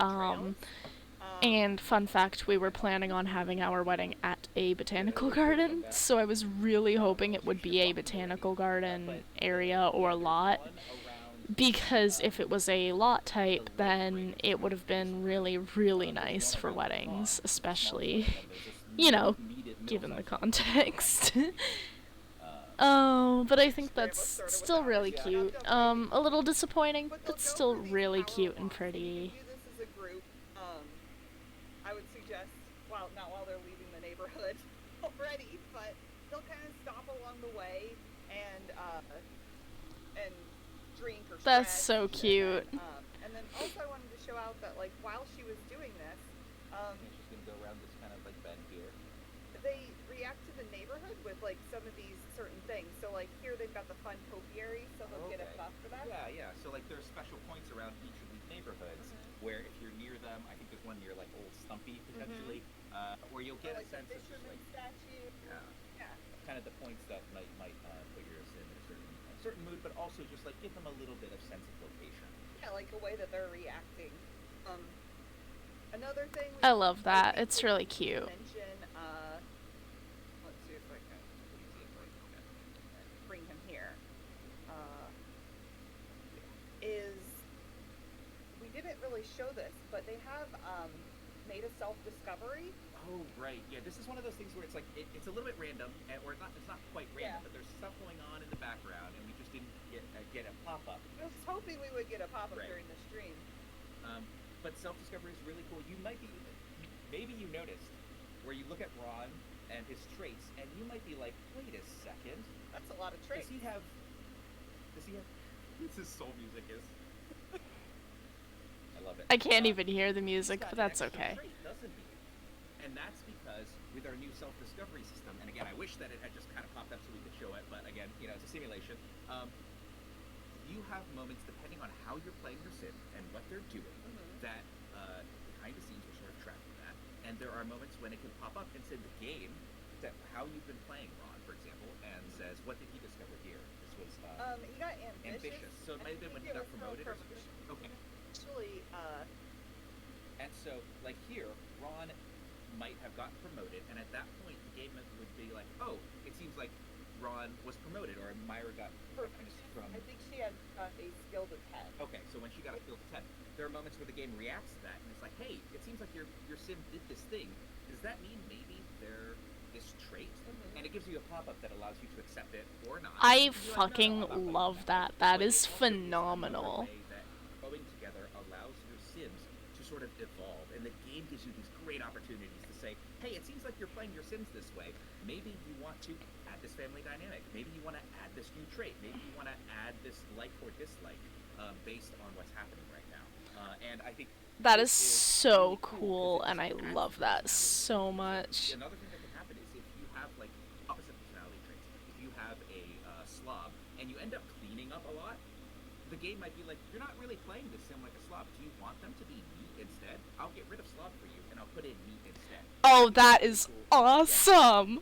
and fun fact, we were planning on having our wedding at a botanical garden, so I was really hoping it would be a botanical garden area or lot, because if it was a lot type, then it would have been really, really nice for weddings, especially, you know, given the context. Oh but I think Three of us that's sort of still without really it. cute. Dumping. A little disappointing, But but they'll go still for these really power cute and walks. pretty. You can do this as a group. I would suggest, well, not while they're leaving the neighborhood already, but they'll kind of stop along the way and drink or That's stretch. so cute. And then also I wanted to show out that like while she was doing this, she's gonna go around this kind of like bend here. they react to the neighborhood with like some of these certain things. So like here they've got the fun topiary, so they'll get a buff for that. Yeah. So like there's special points around each of these neighborhoods where if you're near them, I think there's one near like Old Stumpy potentially, where you'll get Or, like, a sense the of just fisherman like statue. Yeah. kind of the points that might put your sim in a certain mood, but also just like give them a little bit of sense of location. Yeah, like the way that they're reacting. Another thing. I love that. It's really cute. Mention, let's see if I can bring him here. Is we didn't really show this, but they have made a self-discovery. Oh right, yeah. This is one of those things where it's like it's a little bit random, or it's not quite random, but there's stuff going on in the background, and we just didn't get a pop up. I was hoping we would get a pop up Right. during the stream. But self-discovery is really cool. Maybe you noticed where you look at Ron and his traits, and you might be like, wait a second. That's a lot of traits. Does he have? This is soul music is. I love it. I can't even hear the He's music, got but an that's extra okay. trait, doesn't he? And that's because with our new self-discovery system, and again, I wish that it had just kind of popped up so we could show it, but again, it's a simulation. You have moments depending on how you're playing your sim and what they're doing that behind the scenes will sort of track that. And there are moments when it can pop up inside the game that how you've been playing Ron, for example, and says, what did he discover here? This was he got ambitious. So it might have been when he got promoted or something. Okay. Actually, and so like here, Ron might have gotten promoted, and at that point the game would be like, oh, it seems like Ron was promoted, or Myra got from. I think she had a skill to 10. Okay, so when she got a skill to 10, there are moments where the game reacts to that, and it's like, hey, it seems like your sim did this thing. Does that mean maybe they're this trait? And it gives you a pop-up that allows you to accept it or not. I fucking love that. That is phenomenal. That going together allows your sims to sort of evolve, and the game gives you these great opportunities to say, hey, it seems like you're playing your sims this way. Maybe you want to add this family dynamic. Maybe you want to add this new trait. Maybe you want to add this like or dislike based on what's happening right now. And I think that is so cool, and I love that so much. Another thing that can happen is if you have like opposite personality traits. If you have a slob and you end up cleaning up a lot, the game might be like, you're not really playing this sim like a slob. Do you want them to be meat instead? I'll get rid of slob for you, and I'll put in meat instead. Oh, that is awesome!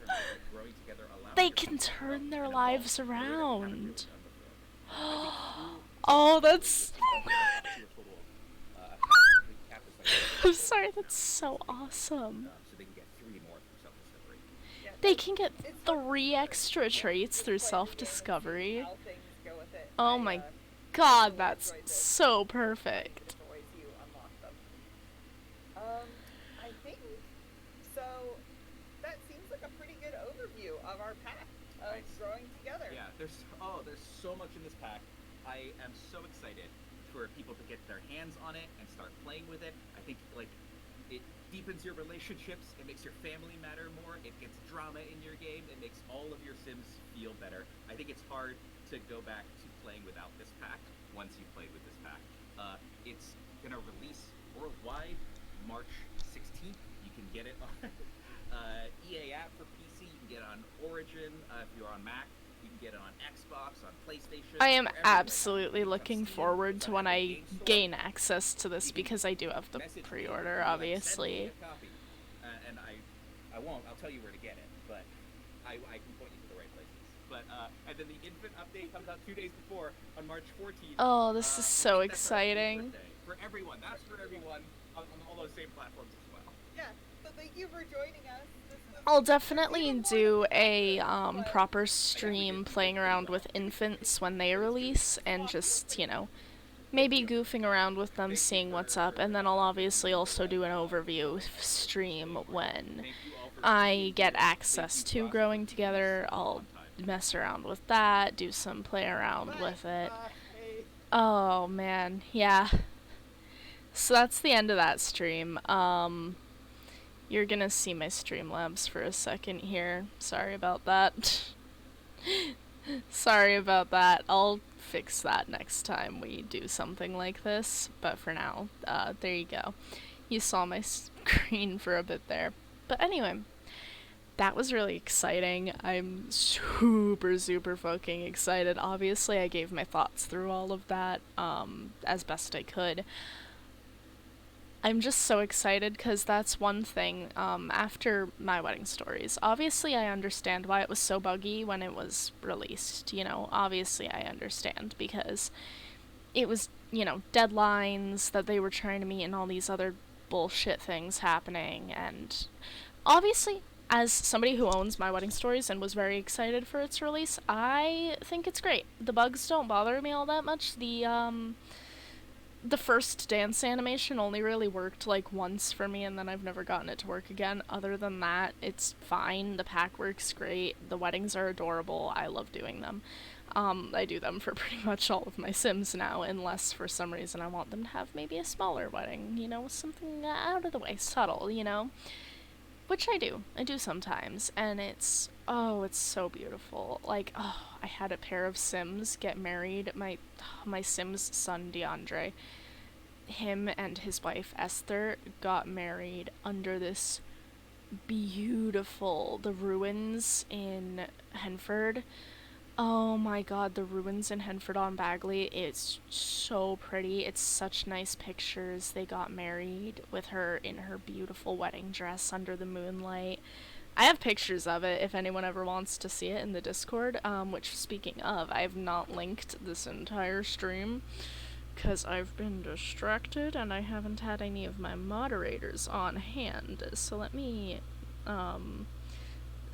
They can turn their lives around. Oh, that's so good! I'm sorry, that's so awesome. So they can get 3 more from self-discovery. They can get 3 extra traits through self-discovery. Oh my god, that's so perfect. I think so. That seems like a pretty good overview of our pack of growing together. Yeah, there's so much in this pack. I am so excited for people to get their hands on it and start playing with it. I think like it deepens your relationships, it makes your family matter more, it gets drama in your game, it makes all of your sims feel better. I think it's hard to go back to playing without this pack once you've played with this pack. It's gonna release worldwide March 16th. You can get it on EA app for PC, you can get it on Origin if you're on Mac. You can get it on Xbox, on PlayStation. I am absolutely looking forward to when I gain access to this, because I do have the pre-order, obviously. And I won't. I'll tell you where to get it, but I can point you to the right places. But and then the Infant update comes out 2 days before on March 14th. Oh, this is so exciting. For everyone, that's for everyone on all those same platforms as well. Yeah. So thank you for joining us. I'll definitely do a proper stream playing around with infants when they release, and just, maybe goofing around with them, seeing what's up, and then I'll obviously also do an overview stream when I get access to Growing Together. I'll mess around with that, do some play around with it. Oh man, yeah. So that's the end of that stream. You're gonna see my Streamlabs for a second here. Sorry about that. Sorry about that. I'll fix that next time we do something like this. But for now, there you go. You saw my screen for a bit there. But anyway, that was really exciting. I'm super, super fucking excited. Obviously, I gave my thoughts through all of that as best I could. I'm just so excited because that's one thing. After My Wedding Stories, obviously I understand why it was so buggy when it was released. You know, obviously I understand because it was, you know, deadlines that they were trying to meet and all these other bullshit things happening. And obviously, as somebody who owns My Wedding Stories and was very excited for its release, I think it's great. The bugs don't bother me all that much. The first dance animation only really worked like once for me, and then I've never gotten it to work again. Other than that, it's fine. The pack works great. The weddings are adorable. I love doing them. I do them for pretty much all of my Sims now, unless for some reason I want them to have maybe a smaller wedding, you know, something out of the way, subtle, you know? Which I do. I do sometimes, and it's so beautiful. Like, I had a pair of Sims get married. My Sim's son, DeAndre, him and his wife, Esther, got married under this the ruins in Henford. Oh my god, the ruins in Henford on Bagley, it's so pretty. It's such nice pictures. They got married with her in her beautiful wedding dress under the moonlight. I have pictures of it if anyone ever wants to see it in the Discord, which, speaking of, I have not linked this entire stream because I've been distracted and I haven't had any of my moderators on hand. So let me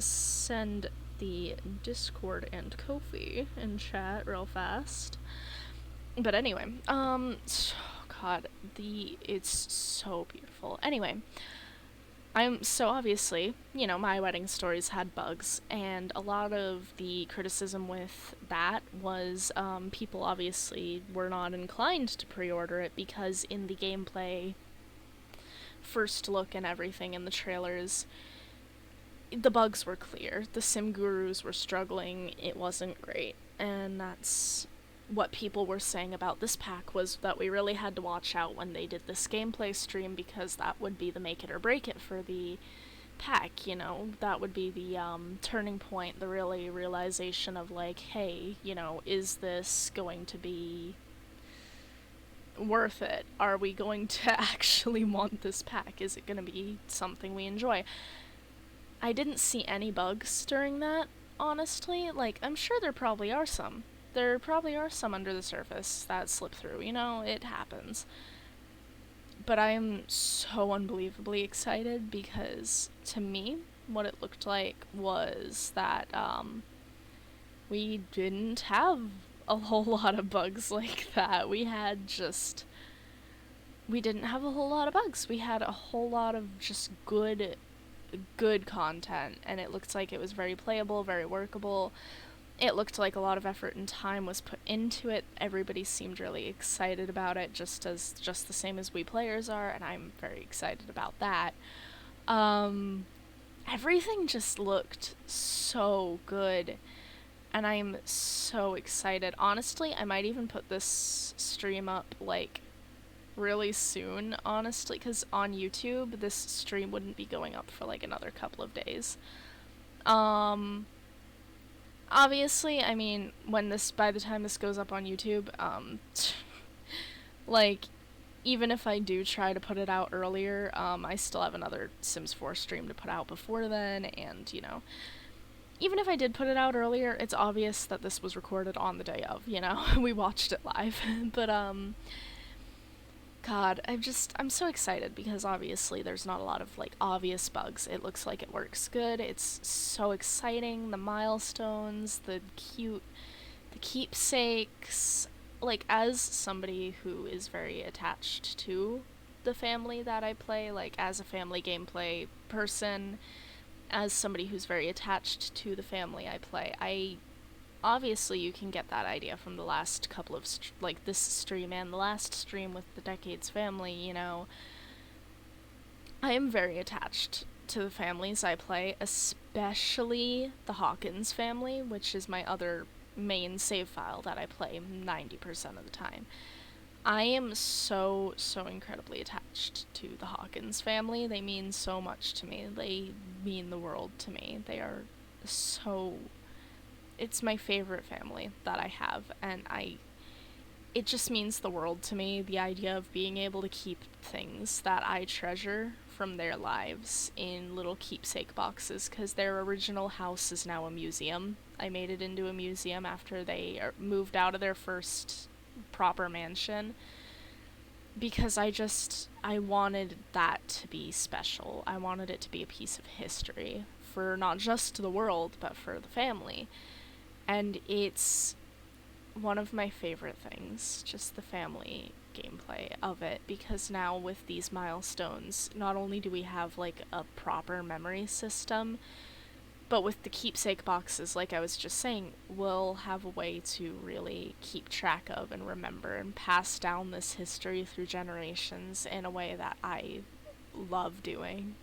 send the Discord and Ko-fi in chat real fast. But anyway, God, it's so beautiful. Anyway, so obviously, you know, My Wedding Stories had bugs, and a lot of the criticism with that was people obviously were not inclined to pre-order it because in the gameplay first look and everything in the trailers, the bugs were clear. The sim gurus were struggling. It wasn't great. And that's what people were saying about this pack, was that we really had to watch out when they did this gameplay stream because that would be the make it or break it for the pack, you know? That would be the turning point, the really realization of like, hey, you know, is this going to be worth it? Are we going to actually want this pack? Is it going to be something we enjoy? I didn't see any bugs during that, honestly. Like, I'm sure there probably are some. There probably are some under the surface that slip through, you know, it happens. But I am so unbelievably excited because, to me, what it looked like was that, we didn't have a whole lot of bugs like that. We didn't have a whole lot of bugs. We had a whole lot of just good content, and it looked like it was very playable, very workable. It looked like a lot of effort and time was put into it. Everybody seemed really excited about it, just the same as we players are, and I'm very excited about that. Everything just looked so good, and I'm so excited. Honestly, I might even put this stream up, like, really soon, honestly, because on YouTube, this stream wouldn't be going up for, like, another couple of days. Obviously, I mean, by the time this goes up on YouTube, like, even if I do try to put it out earlier, I still have another Sims 4 stream to put out before then, and, you know, even if I did put it out earlier, it's obvious that this was recorded on the day of, you know? We watched it live. But, God, I'm so excited because obviously there's not a lot of, like, obvious bugs. It looks like it works good. It's so exciting. The milestones, the keepsakes. Like, as somebody who is very attached to the family that I play, like, as a family gameplay person, as somebody who's very attached to the family I play, obviously you can get that idea from the last couple of like this stream and the last stream with the Decades family, you know. I am very attached to the families I play, especially the Hawkins family, which is my other main save file that I play 90% of the time. I am so incredibly attached to the Hawkins family. They mean so much to me. They mean the world to me. They are so... It's my favorite family that I have, and it just means the world to me, the idea of being able to keep things that I treasure from their lives in little keepsake boxes, because their original house is now a museum. I made it into a museum after they moved out of their first proper mansion, because I wanted that to be special. I wanted it to be a piece of history for not just the world, but for the family. And it's one of my favorite things, just the family gameplay of it, because now with these milestones, not only do we have like a proper memory system, but with the keepsake boxes, like I was just saying, we'll have a way to really keep track of and remember and pass down this history through generations in a way that I love doing.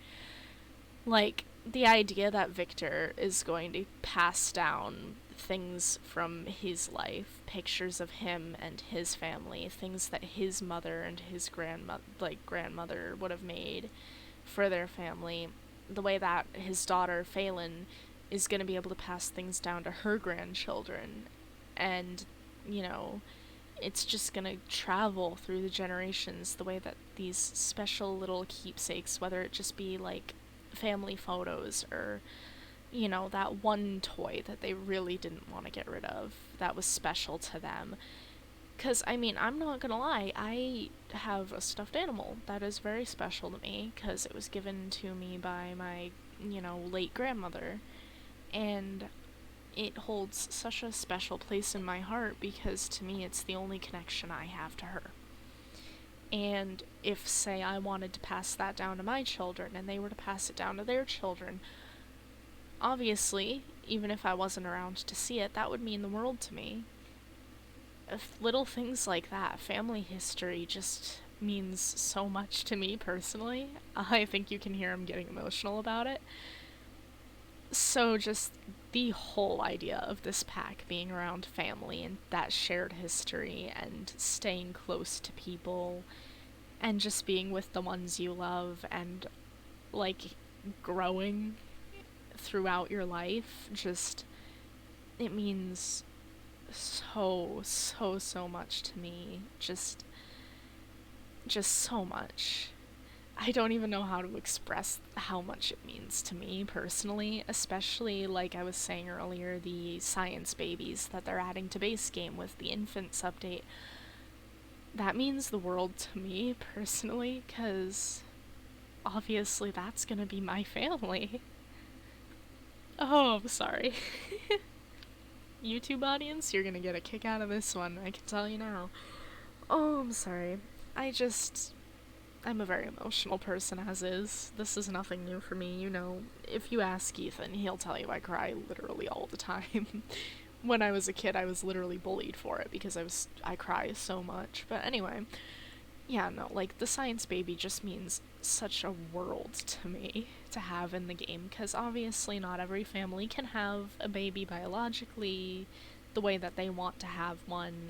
Like, the idea that Victor is going to pass down things from his life, pictures of him and his family, things that his mother and his grandmother would have made for their family, the way that his daughter Phelan is going to be able to pass things down to her grandchildren, and, you know, it's just going to travel through the generations, the way that these special little keepsakes, whether it just be like family photos or, you know, that one toy that they really didn't want to get rid of that was special to them. Because, I mean, I'm not gonna lie, I have a stuffed animal that is very special to me, because it was given to me by my, you know, late grandmother. And it holds such a special place in my heart, because to me it's the only connection I have to her. And if, say, I wanted to pass that down to my children, and they were to pass it down to their children, obviously, even if I wasn't around to see it, that would mean the world to me. Little things like that, family history, just means so much to me personally. I think you can hear I'm getting emotional about it. So just the whole idea of this pack being around family and that shared history and staying close to people and just being with the ones you love and, like, growing throughout your life, just, it means so much to me. Just so much. I don't even know how to express how much it means to me personally, especially, like I was saying earlier, the science babies that they're adding to base game with the infants update. That means the world to me personally, because obviously that's gonna be my family. Oh, I'm sorry. YouTube audience, you're gonna get a kick out of this one, I can tell you now. Oh, I'm sorry. I'm a very emotional person as is. This is nothing new for me, you know. If you ask Ethan, he'll tell you I cry literally all the time. When I was a kid, I was literally bullied for it because I cry so much. But anyway, yeah, no, like, the science baby just means such a world to me to have in the game, because obviously not every family can have a baby biologically the way that they want to have one.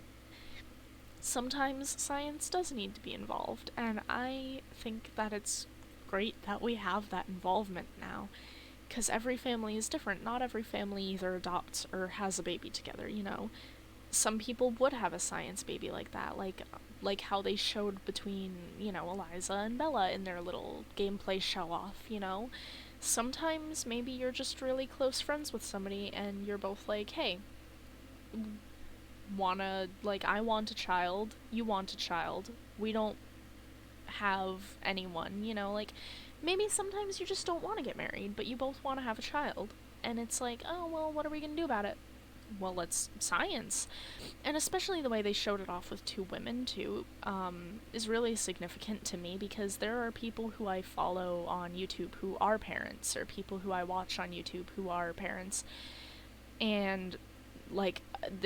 Sometimes science does need to be involved, and I think that it's great that we have that involvement now, because every family is different. Not every family either adopts or has a baby together, you know. Some people would have a science baby like that, like how they showed between, you know, Eliza and Bella in their little gameplay show-off, you know. Sometimes maybe you're just really close friends with somebody and you're both like, hey, I want a child, you want a child, we don't have anyone, you know, like, maybe sometimes you just don't want to get married, but you both want to have a child, and it's like, oh, well, what are we gonna do about it? well, it's science. And especially the way they showed it off with two women, too, is really significant to me, because there are people who I follow on YouTube who are parents, or people who I watch on YouTube who are parents. And, like,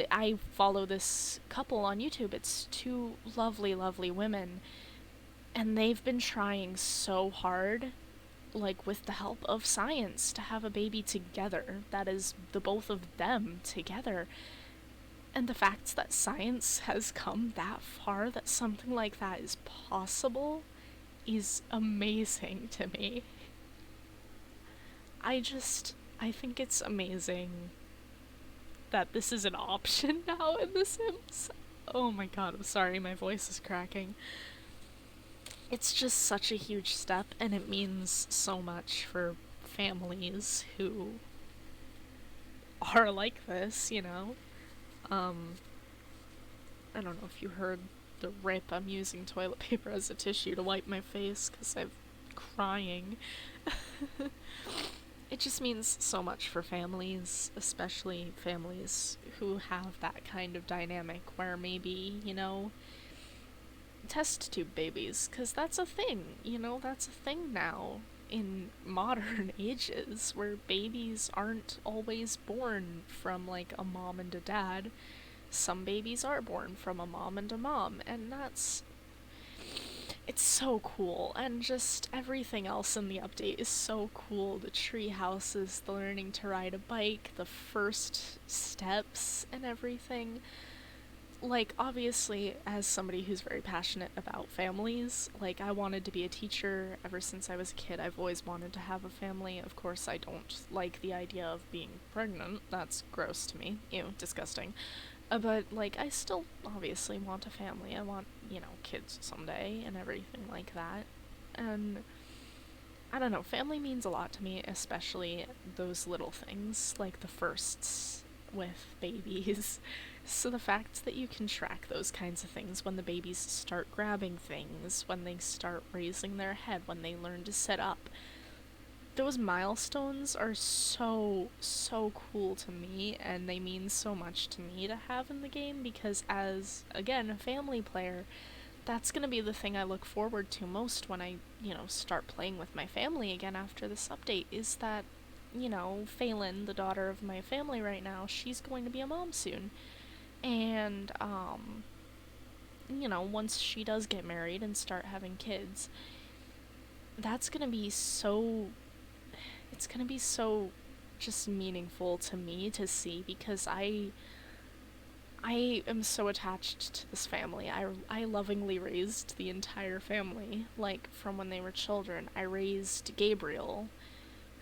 I follow this couple on YouTube. It's two lovely, lovely women. And they've been trying so hard, like, with the help of science, to have a baby together. That is the both of them together. And the fact that science has come that far, that something like that is possible, is amazing to me. I think it's amazing that this is an option now in The Sims. Oh my god, I'm sorry, my voice is cracking. It's just such a huge step, and it means so much for families who are like this, you know? I don't know if you heard the rip. I'm using toilet paper as a tissue to wipe my face because I'm crying. It just means so much for families, especially families who have that kind of dynamic where maybe, you know, test tube babies, because that's a thing, you know, that's a thing now in modern ages, where babies aren't always born from, like, a mom and a dad. Some babies are born from a mom and a mom, and it's so cool, and just everything else in the update is so cool. The tree houses, the learning to ride a bike, the first steps and everything. Like, obviously, as somebody who's very passionate about families, like, I wanted to be a teacher ever since I was a kid. I've always wanted to have a family. Of course, I don't like the idea of being pregnant. That's gross to me. Ew, disgusting. But, like, I still obviously want a family. I want, you know, kids someday and everything like that. And I don't know, family means a lot to me, especially those little things, like the firsts with babies. So the fact that you can track those kinds of things, when the babies start grabbing things, when they start raising their head, when they learn to sit up, those milestones are so, so cool to me, and they mean so much to me to have in the game, because as, again, a family player, that's gonna be the thing I look forward to most when I, you know, start playing with my family again after this update, is that, you know, Phelan, the daughter of my family right now, she's going to be a mom soon. And, you know, once she does get married and start having kids, that's gonna be so, it's gonna be so just meaningful to me to see, because I am so attached to this family. I lovingly raised the entire family, like, from when they were children. I raised Gabriel,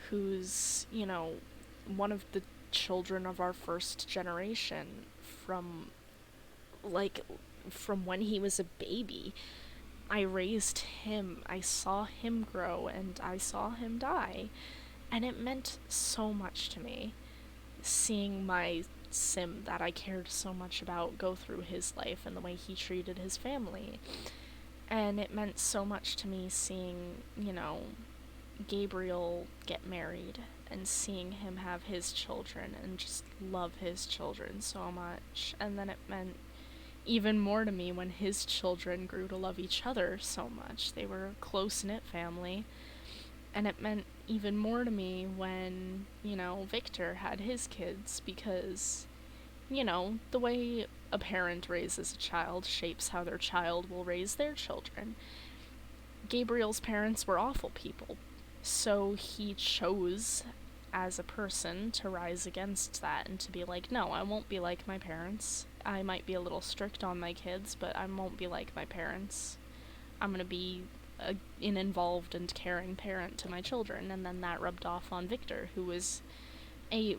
who's, you know, one of the children of our first generation, from, like, from when he was a baby. I raised him, I saw him grow, and I saw him die. And it meant so much to me, seeing my sim that I cared so much about go through his life and the way he treated his family. And it meant so much to me seeing, you know, Gabriel get married and seeing him have his children and just love his children so much. And then it meant even more to me when his children grew to love each other so much. They were a close-knit family. And it meant even more to me when, you know, Victor had his kids, because, you know, the way a parent raises a child shapes how their child will raise their children. Gabriel's parents were awful people, so he chose, as a person, to rise against that and to be like, no, I won't be like my parents. I might be a little strict on my kids, but I won't be like my parents. I'm gonna be an involved and caring parent to my children. And then that rubbed off on Victor, who was a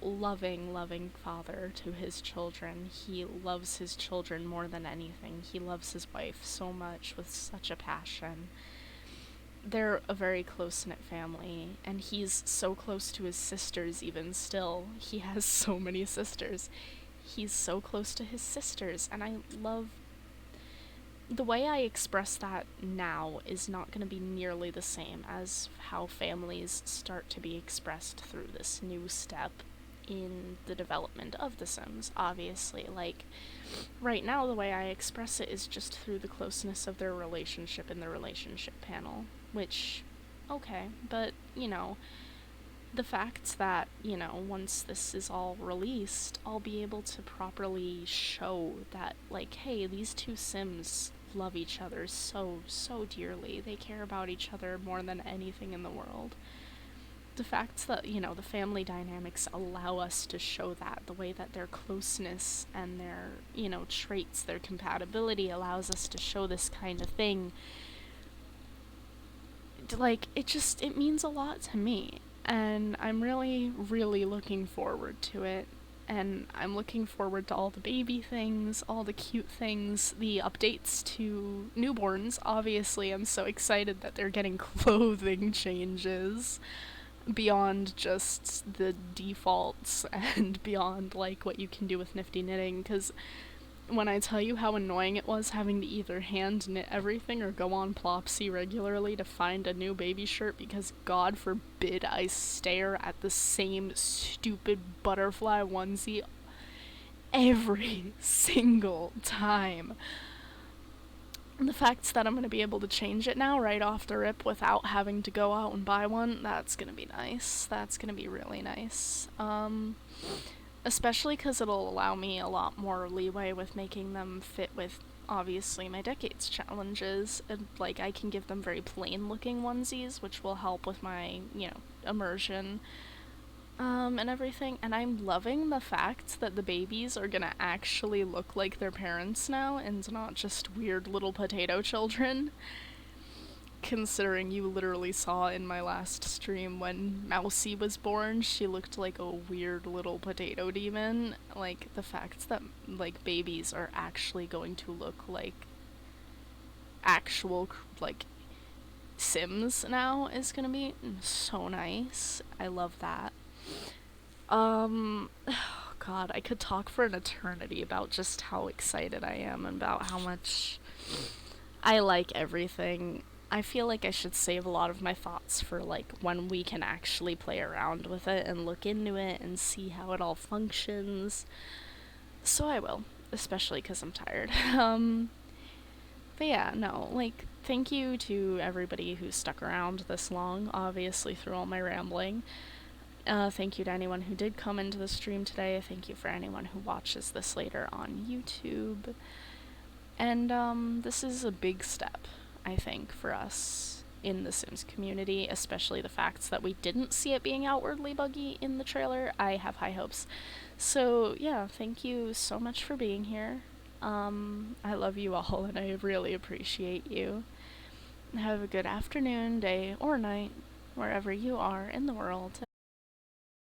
loving, loving father to his children. He loves his children more than anything. He loves his wife so much, with such a passion. They're a very close-knit family, and he's so close to his sisters even still. He has so many sisters. He's so close to his sisters, and I love the way I express that now is not going to be nearly the same as how families start to be expressed through this new step in the development of The Sims, obviously. Like, right now, the way I express it is just through the closeness of their relationship in the relationship panel, which, okay, but, you know, the fact that, you know, once this is all released, I'll be able to properly show that, like, hey, these two Sims love each other so, so dearly. They care about each other more than anything in the world. The fact that, you know, the family dynamics allow us to show that, the way that their closeness and their, you know, traits, their compatibility allows us to show this kind of thing, like, it means a lot to me. And I'm really, really looking forward to it. And I'm looking forward to all the baby things, all the cute things, the updates to newborns. Obviously, I'm so excited that they're getting clothing changes beyond just the defaults and beyond, like, what you can do with Nifty Knitting, because when I tell you how annoying it was having to either hand knit everything or go on Plopsy regularly to find a new baby shirt because God forbid I stare at the same stupid butterfly onesie every single time. And the fact that I'm going to be able to change it now right off the rip without having to go out and buy one, that's going to be nice. That's going to be really nice. Especially because it'll allow me a lot more leeway with making them fit with, obviously, my Decades challenges. And, like, I can give them very plain-looking onesies, which will help with my, you know, immersion, and everything. And I'm loving the fact that the babies are gonna actually look like their parents now, and not just weird little potato children. Considering you literally saw in my last stream when Mousy was born, she looked like a weird little potato demon. Like, the fact that, like, babies are actually going to look like actual, like, Sims now is gonna be so nice. I love that. Oh God, I could talk for an eternity about just how excited I am and about how much I like everything. I feel like I should save a lot of my thoughts for, like, when we can actually play around with it and look into it and see how it all functions. So I will, especially because I'm tired. But yeah, no, like, thank you to everybody who stuck around this long, obviously, through all my rambling. Thank you to anyone who did come into the stream today. Thank you for anyone who watches this later on YouTube. And, this is a big step, I think, for us in the Sims community, especially the fact that we didn't see it being outwardly buggy in the trailer. I have high hopes. So, yeah, thank you so much for being here. I love you all, and I really appreciate you. Have a good afternoon, day, or night, wherever you are in the world,